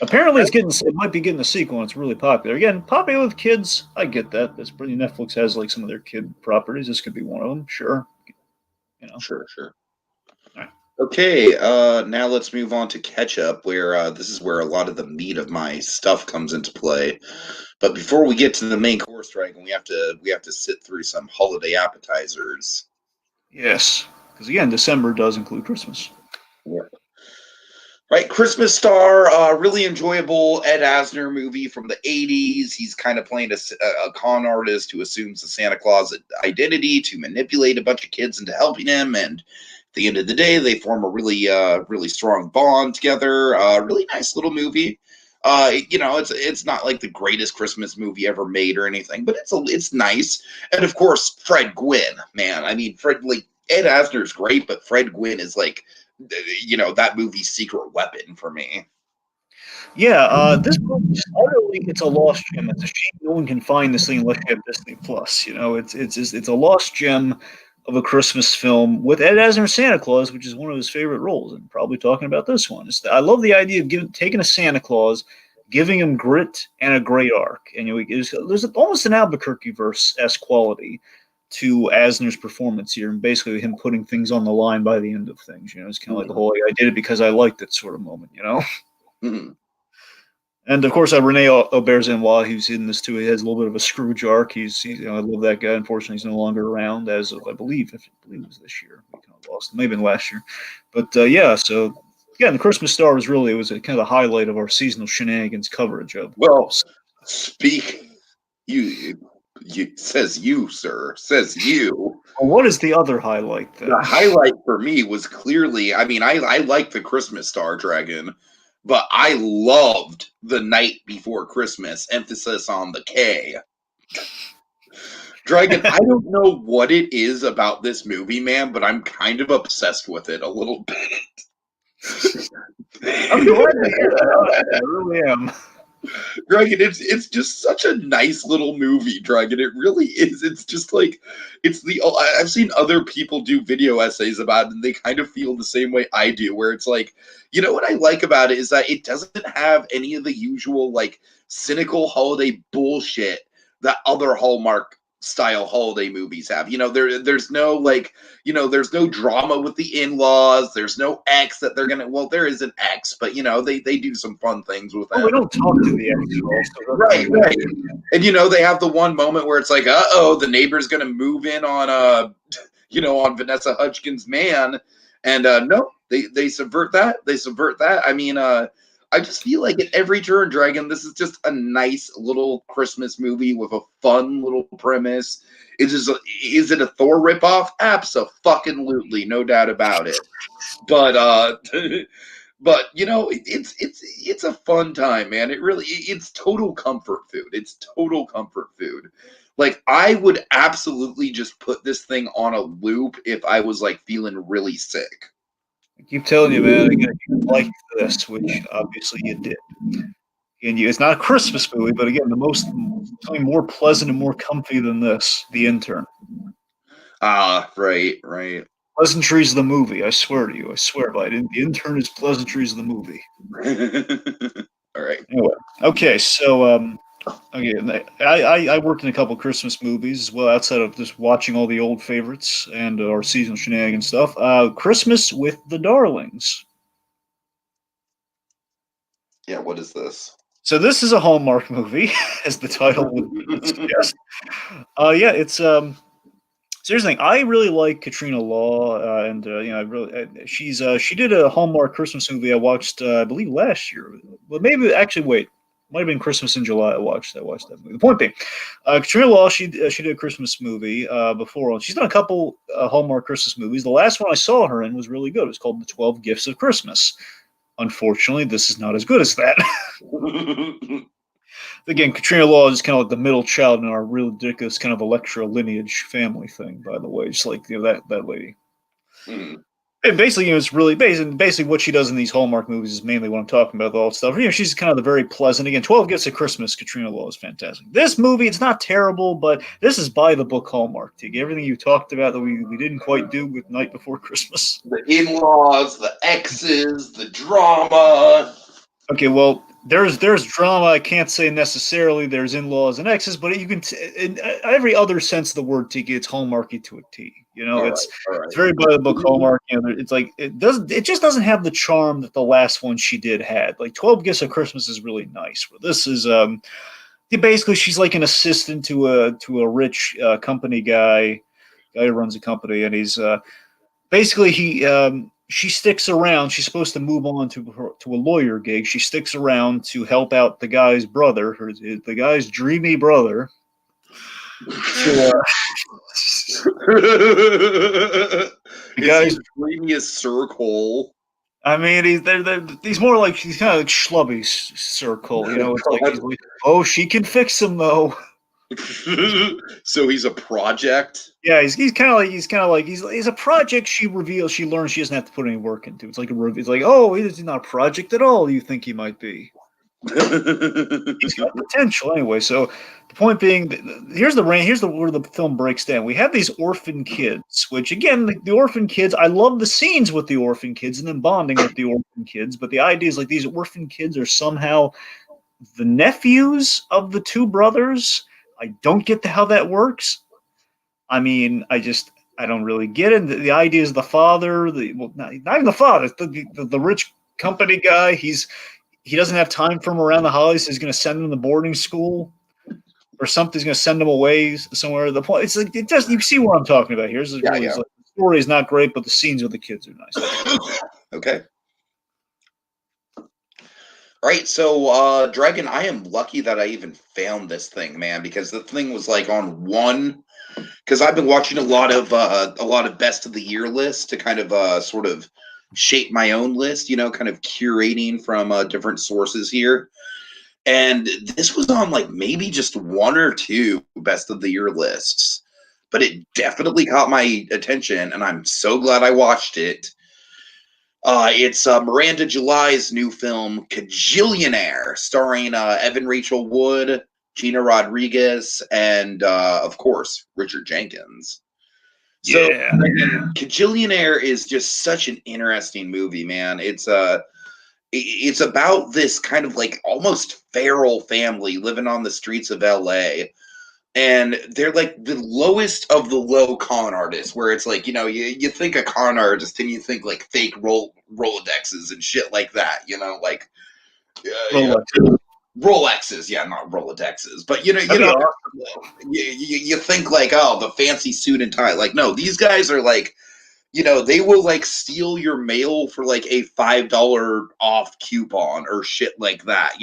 S2: Apparently, it might be getting a sequel, and it's really popular. Again, popular with kids, I get that. That's pretty. Netflix has, like, some of their kid properties. This could be one of them, sure.
S3: Sure. Okay, now let's move on to Ketchup, where this is where a lot of the meat of my stuff comes into play. But before we get to the main course, Dragon, we have to sit through some holiday appetizers.
S2: Yes, because again, December does include Christmas.
S3: Yeah. Right, Christmas Star, really enjoyable Ed Asner movie from the 80s. He's kind of playing a con artist who assumes the Santa Claus identity to manipulate a bunch of kids into helping him, and at the end of the day, they form a really strong bond together. Really nice little movie. It's not like the greatest Christmas movie ever made or anything, but it's nice. And of course, Fred Gwynn, man. I mean, Ed Asner's great, but Fred Gwynn is like, that movie's secret weapon for me.
S2: Yeah, this movie is utterly, it's a lost gem. It's a shame no one can find this thing unless you have Disney Plus. It's a lost gem of a Christmas film with Ed Asner Santa Claus, which is one of his favorite roles, and probably talking about this one. I love the idea of taking a Santa Claus, giving him grit and a great arc, and there's almost an Albuquerque-verse-esque quality to Asner's performance here, and basically him putting things on the line by the end of things. It's kind of like the whole "I did it because I liked it" sort of moment.
S3: Mm-hmm.
S2: And of course, Rene Auberjonois, who's in this too, he has a little bit of a Scrooge arc. I love that guy. Unfortunately, he's no longer around as of I believe it was this year. We kind of lost him, maybe last year. But so the Christmas Star was a kind of the highlight of our seasonal shenanigans coverage of.
S3: Well, says you, sir. Says you.
S2: Well, what is the other highlight then?
S3: The highlight for me was clearly, I like the Christmas Star, Dragon, but I loved The Night Before Christmas, emphasis on the K. Dragon, I don't know what it is about this movie, man, but I'm kind of obsessed with it a little bit.
S2: I'm glad to hear that. I really am.
S1: Dragon, it's just such a nice little movie, Dragon. It really is. It's just like I've seen other people do video essays about it, and they kind of feel the same way I do, where it's like, you know what I like about it is that it doesn't have any of the usual like cynical holiday bullshit that other Hallmark style holiday movies have. There's no like, there's no drama with the in-laws. There's no ex that they're gonna. Well, there is an ex, but they do some fun things with them.
S2: Oh, we don't talk to the ex.
S1: Right. And they have the one moment where it's like, the neighbor's gonna move in on on Vanessa Hudgens' man, and no, they subvert that. I mean, I just feel like at every turn, Dragon, this is just a nice little Christmas movie with a fun little premise. Is it a Thor ripoff? Abso-fucking-lutely, no doubt about it. But but it's a fun time, man. It's total comfort food. It's total comfort food. Like, I would absolutely just put this thing on a loop if I was like feeling really sick.
S2: I keep telling you, man, again, you like this, which obviously you did. And it's not a Christmas movie, but again, something more pleasant and more comfy than this, The Intern.
S1: Right.
S2: Pleasantries of the movie, I swear to you. I swear by it. The Intern is pleasantries of the movie.
S1: All right.
S2: Anyway, okay, so I worked in a couple Christmas movies as well, outside of just watching all the old favorites and our seasonal shenanigans stuff. Christmas with the Darlings.
S1: Yeah, what is this?
S2: So this is a Hallmark movie, as the title would suggest. It's here's the thing. I really like Katrina Law, and she did a Hallmark Christmas movie I watched, I believe last year. Well, maybe actually, wait, might have been Christmas in July. I watched that movie. The point being, Katrina Law, she did a Christmas movie before. She's done a couple Hallmark Christmas movies. The last one I saw her in was really good. It was called The 12 Gifts of Christmas. Unfortunately, this is not as good as that. Again, Katrina Law is kind of like the middle child in our real ridiculous kind of Electra lineage family thing, by the way. Just like that lady.
S1: Mm.
S2: And basically, it's really basically what she does in these Hallmark movies is mainly what I'm talking about, all that stuff. She's kind of the very pleasant. Again, 12 Gifts of Christmas, Katrina Law is fantastic. This movie, it's not terrible, but this is by the book Hallmark. Tiki. Everything you talked about that we didn't quite do with Night Before Christmas.
S1: The in-laws, the exes, the drama.
S2: Okay, well, there's drama. I can't say necessarily there's in-laws and exes, but you can in every other sense of the word, Tiki, it's Hallmarky to a T. It's very by the book Hallmark. It's like it just doesn't have the charm that the last one she did had. Like 12 Gifts of Christmas is really nice. Where this is basically she's like an assistant to a rich company guy who runs a company, and he's basically she sticks around. She's supposed to move on to a lawyer gig. She sticks around to help out the guy's brother, the guy's dreamy brother. The
S1: guy's dreamiest circle.
S2: I mean, he's more like he's kind of like Schlubby's circle. It's like oh, she can fix him though.
S1: So he's a project.
S2: Yeah, he's kind of like he's a project. She learns she doesn't have to put any work into. It's like oh, he's not a project at all. You think he might be? He's got potential anyway. So the point being, here's where the film breaks down. We have these orphan kids, which again, the orphan kids. I love the scenes with the orphan kids and then bonding with the orphan kids. But the idea is like these orphan kids are somehow the nephews of the two brothers. I don't get how that works. I mean, I don't really get it. The idea is the father, not even the father, the rich company guy. He doesn't have time for him around the holidays. So he's going to send him to boarding school or something. He's going to send him away somewhere. The point, it's like you see what I'm talking about here. Like, the story is not great, but the scenes with the kids are nice.
S1: Okay. All right, so Dragon, I am lucky that I even found this thing, man, because the thing was like on one. Because I've been watching a lot of best of the year lists to kind of sort of shape my own list, kind of curating from different sources here. And this was on like maybe just one or two best of the year lists, but it definitely caught my attention, and I'm so glad I watched it. It's Miranda July's new film, Kajillionaire, starring Evan Rachel Wood, Gina Rodriguez, and of course Richard Jenkins. So,
S2: Yeah.
S1: Kajillionaire is just such an interesting movie, man. It's about this kind of like almost feral family living on the streets of LA, and they're like the lowest of the low con artists, where it's like, you think a con artist and you think like fake Rolodexes and shit like that, like
S2: Rolex.
S1: Rolexes, yeah, not Rolodexes, but
S2: That'd be awesome.
S1: you think like, oh, the fancy suit and tie. Like, no, these guys are like, they will like steal your mail for like a $5 off coupon or shit like that.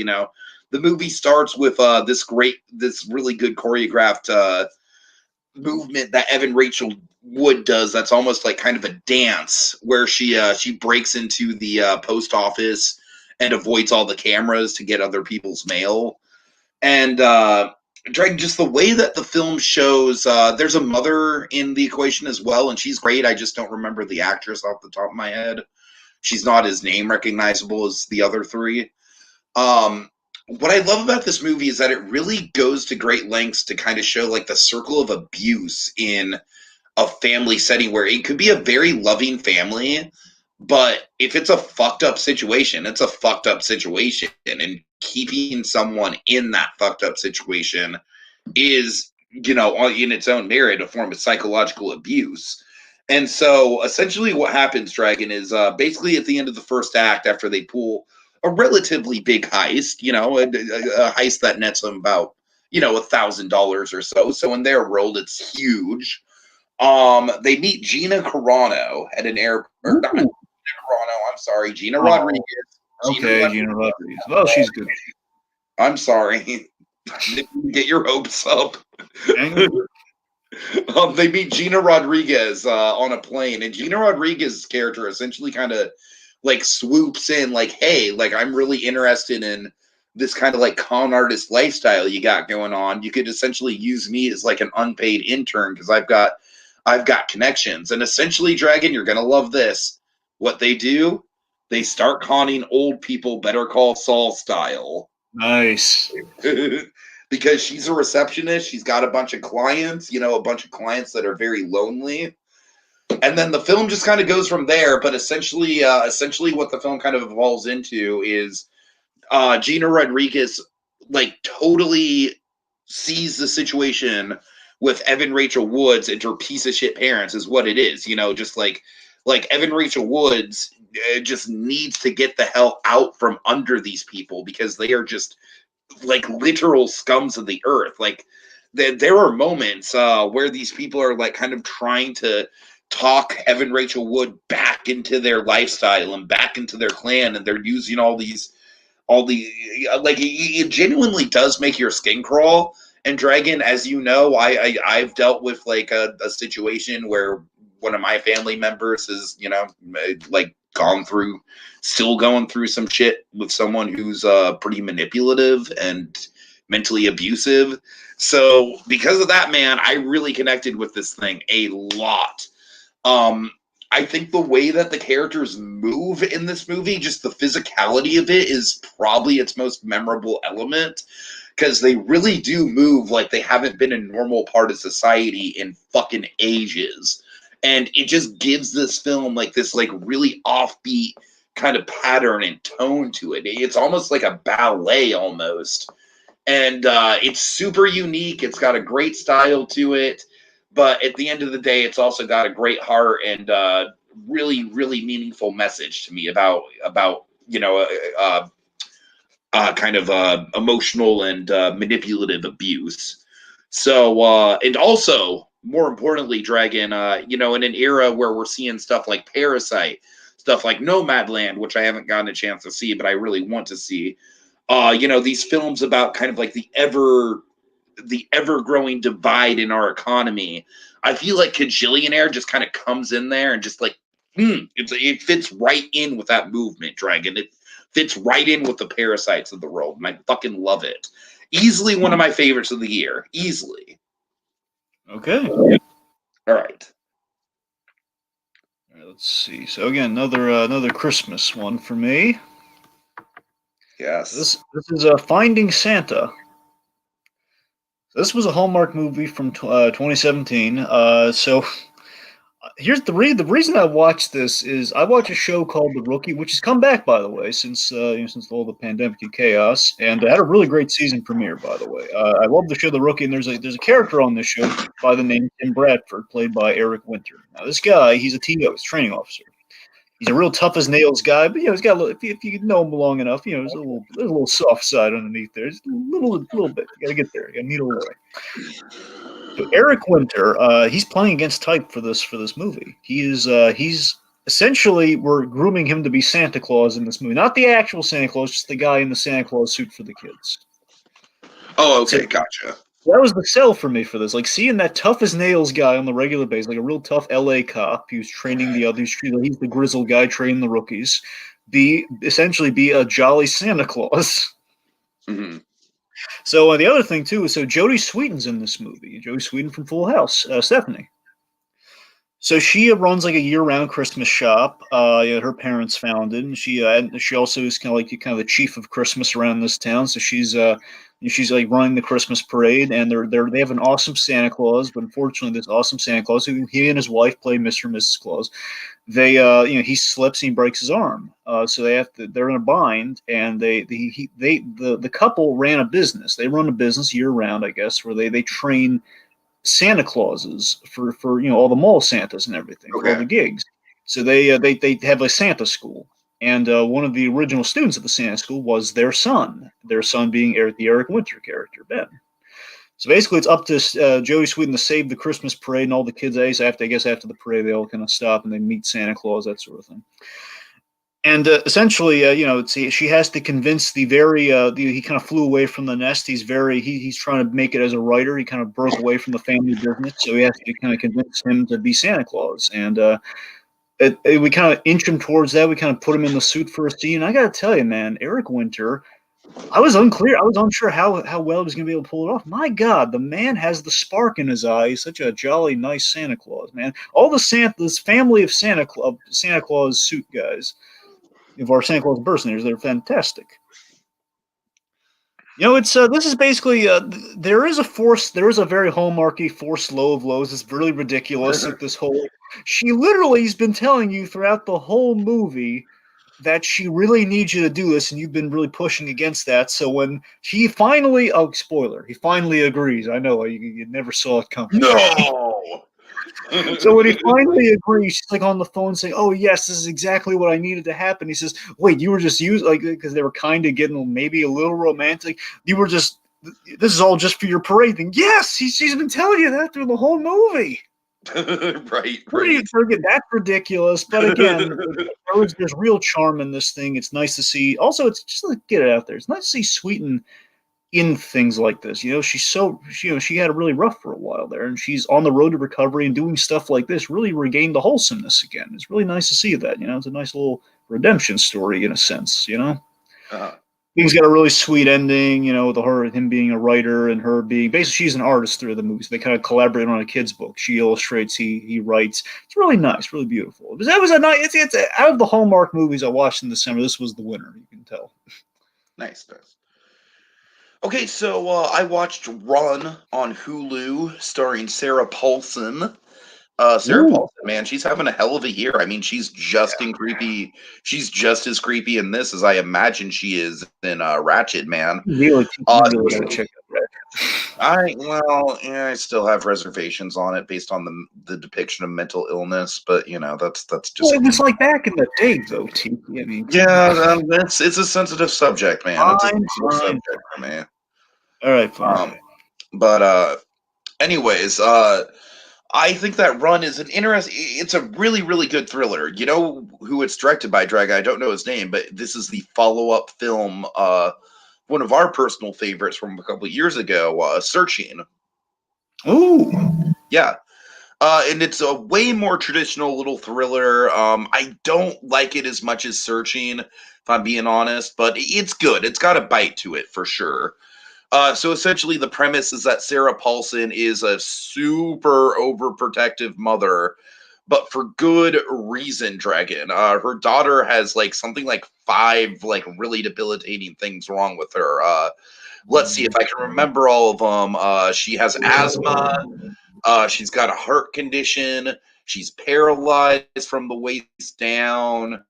S1: The movie starts with this really good choreographed movement that Evan Rachel Wood does. That's almost like kind of a dance where she breaks into the post office and avoids all the cameras to get other people's mail. And Drake, just the way that the film shows, there's a mother in the equation as well, and she's great. I just don't remember the actress off the top of my head. She's not as name recognizable as the other three. What I love about this movie is that it really goes to great lengths to kind of show like the circle of abuse in a family setting, where it could be a very loving family, but if it's a fucked up situation, it's a fucked up situation. And keeping someone in that fucked up situation is, in its own merit, a form of psychological abuse. And so essentially what happens, Dragon, is basically at the end of the first act, after they pull a relatively big heist, a heist that nets them about, $1,000 or so. So in their world, it's huge. They meet Gina Carano at an airport. Not Gina Carano, I'm sorry, Gina Rodriguez.
S2: Okay, Gina Rodriguez. Well, she's good.
S1: I'm sorry. Get your hopes up. They meet Gina Rodriguez on a plane, and Gina Rodriguez's character essentially kind of like swoops in, like, hey, like, I'm really interested in this kind of like con artist lifestyle you got going on. You could essentially use me as like an unpaid intern because I've got connections. And essentially, Dragon, you're gonna love this. What they do, they start conning old people, Better Call Saul style.
S2: Nice.
S1: Because she's a receptionist, she's got a bunch of clients, a bunch of clients that are very lonely. And then the film just kind of goes from there. But essentially what the film kind of evolves into is Gina Rodriguez like totally sees the situation with Evan Rachel Woods and her piece of shit parents is what it is. Just like Evan Rachel Woods just needs to get the hell out from under these people because they are just like literal scums of the earth. Like there are moments where these people are like kind of trying to talk Evan Rachel Wood back into their lifestyle and back into their clan, and they're using all the like, it genuinely does make your skin crawl. And Dragon, as you know, I've dealt with like a situation where one of my family members is, like still going through some shit with someone who's pretty manipulative and mentally abusive. So because of that, man, I really connected with this thing a lot. I think the way that the characters move in this movie, just the physicality of it, is probably its most memorable element, because they really do move like they haven't been a normal part of society in fucking ages. And it just gives this film like this like really offbeat kind of pattern and tone to it. It's almost like a ballet almost. And it's super unique. It's got a great style to it. But at the end of the day, it's also got a great heart and really, really meaningful message to me about kind of emotional and manipulative abuse. So, and also, more importantly, Dragon, in an era where we're seeing stuff like Parasite, stuff like Nomadland, which I haven't gotten a chance to see, but I really want to see. These films about kind of like the ever growing divide in our economy. I feel like Kajillionaire just kind of comes in there and just like, it fits right in with that movement, Dragon. It fits right in with the Parasites of the world, and I fucking love it. Easily one of my favorites of the year. Easily.
S2: Okay.
S1: All right.
S2: Let's see. So again, another Christmas one for me.
S1: Yes.
S2: This is Finding Santa. This was a Hallmark movie from 2017. So here's the reason I watched this is I watch a show called The Rookie, which has come back, by the way, since since all the pandemic and chaos, and had a really great season premiere, by the way. I love the show The Rookie, and there's a character on this show by the name Tim Bradford, played by Eric Winter. Now this guy, he's a TO, he's a training officer. He's a real tough as nails guy, but he's got a little, if you know him long enough, there's a little soft side underneath there. Just a little bit. You got to get there. You got to needle away. So Eric Winter, he's playing against type for this movie. He's essentially, we're grooming him to be Santa Claus in this movie, not the actual Santa Claus, just the guy in the Santa Claus suit for the kids.
S3: Oh, okay,
S2: So,
S3: gotcha.
S2: that was the sell for me for this. Like seeing that tough as nails guy on the regular basis, like a real tough LA cop who's training the others. He's the grizzled guy training the rookies. Essentially be a jolly Santa Claus.
S3: Mm-hmm.
S2: So the other thing too is Jodie Sweetin's in this movie. Jodie Sweetin from Full House, Stephanie. So she runs like a year-round Christmas shop. Her parents founded, and she also is kind of the chief of Christmas around this town. So she's like running the Christmas parade, and they have an awesome Santa Claus. But unfortunately, this awesome Santa Claus, who he and his wife play Mr. and Mrs. Claus, he slips and he breaks his arm. So they're in a bind, and the couple ran a business. They run a business year-round, I guess, where they train Santa Clauses for all the mall Santas and everything, for all the gigs. So they have a Santa school, and one of the original students at the Santa school was their son being the Eric Winter character, Ben. So basically, it's up to Jodie Sweetin to save the Christmas parade, and all the kids. After the parade, they all kind of stop and they meet Santa Claus, that sort of thing. And essentially, she has to convince he kind of flew away from the nest. He's trying to make it as a writer. He kind of broke away from the family business, so he has to kind of convince him to be Santa Claus. And we kind of inch him towards that. We kind of put him in the suit for a scene. I got to tell you, man, Eric Winter, I was unclear. I was unsure how well he was going to be able to pull it off. My God, the man has the spark in his eye. He's such a jolly, nice Santa Claus, man. All this family of Santa Claus suit guys, of our Santa Claus impersonators, they're fantastic. It's this is basically there is a very hallmarky forced low of lows. It's really ridiculous at this whole. She literally has been telling you throughout the whole movie that she really needs you to do this, and you've been really pushing against that. So when he finally, spoiler, he finally agrees. I know you never saw it coming.
S3: No.
S2: So when he finally agrees, she's like on the phone saying, "Oh yes, this is exactly what I needed to happen." He says, "Wait, you were just because they were kind of getting maybe a little romantic. You were just this is all just for your parade thing." Yes, she's been telling you that through the whole movie.
S3: Right.
S2: Forget that's ridiculous. But again, there's real charm in this thing. It's nice to see. Also, it's just like get it out there. It's nice to see Sweeten in things like this. She had it really rough for a while there, and she's on the road to recovery and doing stuff like this really regained the wholesomeness again. It's really nice to see that. It's a nice little redemption story in a sense. Things got a really sweet ending. With him being a writer and her being basically she's an artist through the movies. They kind of collaborate on a kid's book. She illustrates, he writes. It's really nice, really beautiful. That was a nice. It's out of the Hallmark movies I watched in December. This was the winner. You can tell.
S3: Nice. Okay, so I watched Run on Hulu, starring Sarah Paulson. Sarah Paulson, man, she's having a hell of a year. I mean, she's just creepy. She's just as creepy in this as I imagine she is in Ratchet, man. I still have reservations on it based on the depiction of mental illness, but that's just.
S2: Well, it was like back in the day, though, T. I mean,
S3: yeah, it's a sensitive subject, man. It's a sensitive subject for me.
S2: All right, fine.
S3: But anyways, I think that Run is it's a really, really good thriller. You know who it's directed by, Dragon? I don't know his name, but this is the follow-up film, one of our personal favorites from a couple of years ago, Searching.
S2: Ooh.
S3: Yeah. And it's a way more traditional little thriller. I don't like it as much as Searching, if I'm being honest, but it's good. It's got a bite to it for sure. So essentially the premise is that Sarah Paulson is a super overprotective mother,
S1: but for good reason, Dragon. Her daughter has like something like 5 like really debilitating things wrong with her. Let's see if I can remember all of them. She has asthma. She's got a heart condition. She's paralyzed from the waist down.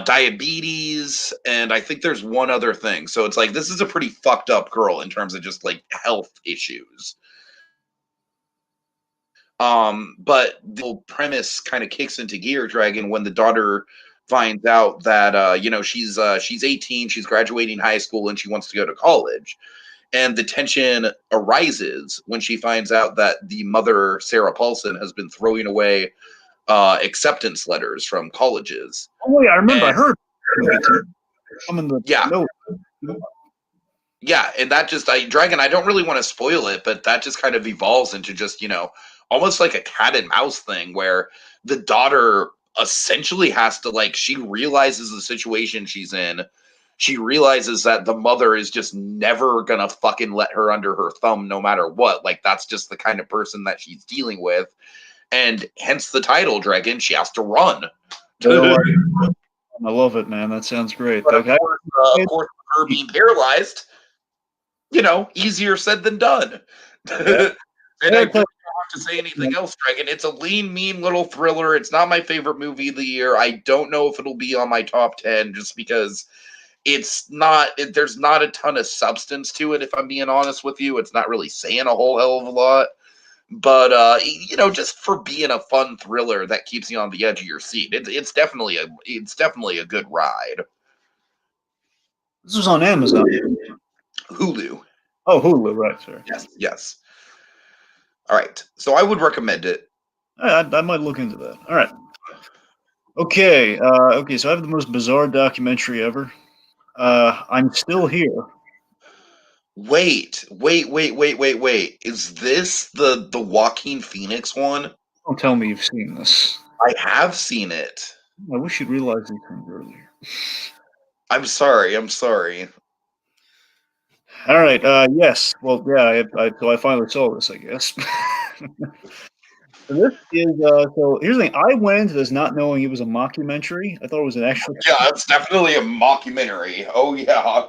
S1: Diabetes, and I think there's one other thing. So it's like this is a pretty fucked up girl in terms of just like health issues. But the whole premise kind of kicks into gear, Dragon, when the daughter finds out that she's 18, she's graduating high school, and she wants to go to college. And the tension arises when she finds out that the mother, Sarah Paulson, has been throwing away acceptance letters from colleges.
S2: Oh yeah, I remember. I heard.
S1: Yeah. Yeah, and that just Dragon, I don't really want to spoil it, but that just kind of evolves into just, almost like a cat and mouse thing where the daughter essentially has to she realizes the situation she's in. She realizes that the mother is just never gonna fucking let her under her thumb no matter what. Like that's just the kind of person that she's dealing with. And hence the title, Dragon, she has to run.
S2: I love it, man. That sounds great.
S1: But of course, her being paralyzed, easier said than done. And I don't have to say anything else, Dragon. It's a lean, mean little thriller. It's not my favorite movie of the year. I don't know if it'll be on my top 10 just because it's not, there's not a ton of substance to it, if I'm being honest with you. It's not really saying a whole hell of a lot. But just for being a fun thriller that keeps you on the edge of your seat, it's definitely a good ride.
S2: This was on Amazon.
S1: Hulu.
S2: Oh, Hulu, right? Sorry.
S1: Yes. All right, so I would recommend it.
S2: I might look into that. All right. Okay. So I have the most bizarre documentary ever. I'm Still Here.
S1: Wait. Is this the Joaquin Phoenix one?
S2: Don't tell me you've seen this.
S1: I have seen it.
S2: I wish you'd realized these things earlier.
S1: I'm sorry.
S2: All right. Yes. Well, yeah. So I finally saw this, I guess. So this is so. Here's the thing. I went into this not knowing it was a mockumentary. I thought it was an actual.
S1: Yeah, it's definitely a mockumentary. Oh yeah.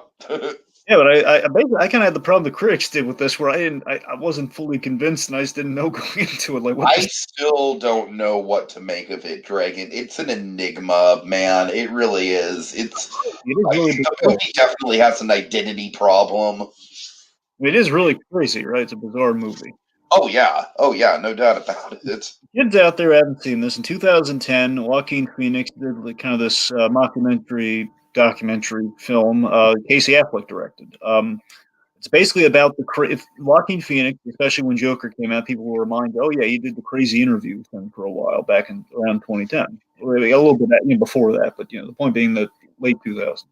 S2: Yeah, but I basically I kind of had the problem the critics did with this, where I wasn't fully convinced, and I just didn't know going into it. Like,
S1: I still don't know what to make of it, Dragon. It's an enigma, man. It really is. The movie definitely has an identity problem.
S2: It is really crazy, right? It's a bizarre movie.
S1: Oh yeah, no doubt about it.
S2: Kids out there haven't seen this. In 2010, Joaquin Phoenix did kind of this documentary film. Casey Affleck directed. It's basically about if Joaquin Phoenix, especially when Joker came out, people will remind, oh yeah, he did the crazy interview thing for a while back in around 2010. Or a little bit before that, but the point being that late 2000s.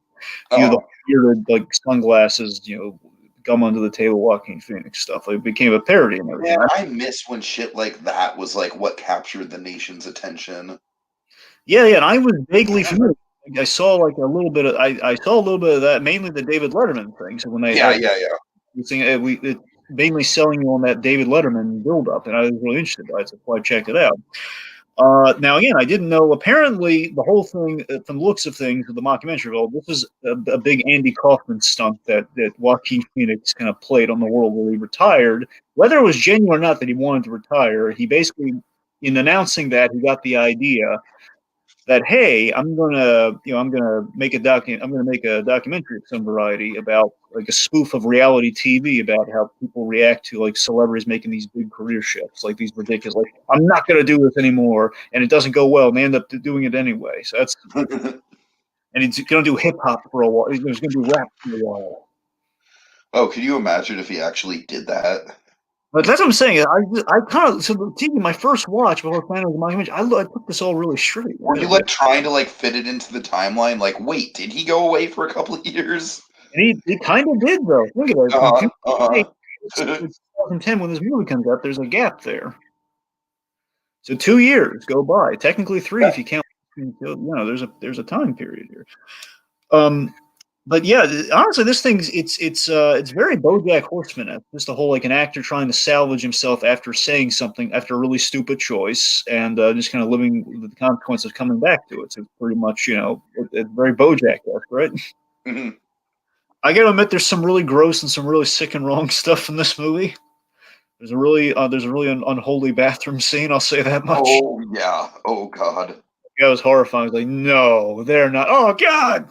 S2: The bearded sunglasses, gum under the table Joaquin Phoenix stuff. It became a parody and everything.
S1: Yeah, I miss when shit like that was what captured the nation's attention.
S2: Yeah, and I was vaguely familiar. I saw a little bit of that, mainly the David Letterman thing. So when they it mainly selling you on that David Letterman build up, and I was really interested by it, so I checked it out. Now, again, I didn't know. Apparently, the whole thing, from the looks of things, with the mockumentary, this is a big Andy Kaufman stunt that Joaquin Phoenix kind of played on the world where he retired. Whether it was genuine or not that he wanted to retire, he basically, in announcing that, he got the idea that, hey, I'm gonna make a documentary of some variety about a spoof of reality TV about how people react to celebrities making these big career shifts, these ridiculous. I'm not gonna do this anymore, and it doesn't go well, and they end up doing it anyway. So that's and he's gonna do hip hop for a while. He's gonna do rap for a while.
S1: Oh, could you imagine if he actually did that?
S2: But that's what I'm saying. I kind of, so the TV, my first watch before finding the documentary, I took this all really straight.
S1: Were you trying to fit it into the timeline? Wait, did he go away for a couple of years?
S2: And he kind of did though. Think of it. 2010, when this movie comes out, there's a gap there. So 2 years go by. Technically 3 if you count. There's a time period here. But yeah, honestly, this thing's it's very BoJack Horseman. Just the whole like an actor trying to salvage himself after saying something after a really stupid choice, and just kind of living with the consequence of coming back to it. So it's pretty much it's very BoJack, right?
S3: Mhm.
S2: I gotta admit, there's some really gross and some really sick and wrong stuff in this movie. There's a really unholy bathroom scene. I'll say that much.
S3: Oh yeah. Oh god.
S2: That was horrifying. I was like, no, they're not. Oh God.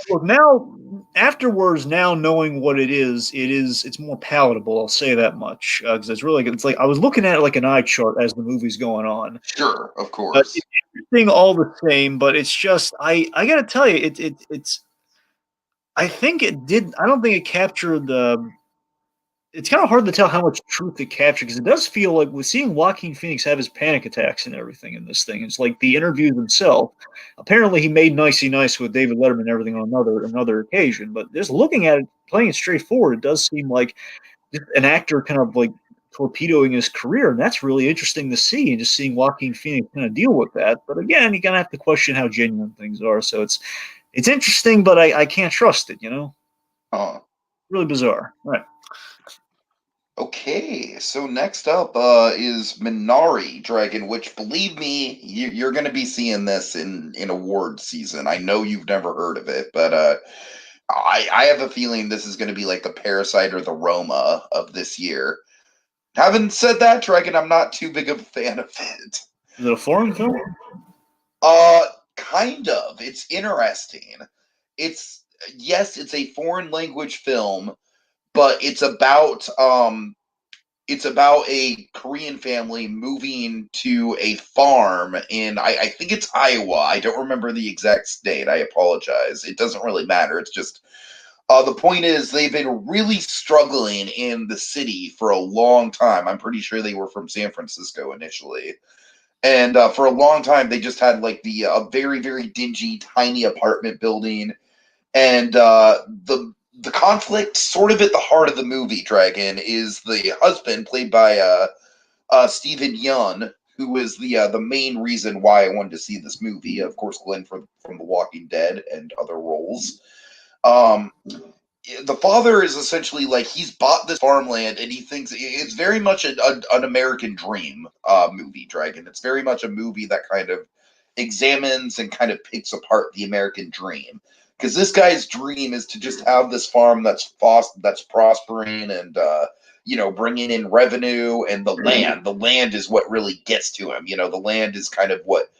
S2: Look, now afterwards, now knowing what it's more palatable. I'll say that much because it's really good. It's like I was looking at it like an eye chart as the movie's going on.
S3: Sure, of
S2: It's
S3: course.
S2: interesting all the same, but it's just I gotta tell you, it's I think it did. I don't think it captured the. It's kind of hard to tell how much truth it captured because it does feel like we're seeing Joaquin Phoenix have his panic attacks and everything in this thing. It's like the interviews himself. Apparently, he made nicey nice with David Letterman and everything on another occasion. But just looking at it, playing it straightforward, it does seem like just an actor kind of like torpedoing his career, and that's really interesting to see. And just seeing Joaquin Phoenix kind of deal with that. But again, you kind of have to question how genuine things are. So it's interesting, but I can't trust it.
S3: Huh.
S2: Really bizarre. Right.
S3: Okay, so next up is Minari Dragon, which believe me, you're going to be seeing this in award season. I know you've never heard of it, but I have a feeling this is going to be like the Parasite or the Roma of this year. Having said that, Dragon, I'm not too big of a fan of it.
S2: Is it a foreign film?
S3: Uh, kind of. It's interesting. It's yes, it's a foreign language film, but it's about a Korean family moving to a farm in I think it's Iowa. I don't remember the exact state. I apologize. It doesn't really matter. It's just the point is they've been really struggling in the city for a long time. I'm pretty sure they were from San Francisco initially. And for a long time, they just had like the very, very dingy, tiny apartment building, and the conflict, sort of at the heart of the movie, Dragon, is the husband played by Stephen Yun, who is the main reason why I wanted to see this movie. Of course, Glenn from The Walking Dead and other roles. Um, the father is essentially like he's bought this farmland and he thinks it's very much an American dream movie, Dragon. It's very much a movie that kind of examines and kind of picks apart the American dream. Because this guy's dream is to just have this farm that's prospering and bringing in revenue, and the land. The land is what really gets to him. The land is kind of what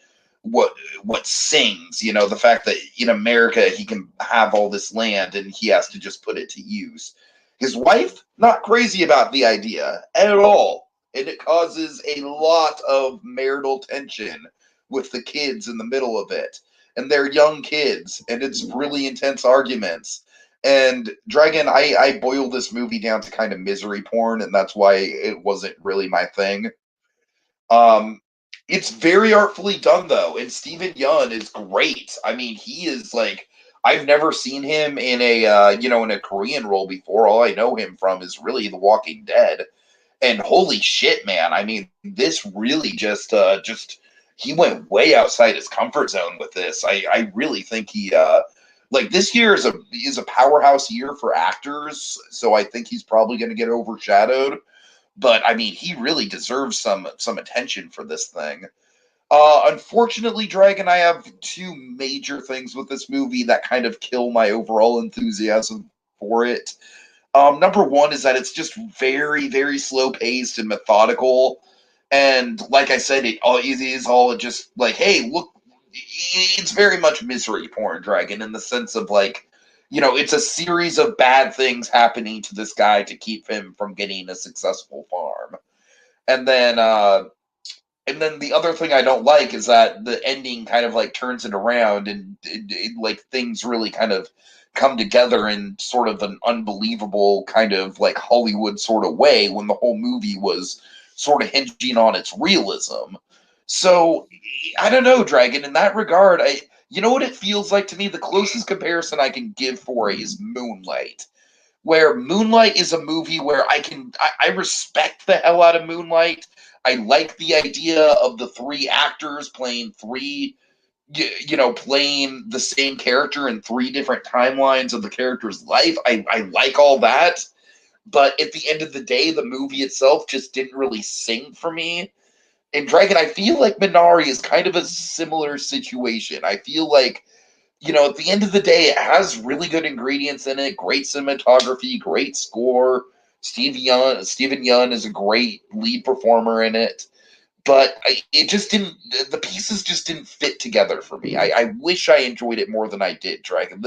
S3: what sings, the fact that in America he can have all this land and he has to just put it to use. His wife not crazy about the idea at all, and it causes a lot of marital tension with the kids in the middle of it, and they're young kids, and it's really intense arguments. And Dragon, I boiled this movie down to kind of misery porn, and that's why it wasn't really my thing. um it's very artfully done though, and Steven Yeun is great. I mean, he is like, I've never seen him in a in a Korean role before. All I know him from is really The Walking Dead. And holy shit, man! I mean, this really just he went way outside his comfort zone with this. I really think he like this year is a powerhouse year for actors, so I think he's probably going to get overshadowed. But I mean, he really deserves some attention for this thing. Unfortunately, Dragon, I have two major things with this movie that kind of kill my overall enthusiasm for it. Number one is that it's just very, very slow paced and methodical, and like I said, it is all just like, hey, look, it's very much misery porn, Dragon, in the sense of like, it's a series of bad things happening to this guy to keep him from getting a successful farm. And then the other thing I don't like is that the ending kind of like turns it around, and like things really kind of come together in sort of an unbelievable kind of like Hollywood sort of way, when the whole movie was sort of hinging on its realism. So I don't know, Dragon. In that regard, you know what it feels like to me? The closest comparison I can give for it is Moonlight, where Moonlight is a movie where I respect the hell out of Moonlight. I like the idea of the three actors playing three
S1: playing the same character in 3 different timelines of the character's life. I like all that. But at the end of the day, the movie itself just didn't really sing for me. And Dragon, I feel like Minari is kind of a similar situation. I feel like, at the end of the day, it has really good ingredients in it, great cinematography, great score. Steven Yeun is a great lead performer in it. But it just didn't, the pieces just didn't fit together for me. I wish I enjoyed it more than I did, Dragon.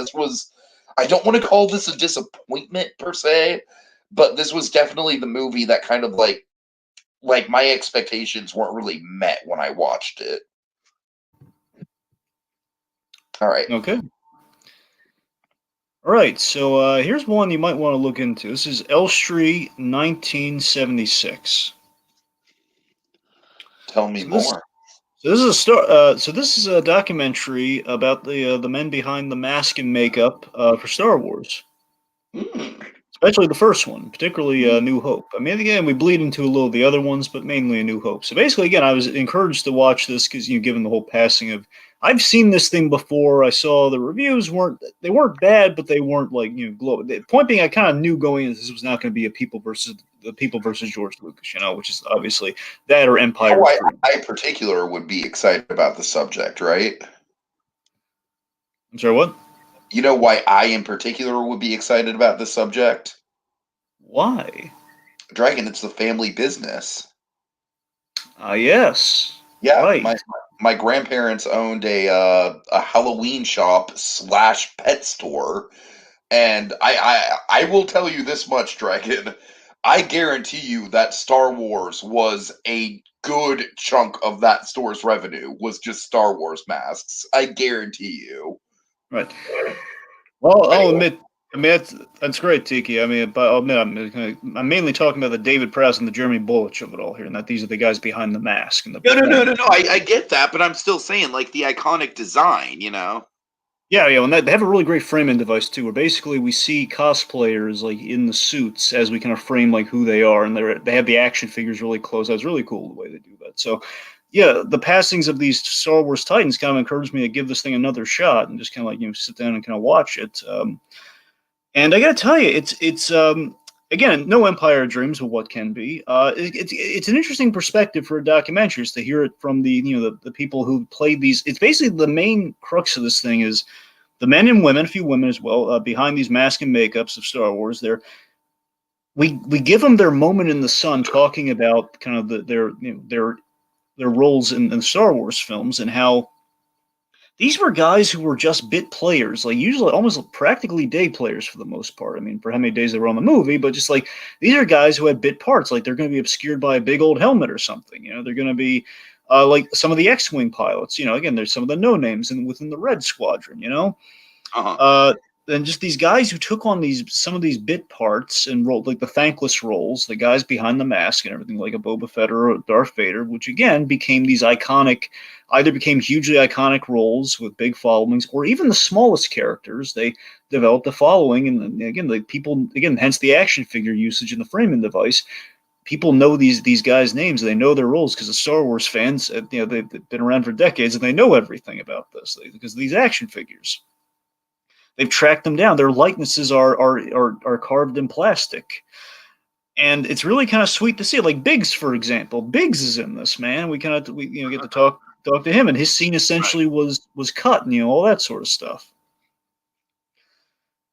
S1: I don't want to call this a disappointment per se, but this was definitely the movie that kind of like my expectations weren't really met when I watched it. All right.
S2: Okay. All right. So here's one you might want to look into. This is Elstree 1976.
S1: Tell me
S2: So this,
S1: more.
S2: so this is this is a documentary about the men behind the mask and makeup for Star Wars.
S1: Mm.
S2: Especially the first one, particularly New Hope. I mean, again, we bleed into a little of the other ones, but mainly A New Hope. So basically, again, I was encouraged to watch this because, given the whole passing of, I've seen this thing before. I saw the reviews weren't bad, but they weren't like global. The point being, I kind of knew going in this was not going to be a people versus George Lucas, which is obviously that or Empire.
S1: I in particular would be excited about the subject, right?
S2: I'm sorry, what?
S1: You know why I in particular would be excited about this subject?
S2: Why?
S1: Dragon, it's the family business.
S2: Yes.
S1: Yeah,
S2: Right.
S1: my grandparents owned a Halloween shop / pet store, and I will tell you this much, Dragon. I guarantee you that Star Wars was a good chunk of that store's revenue was just Star Wars masks. I guarantee you.
S2: Right. Well, I'll admit. I mean, that's great, Tiki. I mean, but I'll admit, I'm mainly talking about the David Prowse and the Jeremy Bullich of it all here, and that these are the guys behind the mask and the
S3: No. I get that, but I'm still saying like the iconic design,
S2: Yeah, and they have a really great framing device too, where basically we see cosplayers like in the suits as we kind of frame like who they are, and they have the action figures really close. That's really cool the way they do that. So, yeah, the passings of these Star Wars titans kind of encouraged me to give this thing another shot and just kind of like sit down and kind of watch it. And I got to tell you, it's again no Empire Dreams, but what can be. It's an interesting perspective for a documentarist to hear it from the people who played these. It's basically the main crux of this thing is the men and women, a few women as well, behind these mask and makeups of Star Wars. We give them their moment in the sun, talking about kind of their roles in Star Wars films and how these were guys who were just bit players, like usually almost practically day players for the most part. I mean, for how many days they were on the movie, but just like these are guys who had bit parts, like they're going to be obscured by a big old helmet or something. They're going to be like some of the X-wing pilots. Again, there's some of the no names within the Red Squadron.
S3: Uh-huh.
S2: And just these guys who took on some of these bit parts and rolled like the thankless roles, the guys behind the mask and everything, like a Boba Fett or a Darth Vader, which again became these either became hugely iconic roles with big followings, or even the smallest characters, they developed a following. And again, like people, again, hence the action figure usage in the framing device. People know these guys' names, they know their roles because the Star Wars fans, they've been around for decades and they know everything about this because of these action figures. They've tracked them down. Their likenesses are carved in plastic, and it's really kind of sweet to see. Like Biggs, for example. Biggs is in this, man. We get to talk to him, and his scene essentially was cut, and all that sort of stuff.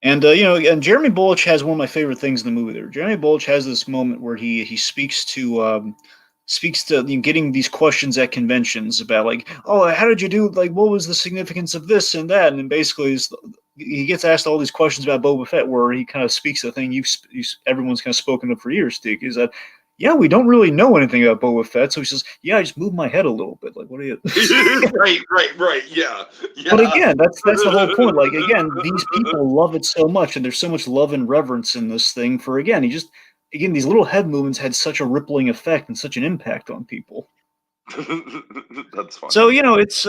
S2: And and Jeremy Bullich has one of my favorite things in the movie. There, Jeremy Bullich has this moment where he speaks to getting these questions at conventions about like, oh, how did you do? Like, what was the significance of this and that? And then basically, he gets asked all these questions about Boba Fett, where he kind of speaks the thing everyone's kind of spoken of for years. Steve, is that yeah, we don't really know anything about Boba Fett, so he says, yeah, I just moved my head a little bit. Like, what are you?
S3: right, yeah.
S2: But again, that's the whole point. Like, again, these people love it so much, and there's so much love and reverence in this thing. For again, these little head movements had such a rippling effect and such an impact on people.
S3: That's funny.
S2: So it's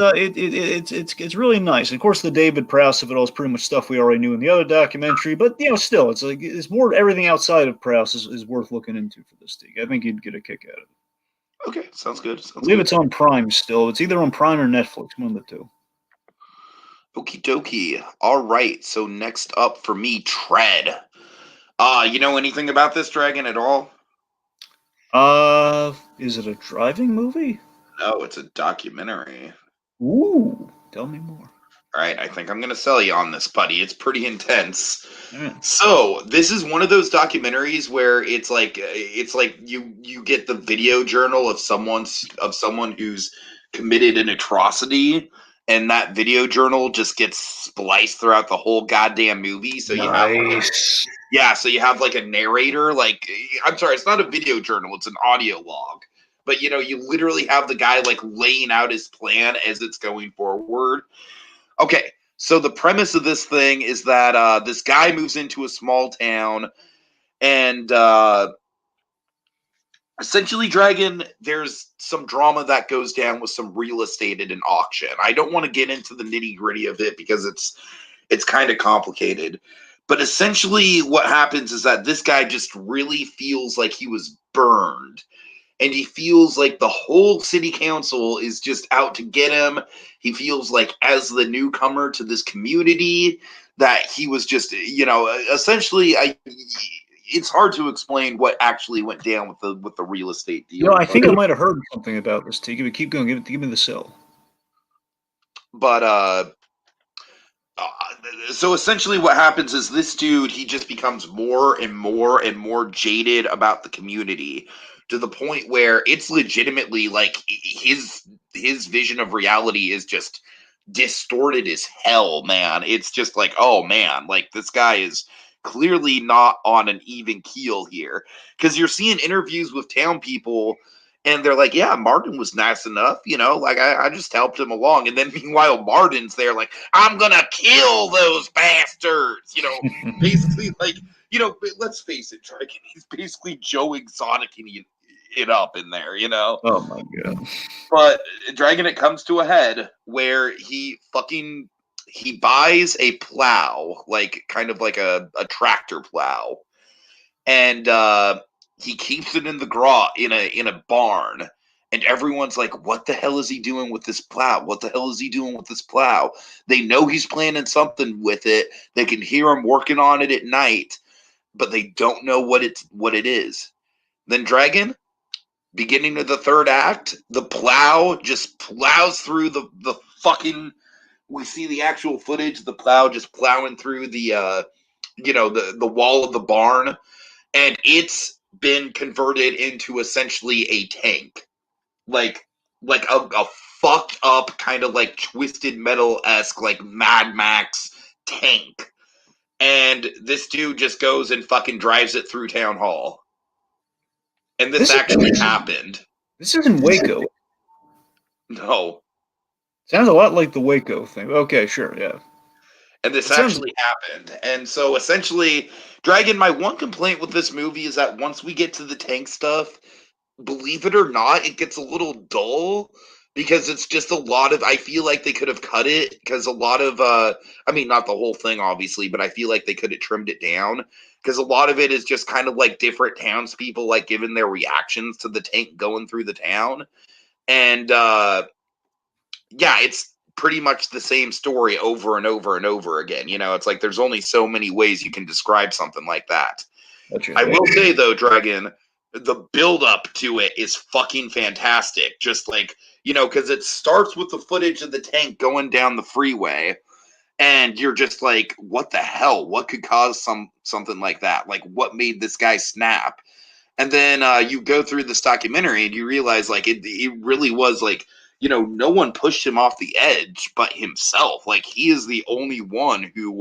S2: really nice. And of course, the David Prowse of it all is pretty much stuff we already knew in the other documentary. But still, it's more everything outside of Prowse is worth looking into for this thing. I think you'd get a kick out of it.
S3: Okay, sounds good.
S2: I believe it's on Prime still. It's either on Prime or Netflix, one of the two.
S3: Okie dokie. All right. So next up for me, Tread. You know anything about this dragon at all?
S2: Is it a driving movie?
S3: No, it's a documentary.
S2: Ooh, tell me more.
S3: All right, I think I'm gonna sell you on this, buddy. It's pretty intense.
S2: All right.
S3: So this is one of those documentaries where it's like you get the video journal of someone who's committed an atrocity, and that video journal just gets spliced throughout the whole goddamn movie. So you have
S2: Nice.
S3: yeah, so you have like a narrator. Like I'm sorry, it's not a video journal; it's an audio log. But you literally have the guy like laying out his plan as it's going forward. Okay, so the premise of this thing is that this guy moves into a small town, and essentially, Dragon, there's some drama that goes down with some real estate at an auction. I don't want to get into the nitty gritty of it because it's kind of complicated. But essentially, what happens is that this guy just really feels like he was burned, and he feels like the whole city council is just out to get him. He feels like, as the newcomer to this community, that he was just, essentially, it's hard to explain what actually went down with the real estate deal.
S2: I think I might have heard something about this. Keep going. Give me the cell.
S3: But so essentially what happens is this dude, he just becomes more and more and more jaded about the community, to the point where it's legitimately like his vision of reality is just distorted as hell, man. It's just like, oh man, like this guy is clearly not on an even keel here, because you're seeing interviews with town people, and they're like, yeah, Martin was nice enough, like I just helped him along. And then meanwhile, Martin's there like, I'm going to kill those bastards, basically like, let's face it, Dragon, he's basically Joe Exotic-ing it up in there,
S2: Oh my god.
S3: But Dragon, it comes to a head where he buys a plow, like kind of like a tractor plow. And he keeps it in the in a barn, and everyone's like, what the hell is he doing with this plow? What the hell is he doing with this plow? They know he's planning something with it. They can hear him working on it at night, but they don't know what it is. Then Dragon, beginning of the third act, the plow just plows through the fucking, we see the actual footage, the plow just plowing through the the wall of the barn, and it's been converted into essentially a tank, like a fucked up kind of like Twisted Metal-esque, like Mad Max tank. And this dude just goes and fucking drives it through town hall. And this actually happened.
S2: This isn't Waco.
S3: No.
S2: Sounds a lot like the Waco thing. Okay, sure, yeah.
S3: And this actually happened. And so essentially, Dragon, my one complaint with this movie is that once we get to the tank stuff, believe it or not, it gets a little dull, because it's just a lot of, I feel like they could have cut it, because a lot of, I mean, not the whole thing, obviously, but I feel like they could have trimmed it down, because a lot of it is just kind of like different townspeople, like, giving their reactions to the tank going through the town. And, yeah, it's pretty much the same story over and over and over again. It's like there's only so many ways you can describe something like that. I will say, though, Dragon, the build up to it is fucking fantastic. Just like, because it starts with the footage of the tank going down the freeway, and you're just like, what the hell? What could cause something like that? Like, what made this guy snap? And then you go through this documentary and you realize, like, it really was like, no one pushed him off the edge but himself. Like, he is the only one who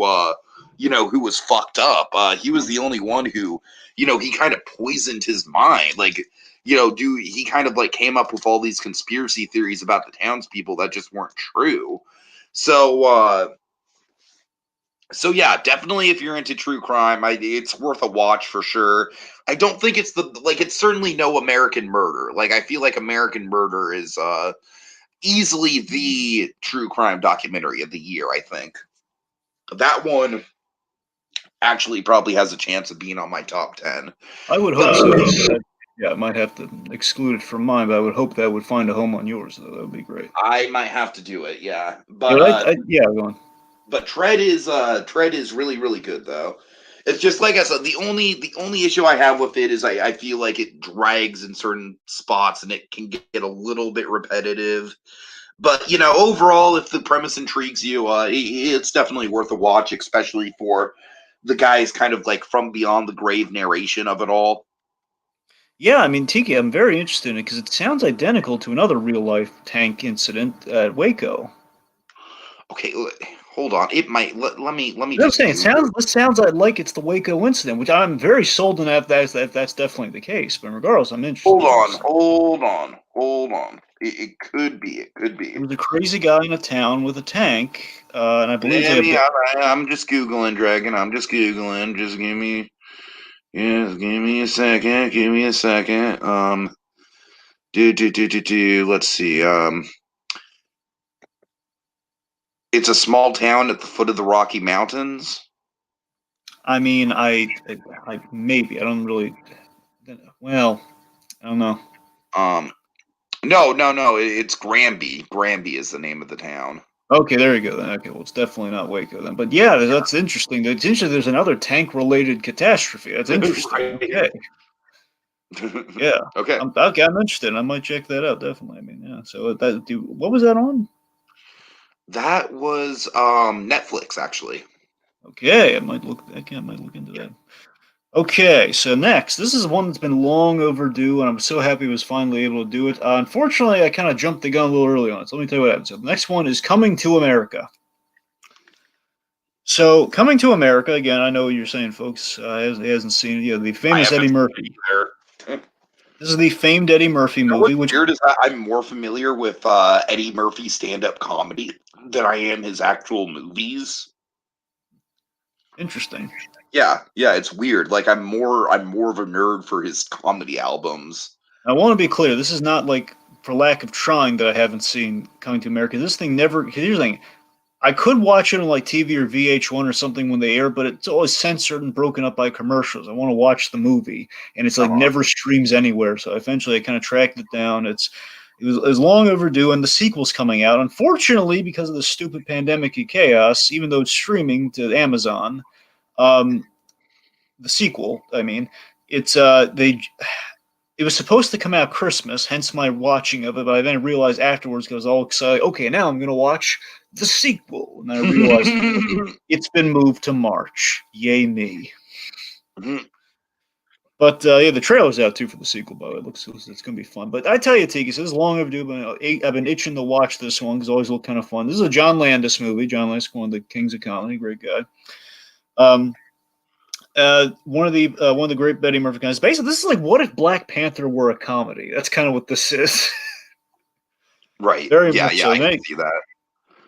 S3: who was fucked up. He was the only one who, he kind of poisoned his mind. Like, he kind of like came up with all these conspiracy theories about the townspeople that just weren't true. So yeah, definitely if you're into true crime, it's worth a watch for sure. I don't think it's it's certainly no American Murder. Like, I feel like American Murder is easily the true crime documentary of the year, I think. That one actually probably has a chance of being on my top 10.
S2: I would hope so. Yeah, I might have to exclude it from mine, but I would hope that would find a home on yours, though. That would be great.
S3: I might have to do it, yeah. But
S2: yeah, go on.
S3: But Tread is really really good though. It's just like I said, the only issue I have with it is I feel like it drags in certain spots and it can get a little bit repetitive. But overall, if the premise intrigues you, it's definitely worth a watch, especially for the guy's kind of like from beyond the grave narration of it all.
S2: Yeah, I mean, Tiki, I'm very interested in it because it sounds identical to another real life tank incident at Waco.
S3: Okay, hold on. It might let me
S2: You know what I'm
S3: just
S2: saying?
S3: Google.
S2: This sounds like it's the Waco incident, which I'm very sold on that's definitely the case. But regardless, I'm
S3: Hold
S2: interested in
S3: on,
S2: this.
S3: hold on, hold on. It could be. It could
S2: There
S3: be.
S2: was a crazy guy in a town with a tank, and I believe they
S3: Let me.
S2: abandoned.
S3: I'm just googling, Dragon. I'm just googling. Just give me. Yeah, give me a second. Give me a second. Do. Let's see. It's a small town at the foot of the Rocky Mountains.
S2: I mean, I maybe I don't really. Well, I don't know.
S3: Um, no, no, no. It's Granby. Granby is the name of the town.
S2: Okay, there you go then. Okay, well, it's definitely not Waco then. But yeah, that's interesting. It's interesting. There's another tank-related catastrophe. That's interesting.
S3: Right.
S2: Okay, yeah.
S3: Okay.
S2: I'm interested. I might check that out. Definitely. I mean, yeah. So what was that on?
S3: That was Netflix actually.
S2: Okay, I might look. Okay, I might look into that. Okay, so next, this is one that's been long overdue, and I'm so happy I was finally able to do it. Unfortunately, I kind of jumped the gun a little early on it. So let me tell you what happened. So the next one is Coming to America. So Coming to America again. I know what you're saying, folks. He hasn't seen it. Yeah, the
S3: I
S2: famous Eddie
S3: haven't seen
S2: Murphy.
S3: it either.
S2: This is the famed Eddie Murphy movie,
S3: What's
S2: which
S3: weird is that I'm more familiar with Eddie Murphy stand-up comedy than I am his actual movies.
S2: interesting.
S3: Yeah, yeah, it's weird. Like I'm more of a nerd for his comedy albums.
S2: I want to be clear. This is not like for lack of trying that I haven't seen Coming to America. This thing never. Here's the thing. I could watch it on like TV or VH1 or something when they air, but it's always censored and broken up by commercials. I want to watch the movie, and it's like
S3: Uh-huh.
S2: never streams anywhere. So eventually, I kind of tracked it down. It was long overdue, and the sequel's coming out. Unfortunately, because of the stupid pandemic and chaos, even though it's streaming to Amazon, um, the sequel, I mean, it's they it was supposed to come out Christmas, hence my watching of it. But I then realized afterwards, because I was all excited. Okay, now I'm going to watch the sequel, and then I realized it's been moved to March. Yay me! But yeah, the trailer's out too for the sequel. By the way, it's going to be fun. But I tell you, Tiki, this is long overdue. But I've been itching to watch this one because it always looked kind of fun. This is a John Landis movie. John Landis, one of the kings of comedy, great guy. Um, one of the great Betty Murphy guys. Basically, this is like what if Black Panther were a comedy? That's kind of what this is.
S3: Right.
S2: Very
S3: Yeah,
S2: much
S3: yeah,
S2: so.
S3: I can see that.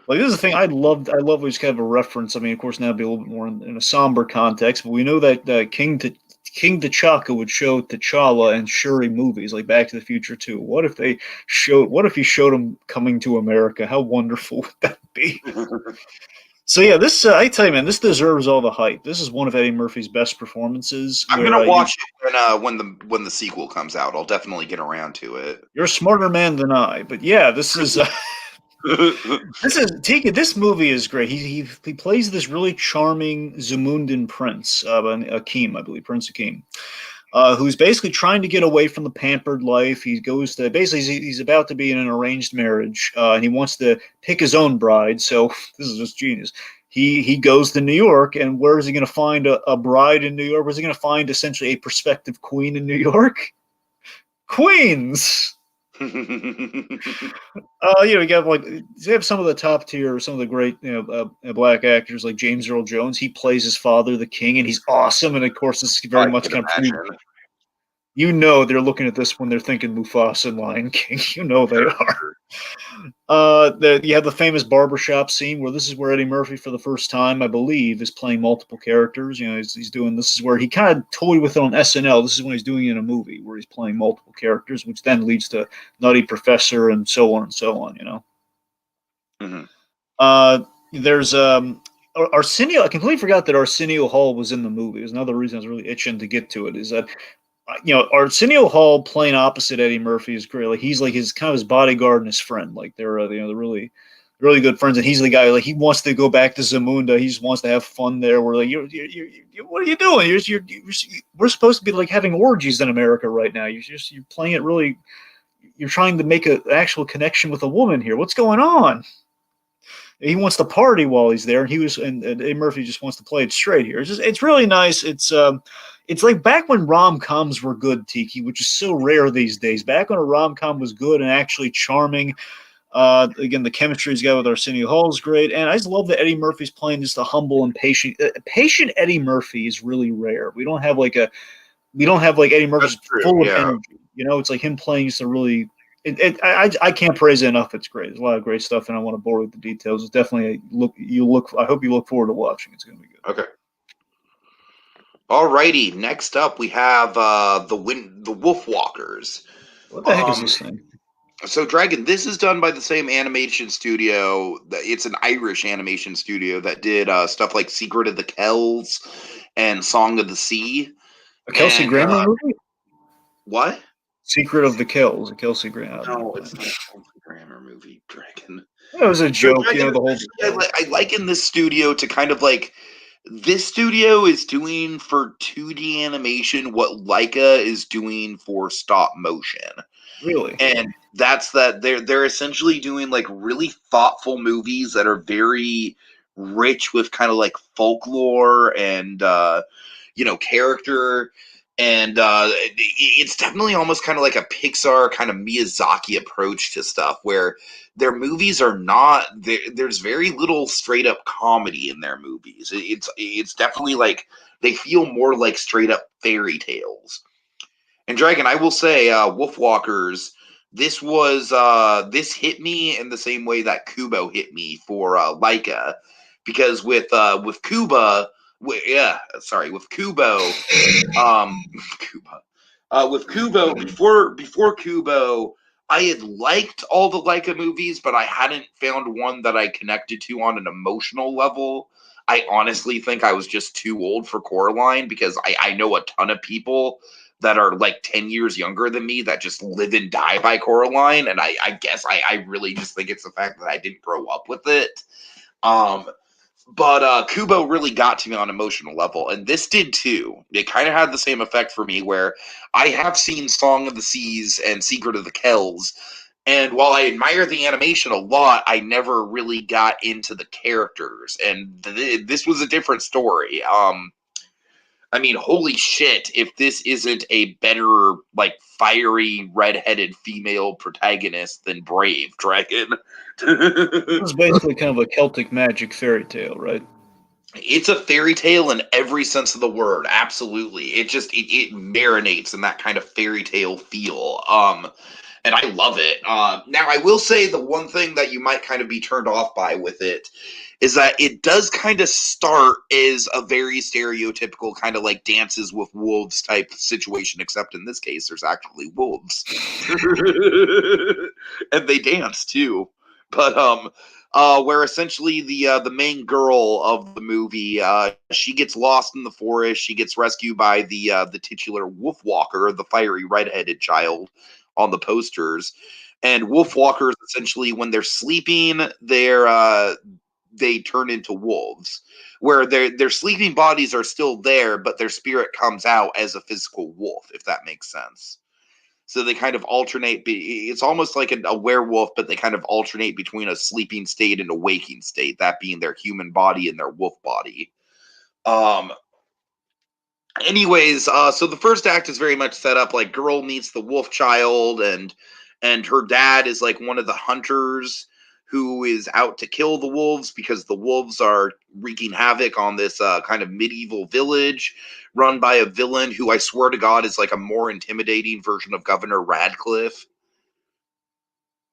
S2: Like this is the thing I love was kind of a reference. I mean, of course, now it'd be a little bit more in a somber context, but we know that King T'Chaka would show T'Challa and Shuri movies like Back to the Future too. What if he showed him Coming to America? How wonderful would that be? So yeah, this I tell you, man, this deserves all the hype. This is one of Eddie Murphy's best performances.
S3: I'm
S2: Where
S3: gonna watch it when the sequel comes out. I'll definitely get around to it.
S2: you're a smarter man than I, but yeah, this is this is Tika. This movie is great. He plays this really charming Zamundan prince, Akeem, I believe, Prince Akeem, who's basically trying to get away from the pampered life. He goes to basically he's about to be in an arranged marriage, and he wants to pick his own bride. So this is just genius. He goes to New York, and where is he going to find a bride in New York? Where's he going to find essentially a prospective queen in New York? Queens. You got like they have some of the top tier, some of the great black actors like James Earl Jones. He plays his father, the king, and he's awesome. And of course, this is very
S3: I
S2: much
S3: can
S2: kind of
S3: imagine.
S2: they're looking at this when they're thinking Mufasa and Lion King. You know they
S3: Sure,
S2: are.
S3: sure.
S2: You have the famous barbershop scene where this is where Eddie Murphy, for the first time, I believe, is playing multiple characters. You know, he's doing this is where he kind of toyed with it on SNL. This is when he's doing it in a movie where he's playing multiple characters, which then leads to Nutty Professor and so on and so on. You know,
S3: Mhm.
S2: there's Arsenio. I completely forgot that Arsenio Hall was in the movie. There's another reason I was really itching to get to it. Is that Arsenio Hall playing opposite Eddie Murphy is great. Like he's like his kind of his bodyguard and his friend. Like they're they're really really good friends, and he's the guy, like, he wants to go back to Zamunda. He just wants to have fun there. We're like, what are you doing? We're supposed to be like having orgies in America right now. You're playing it really. You're trying to make an actual connection with a woman here. What's going on? He wants to party while he's there, and and Eddie Murphy just wants to play it straight here. It's really nice. It's like back when rom-coms were good, Tiki, which is so rare these days. Back when a rom-com was good and actually charming. Again, the chemistry he's got with Arsenio Hall is great, and I just love that Eddie Murphy's playing just a humble and patient Eddie Murphy is really rare. We don't have like Eddie Murphy's full of energy. It's like him playing just a really. I can't praise it enough. It's great. There's a lot of great stuff, and I want to bore with the details. It's definitely I hope you look forward to watching. It's going to be good.
S3: Okay. Alrighty. Next up, we have the Wolf Walkers.
S2: What the heck is this thing?
S3: So, Dragon, this is done by the same animation studio. It's an Irish animation studio that did stuff like Secret of the Kells and Song of the Sea.
S2: A Kelsey Grammer movie?
S3: What?
S2: Secret of the Kells, a Kelsey Grammer.
S3: No, it's not a Kelsey Grammer movie, Dragon.
S2: It was a joke,
S3: Dragon,
S2: the whole.
S3: I liken this studio to kind of like this studio is doing for 2D animation what Leica is doing for stop motion.
S2: Really?
S3: And that's that they're essentially doing like really thoughtful movies that are very rich with kind of like folklore and character. And it's definitely almost kind of like a Pixar kind of Miyazaki approach to stuff where their movies are not there's very little straight up comedy in their movies. It's definitely like they feel more like straight up fairy tales. And Dragon, I will say, Wolfwalkers, this hit me in the same way that Kubo hit me for Leica, because with Kubo, with Kubo, with Kubo before Kubo, I had liked all the Leica movies, but I hadn't found one that I connected to on an emotional level. I honestly think I was just too old for Coraline, because I know a ton of people that are like 10 years younger than me that just live and die by Coraline. And I guess I really just think it's the fact that I didn't grow up with it. But Kubo really got to me on an emotional level, and this did too. It kind of had the same effect for me, where I have seen Song of the Seas and Secret of the Kells, and while I admire the animation a lot, I never really got into the characters, and this was a different story. I mean, holy shit, if this isn't a better, like, fiery, red-headed female protagonist than Brave, Dragon.
S2: It's basically kind of a Celtic magic fairy tale, right?
S3: It's a fairy tale in every sense of the word, absolutely. It marinates in that kind of fairy tale feel. And I love it. Now, I will say the one thing that you might kind of be turned off by with it is that it does kind of start as a very stereotypical kind of like Dances with Wolves type situation, except in this case, there's actually wolves. And they dance too. But where essentially the main girl of the movie, she gets lost in the forest. She gets rescued by the titular wolf walker, the fiery redheaded child on the posters. And wolf walkers, essentially, when they're sleeping, they turn into wolves, where their sleeping bodies are still there, but their spirit comes out as a physical wolf, if that makes sense. So they kind of alternate. It's almost like a werewolf, but they kind of alternate between a sleeping state and a waking state, that being their human body and their wolf body. Anyways, so the first act is very much set up like girl meets the wolf child, and her dad is like one of the hunters who is out to kill the wolves because the wolves are wreaking havoc on this kind of medieval village run by a villain who I swear to God is like a more intimidating version of Governor Radcliffe.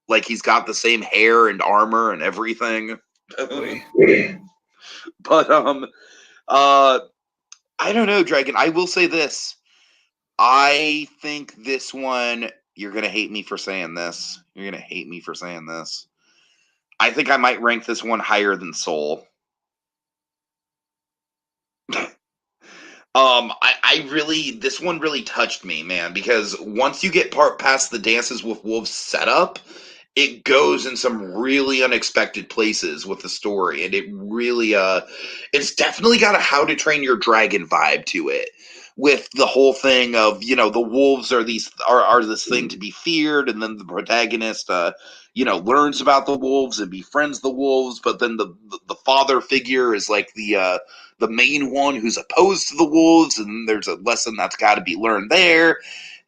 S3: Like he's got the same hair and armor and everything. But I don't know, Dragon. I will say this. I think this one, you're going to hate me for saying this. You're going to hate me for saying this. I think I might rank this one higher than Soul. This one really touched me, man, because once you get past the Dances with Wolves setup,
S1: it goes in some really unexpected places with the story, and it really it's definitely got a How to Train Your Dragon vibe to it, with the whole thing of, you know, the wolves are this thing to be feared, and then the protagonist you know, learns about the wolves and befriends the wolves, but then the father figure is like the main one who's opposed to the wolves, and there's a lesson that's got to be learned there.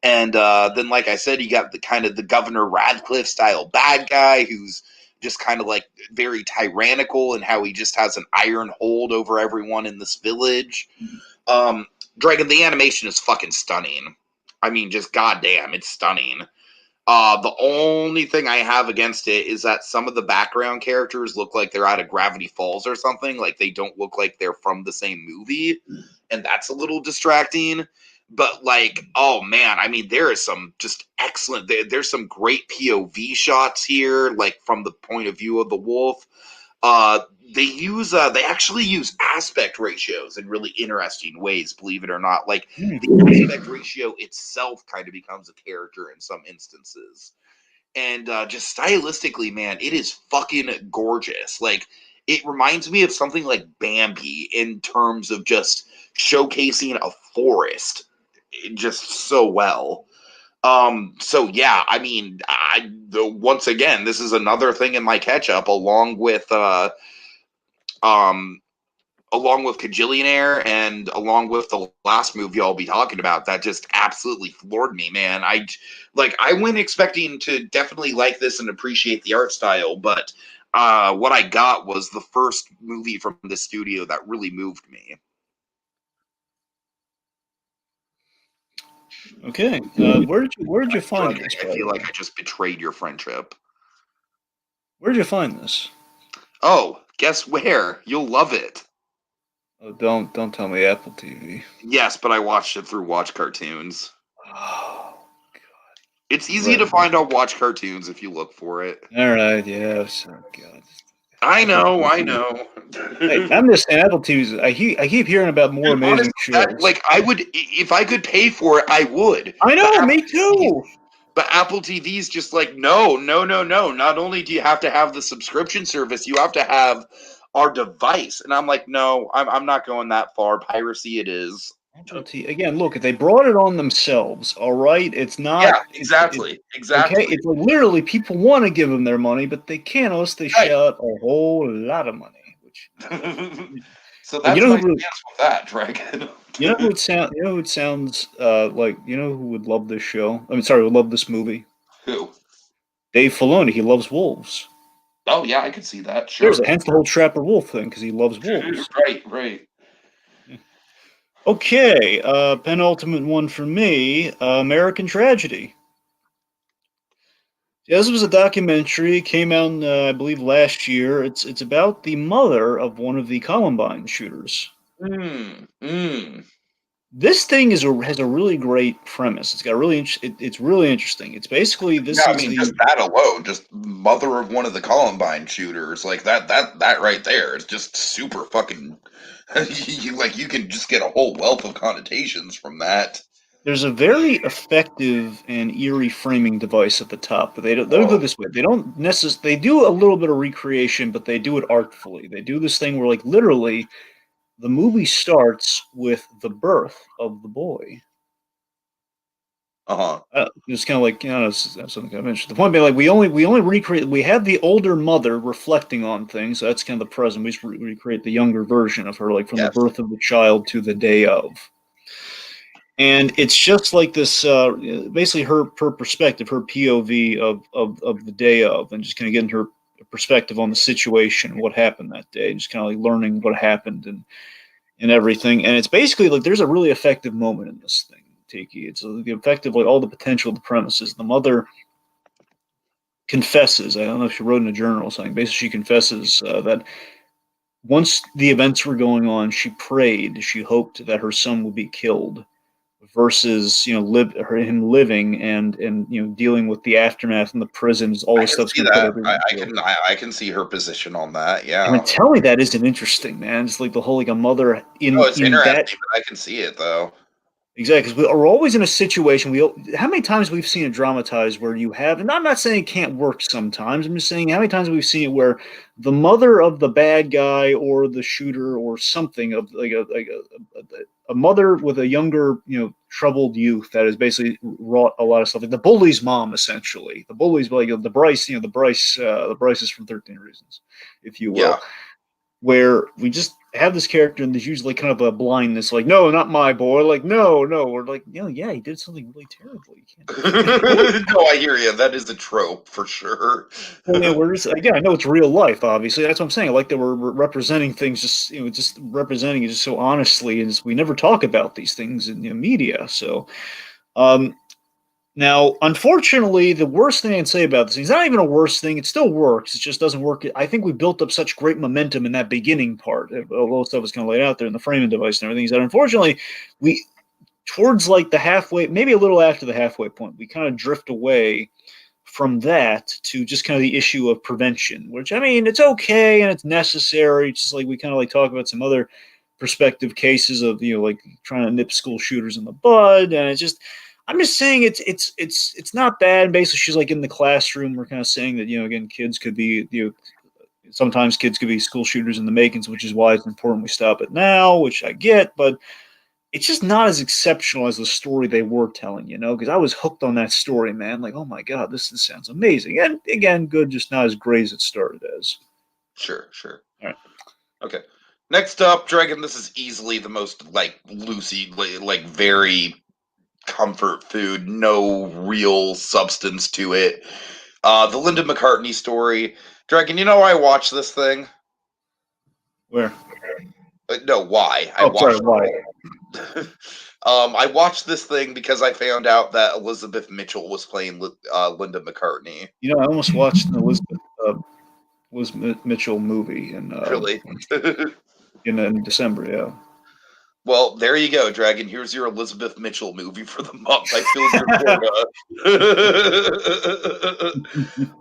S1: And then, like I said, you got the kind of the Governor Radcliffe style bad guy who's just kind of like very tyrannical, and how he just has an iron hold over everyone in this village. Dragon, the animation is fucking stunning. I mean, just goddamn, it's stunning. The only thing I have against it is that some of the background characters look like they're out of Gravity Falls or something. Like, they don't look like they're from the same movie, and that's a little distracting. But, like, oh man, I mean, there is some just excellent. There's some great POV shots here, like from the point of view of the wolf. They actually use aspect ratios in really interesting ways, believe it or not. Like, the aspect ratio itself kind of becomes a character in some instances. And just stylistically, man, it is fucking gorgeous. Like, it reminds me of something like Bambi in terms of just showcasing a forest just so well. So yeah, I mean, once again, this is another thing in my catch up, um along with Kajillionaire and along with the last movie I'll be talking about, that just absolutely floored me, man. I went expecting to definitely like this and appreciate the art style, but what I got was the first movie from the studio that really moved me.
S2: Okay, where did you find
S1: Like,
S2: this?
S1: I feel like I just betrayed your friendship.
S2: Where did you find this?
S1: Oh, guess where? You'll love it.
S2: Oh, don't tell me Apple TV.
S1: Yes, but I watched it through Watch Cartoons.
S2: Oh,
S1: It's easy to find on Watch Cartoons if you look for it.
S2: all right, yeah. Oh God.
S1: I know.
S2: Hey, I'm just saying, Apple TV's. I keep hearing about more
S1: Dude,
S2: amazing
S1: honestly,
S2: shows.
S1: like, I would, if I could pay for it, I would.
S2: I know,
S1: But
S2: me too.
S1: But Apple TV's just like, no. Not only do you have to have the subscription service, you have to have our device. And I'm like, no, I'm not going that far. Piracy it is.
S2: Again, look, if they brought it on themselves, all right, it's not.
S1: Yeah, exactly.
S2: Okay, it's like literally people want to give them their money, but they can't unless they shell out a whole lot of money. Which
S1: so that's my stance with that, Dragon.
S2: You know who it sound? You know who it sounds like? You know who would love this show? I mean, sorry, would love this movie.
S1: Who?
S2: Dave Filoni. He loves wolves.
S1: Oh yeah, I could see that. Sure.
S2: Hence the whole Trapper Wolf thing because he loves wolves.
S1: Right.
S2: Okay, penultimate one for me, American Tragedy. Yeah, this was a documentary, came out, I believe, last year. It's about the mother of one of the Columbine shooters. This thing has a really great premise. It's got it's really interesting. It's basically
S1: just that alone, just mother of one of the Columbine shooters, like that right there is just super fucking. You can just get a whole wealth of connotations from that.
S2: There's a very effective and eerie framing device at the top, but they don't go this way. They don't necessarily. They do a little bit of recreation, but they do it artfully. They do this thing where, like, literally, the movie starts with the birth of the boy. It's kind of like, you know, that's something I mentioned. The point being, like, we only recreate. We have the older mother reflecting on things. So that's kind of the present. We just recreate the younger version of her, like from the birth of the child to the day of. And it's just like this, basically her perspective, her POV of the day of, and just kind of getting her perspective on the situation, what happened that day, just kind of like learning what happened and everything. And it's basically like there's a really effective moment in this thing, Tiki. It's the effective, like all the potential, the premises. The mother confesses. I don't know if she wrote in a journal or something. Basically, she confesses that once the events were going on, she prayed, she hoped that her son would be killed, versus, you know, him living and you know, dealing with the aftermath and the prisons, all this stuff.
S1: I can see her position on that. Yeah,
S2: and tell me that isn't interesting, man. It's like the whole, like, a mother in
S1: it's interesting,
S2: that.
S1: but I can see it though.
S2: Exactly, because we're always in a situation. How many times we've seen it dramatized where you have, and I'm not saying it can't work sometimes. I'm just saying how many times we've seen it where the mother of the bad guy or the shooter or something of a mother with a younger, troubled youth that has basically wrought a lot of stuff. Like the bully's mom, essentially. The bully's like the Bryce, the Bryce is from 13 Reasons, if you
S3: Yeah.
S2: will, where we just have this character and there's usually kind of a blindness, like, no, not my boy, like, no, or like, yeah, he did something really terrible. You can't.
S3: No, I hear you. That is a trope for sure.
S2: Well, we're just, again, I know it's real life, obviously. That's what I'm saying. I like that we're representing things, just representing it just so honestly, and we never talk about these things in the media. So, um, now, unfortunately, the worst thing I can say about this thing is not even a worst thing. It still works. It just doesn't work. I think we built up such great momentum in that beginning part. Although stuff was kind of laid out there in the framing device and everything, is that unfortunately, we towards like the halfway, maybe a little after the halfway point, we kind of drift away from that to just kind of the issue of prevention, which, I mean, it's okay and it's necessary. It's just like we kind of like talk about some other perspective cases of, like trying to nip school shooters in the bud. And it's just, I'm just saying it's not bad. And basically she's like in the classroom. We're kind of saying that, again, kids could be, sometimes kids could be school shooters in the makings, which is why it's important we stop it now, which I get, but it's just not as exceptional as the story they were telling, because I was hooked on that story, man. Like, oh my God, this sounds amazing. And again, good, just not as great as it started as.
S3: Sure.
S2: All right.
S3: Okay. Next up, Dragon, this is easily the most, like, Lucy, like, very comfort food, no real substance to it. The Linda McCartney story. Dragon, I watched this thing?
S2: Where?
S3: No, why? I
S2: Oh, sorry,
S3: watched
S2: why?
S3: I watched this thing because I found out that Elizabeth Mitchell was playing Linda McCartney.
S2: I almost watched an Elizabeth Mitchell movie
S3: Really?
S2: in December. Yeah.
S3: Well, there you go, Dragon. Here's your Elizabeth Mitchell movie for the month. I filled your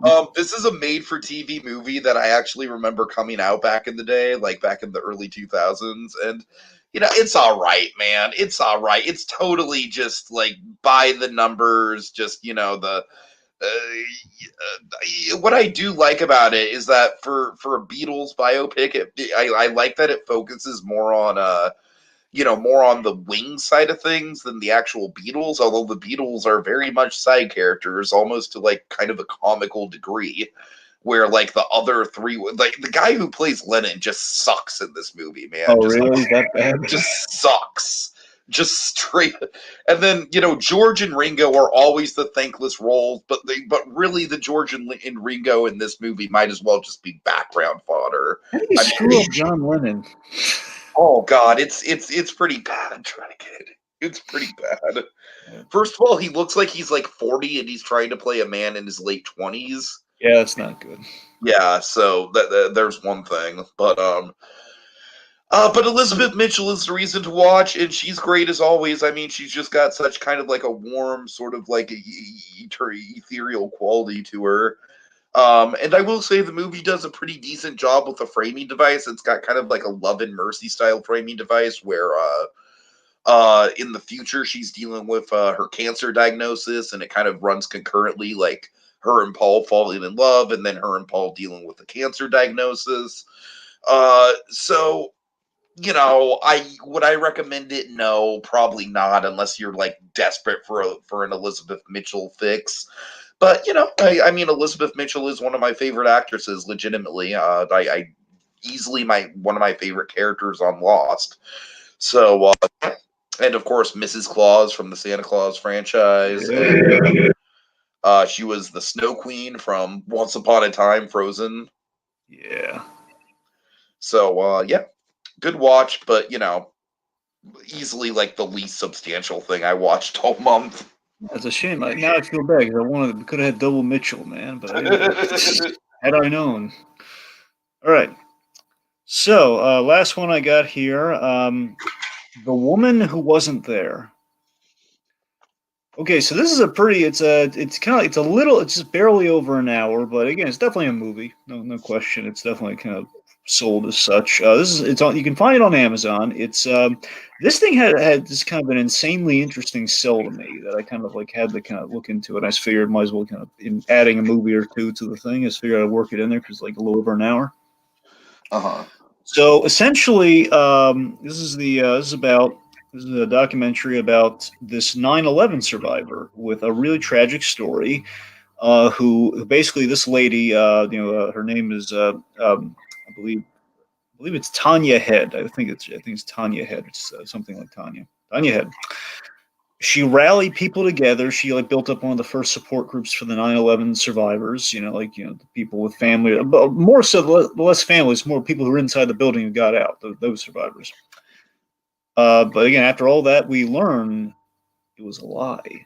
S3: quota. This is a made-for-TV movie that I actually remember coming out back in the day, like back in the early 2000s, and it's all right, man. It's all right. It's totally just like by the numbers, just the. What I do like about it is that for a Beatles biopic, I like that it focuses more on more on the wing side of things than the actual Beatles, although the Beatles are very much side characters, almost to like kind of a comical degree, where like the other three, like the guy who plays Lennon just sucks in this movie, man.
S2: Oh, really? That bad?
S3: Just sucks. Just straight. And then, George and Ringo are always the thankless roles, but really the George and Ringo in this movie might as well just be background fodder.
S2: How did you screw up John Lennon?
S3: Oh God, it's pretty bad, Dragon. It's pretty bad.
S2: Yeah.
S3: First of all, he looks like he's like 40 and he's trying to play a man in his late 20s.
S2: Yeah, that's not good.
S3: Yeah, so there's one thing, but Elizabeth Mitchell is the reason to watch, and she's great as always. I mean, she's just got such kind of like a warm, sort of like ethereal quality to her. And I will say the movie does a pretty decent job with the framing device. It's got kind of like a Love and Mercy style framing device where in the future she's dealing with her cancer diagnosis, and it kind of runs concurrently, like her and Paul falling in love, and then her and Paul dealing with the cancer diagnosis. So I would I recommend it? No, probably not, unless you're like desperate for an Elizabeth Mitchell fix. But I mean, Elizabeth Mitchell is one of my favorite actresses. Legitimately, I easily one of my favorite characters on Lost. So, and of course, Mrs. Claus from the Santa Claus franchise, and she was the Snow Queen from Once Upon a Time, Frozen.
S2: Yeah.
S3: So, yeah, good watch, but easily like the least substantial thing I watched all month.
S2: That's a shame. Now I feel bad because we could have had double Mitchell, man. But had I known. All right. So last one I got here. The Woman Who Wasn't There. Okay, so this is a pretty. It's a little. It's just barely over an hour, but again, it's definitely a movie. No question. It's definitely kind of sold as such. This is. It's on. You can find it on Amazon. This thing had just kind of an insanely interesting sell to me that I kind of like had to kind of look into it. I just figured might as well kind of in adding a movie or two to the thing. I just figured I'd work it in there because like a little over an hour.
S3: Uh-huh.
S2: So essentially, this is a documentary about this 9/11 survivor with a really tragic story. Who basically this lady, her name is I believe it's Tanya Head. I think it's Tanya Head. It's something like Tanya. Tanya Head. She rallied people together. She like built up one of the first support groups for the 9/11 survivors. The people with family, but more so the less families, more people who were inside the building who got out. Those survivors. But again, after all that, we learn it was a lie.
S3: Oh,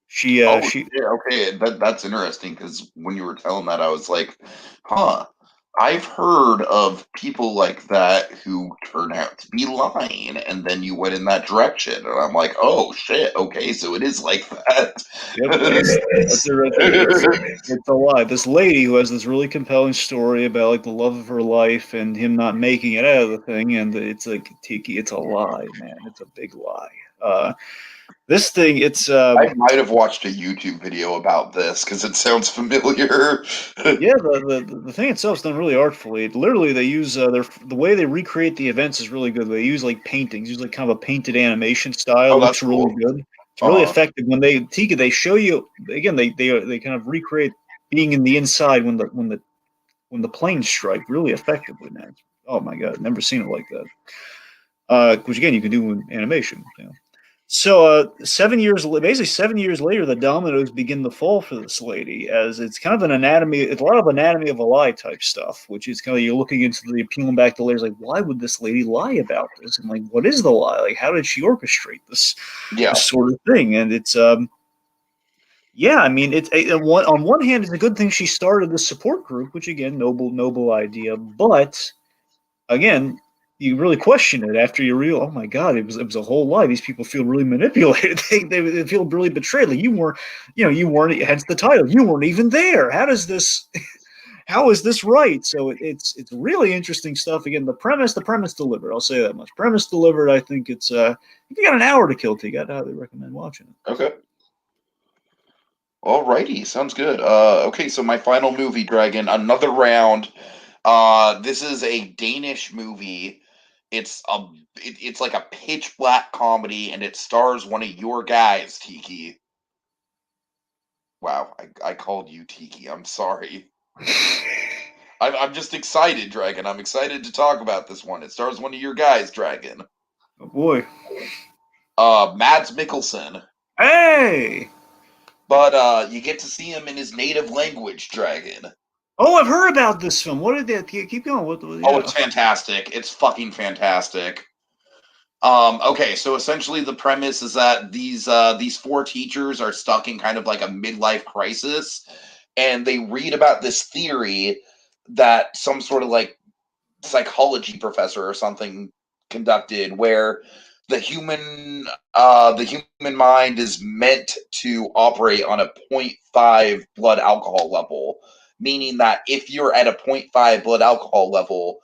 S2: She
S3: yeah, okay. That's interesting because when you were telling that, I was like, huh. I've heard of people like that who turn out to be lying, and then you went in that direction, and I'm like, oh shit, okay, so it is like that.
S2: Yep, that's it right there. It's a lie. This lady who has this really compelling story about like the love of her life and him not making it out of the thing, and it's like Tiki, it's a lie, man. It's a big lie. This thing, it's
S3: I might have watched a YouTube video about this because it sounds familiar.
S2: yeah, the thing itself's done really artfully. Literally, they use the way they recreate the events is really good. They use like paintings, use like kind of a painted animation style.
S3: Oh,
S2: It
S3: that's
S2: looks really
S3: cool.
S2: good. It's really
S3: Uh-huh.
S2: effective when they show you again. They kind of recreate being in the inside when the planes strike really effectively, man. Oh my god, never seen it like that. Which again you can do in animation. So, 7 years, basically 7 years later, the dominoes begin to fall for this lady, as it's kind of an anatomy, it's a lot of anatomy of a lie type stuff, which is kind of you're looking into the peeling back the layers, like why would this lady lie about this, and like what is the lie, like how did she orchestrate this
S3: Yeah.
S2: sort of thing, and it's yeah, I mean, on one hand, it's a good thing she started this support group, which again, noble idea, but again, you really question it after you realize, oh my god, it was a whole lie. These people feel really manipulated. They feel really betrayed. Like you weren't. Hence the title. You weren't even there. How does this? How is this right? So it's really interesting stuff. Again, the premise delivered. I'll say that much. Premise delivered. I think it's. If you got an hour to kill, T, I'd highly recommend watching it.
S3: Okay. Alrighty, sounds good. Okay, so my final movie, Dragon, another round. This is a Danish movie. It's like a pitch black comedy, and it stars one of your guys, Tiki. Wow, I called you Tiki. I'm sorry. I'm just excited, Dragon. I'm excited to talk about this one. It stars one of your guys, Dragon.
S2: Oh boy.
S3: Mads Mikkelsen.
S2: Hey.
S3: But you get to see him in his native language, Dragon.
S2: Oh, I've heard about this film. What did they keep going?
S3: Oh,
S2: Yeah.
S3: it's fantastic. It's fucking fantastic. Okay, so essentially the premise is that these four teachers are stuck in kind of like a midlife crisis, and they read about this theory that some sort of like psychology professor or something conducted where the human mind is meant to operate on a zero point 0.5 blood alcohol level, meaning that if you're at a zero point 0.5 blood alcohol level,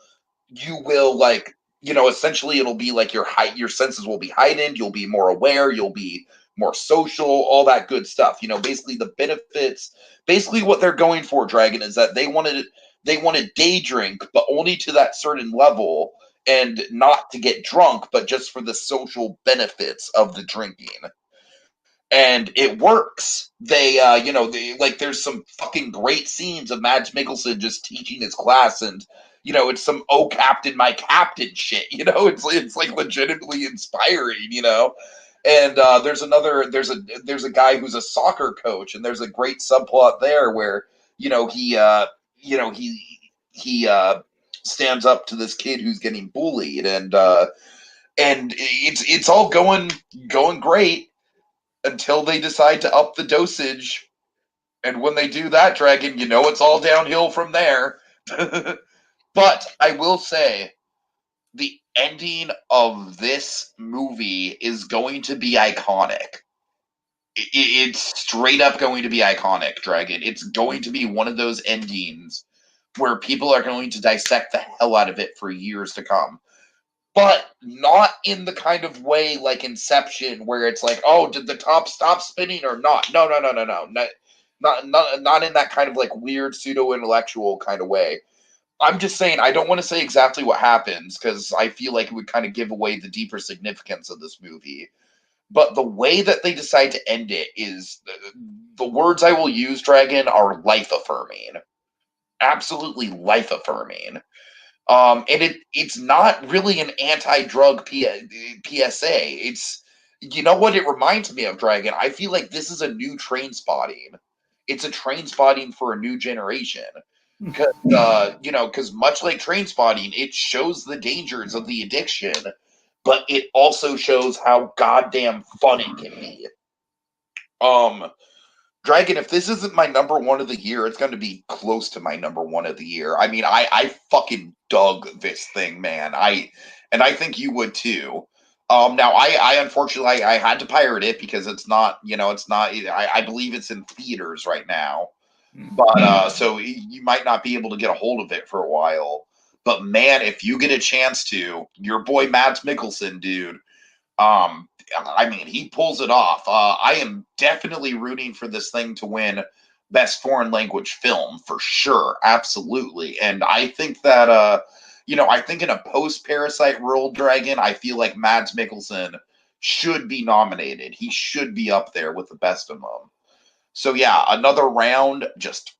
S3: you will like, essentially it'll be like your senses will be heightened, you'll be more aware, you'll be more social, all that good stuff. Basically the benefits, basically what they're going for, Dragon, is that they want to day drink, but only to that certain level, and not to get drunk, but just for the social benefits of the drinking. And it works. There's some fucking great scenes of Mads Mikkelsen just teaching his class, and it's some "Oh Captain, my Captain" shit. It's like legitimately inspiring. And there's a guy who's a soccer coach, and there's a great subplot there where he stands up to this kid who's getting bullied, and it's all going great until they decide to up the dosage. And when they do that, Dragon, it's all downhill from there. But I will say, the
S1: ending of this movie is going to be iconic. It's straight up going to be iconic, Dragon. It's going to be one of those endings where people are going to dissect the hell out of it for years to come. But not in the kind of way like Inception, where it's like, oh, did the top stop spinning or not? No. Not in that kind of like weird pseudo-intellectual kind of way. I'm just saying, I don't want to say exactly what happens, because I feel like it would kind of give away the deeper significance of this movie. But the way that they decide to end it is the words I will use, Dragon, are life affirming. Absolutely life affirming. And it's not really an anti-drug PSA. It's, you know what it reminds me of, Dragon? I feel like this is a new train spotting. It's a train spotting for a new generation. Because much like train spotting, it shows the dangers of the addiction, but it also shows how goddamn fun it can be. Dragon, if this isn't my number one of the year, it's going to be close to my number one of the year. I mean, I fucking dug this thing, man. I think you would too. Now I unfortunately I had to pirate it because it's not, I believe it's in theaters right now. But so you might not be able to get a hold of it for a while. But man, if you get a chance to, your boy Mads Mikkelsen, dude, I mean, he pulls it off. I am definitely rooting for this thing to win Best Foreign Language Film for sure, absolutely. And I think that, I think in a post-Parasite world, Dragon, I feel like Mads Mikkelsen should be nominated. He should be up there with the best of them. So yeah, another round, just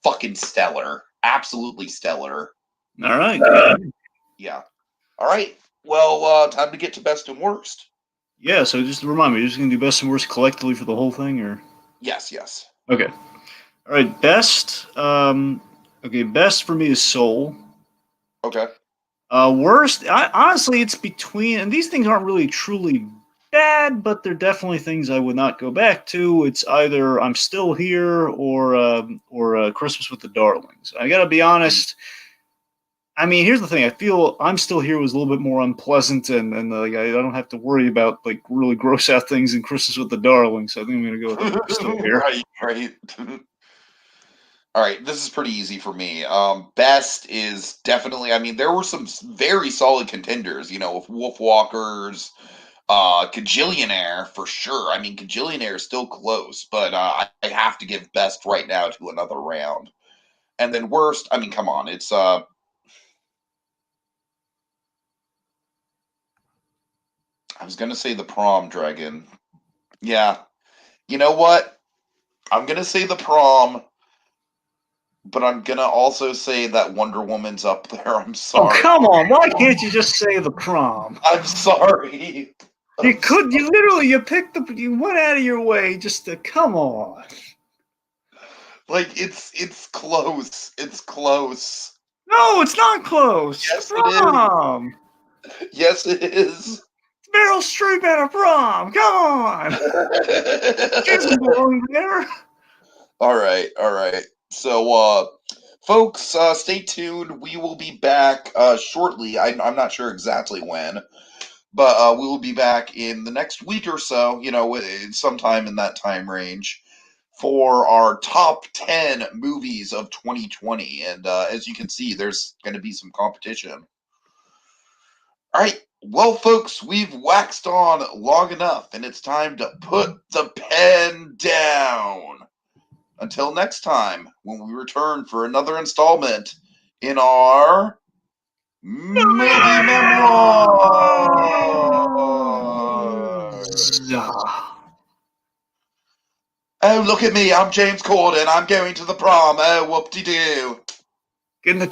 S1: fucking stellar, absolutely stellar.
S2: All right.
S1: Yeah. All right. Well, time to get to best and worst.
S2: Yeah, so just remind me, you're just going to do best and worst collectively for the whole thing, or?
S1: Yes.
S2: Okay. All right, best. Best for me is Soul.
S1: Okay.
S2: Worst, honestly, it's between, and these things aren't really truly bad, but they're definitely things I would not go back to. It's either I'm Still Here or Christmas with the Darlings. I got to be honest. I mean, here's the thing. I feel I'm Still Here was a little bit more unpleasant, and I don't have to worry about like really gross out things in Christmas with the Darlings. So I think I'm going to go with Still Here.
S1: Right. All right, this is pretty easy for me. Best is definitely. I mean, there were some very solid contenders. With Wolfwalkers, Kajillionaire for sure. I mean, Kajillionaire is still close, but I have to give best right now to another round. And then worst. I mean, come on, it's I was gonna say The Prom, Dragon. Yeah. You know what? I'm gonna say The Prom, but I'm gonna also say that Wonder Woman's up there. I'm sorry.
S2: Oh, come on. Why can't you just say The Prom?
S1: I'm sorry.
S2: You went out of your way just to, come on.
S1: Like, it's close. It's close.
S2: No, it's not close.
S1: Yes,
S2: Prom.
S1: Yes, it is.
S2: Meryl Streep at a prom. Come on. She doesn't belong there.
S1: All right. So, folks, stay tuned. We will be back shortly. I'm not sure exactly when, but we will be back in the next week or so, sometime in that time range, for our top 10 movies of 2020. And as you can see, there's going to be some competition. All right. Well, folks, we've waxed on long enough, and it's time to put the pen down. Until next time, when we return for another installment in our Movie Memoirs. Oh, look at me. I'm James Corden. I'm going to the prom. Oh, whoop-de-doo.
S2: Get in the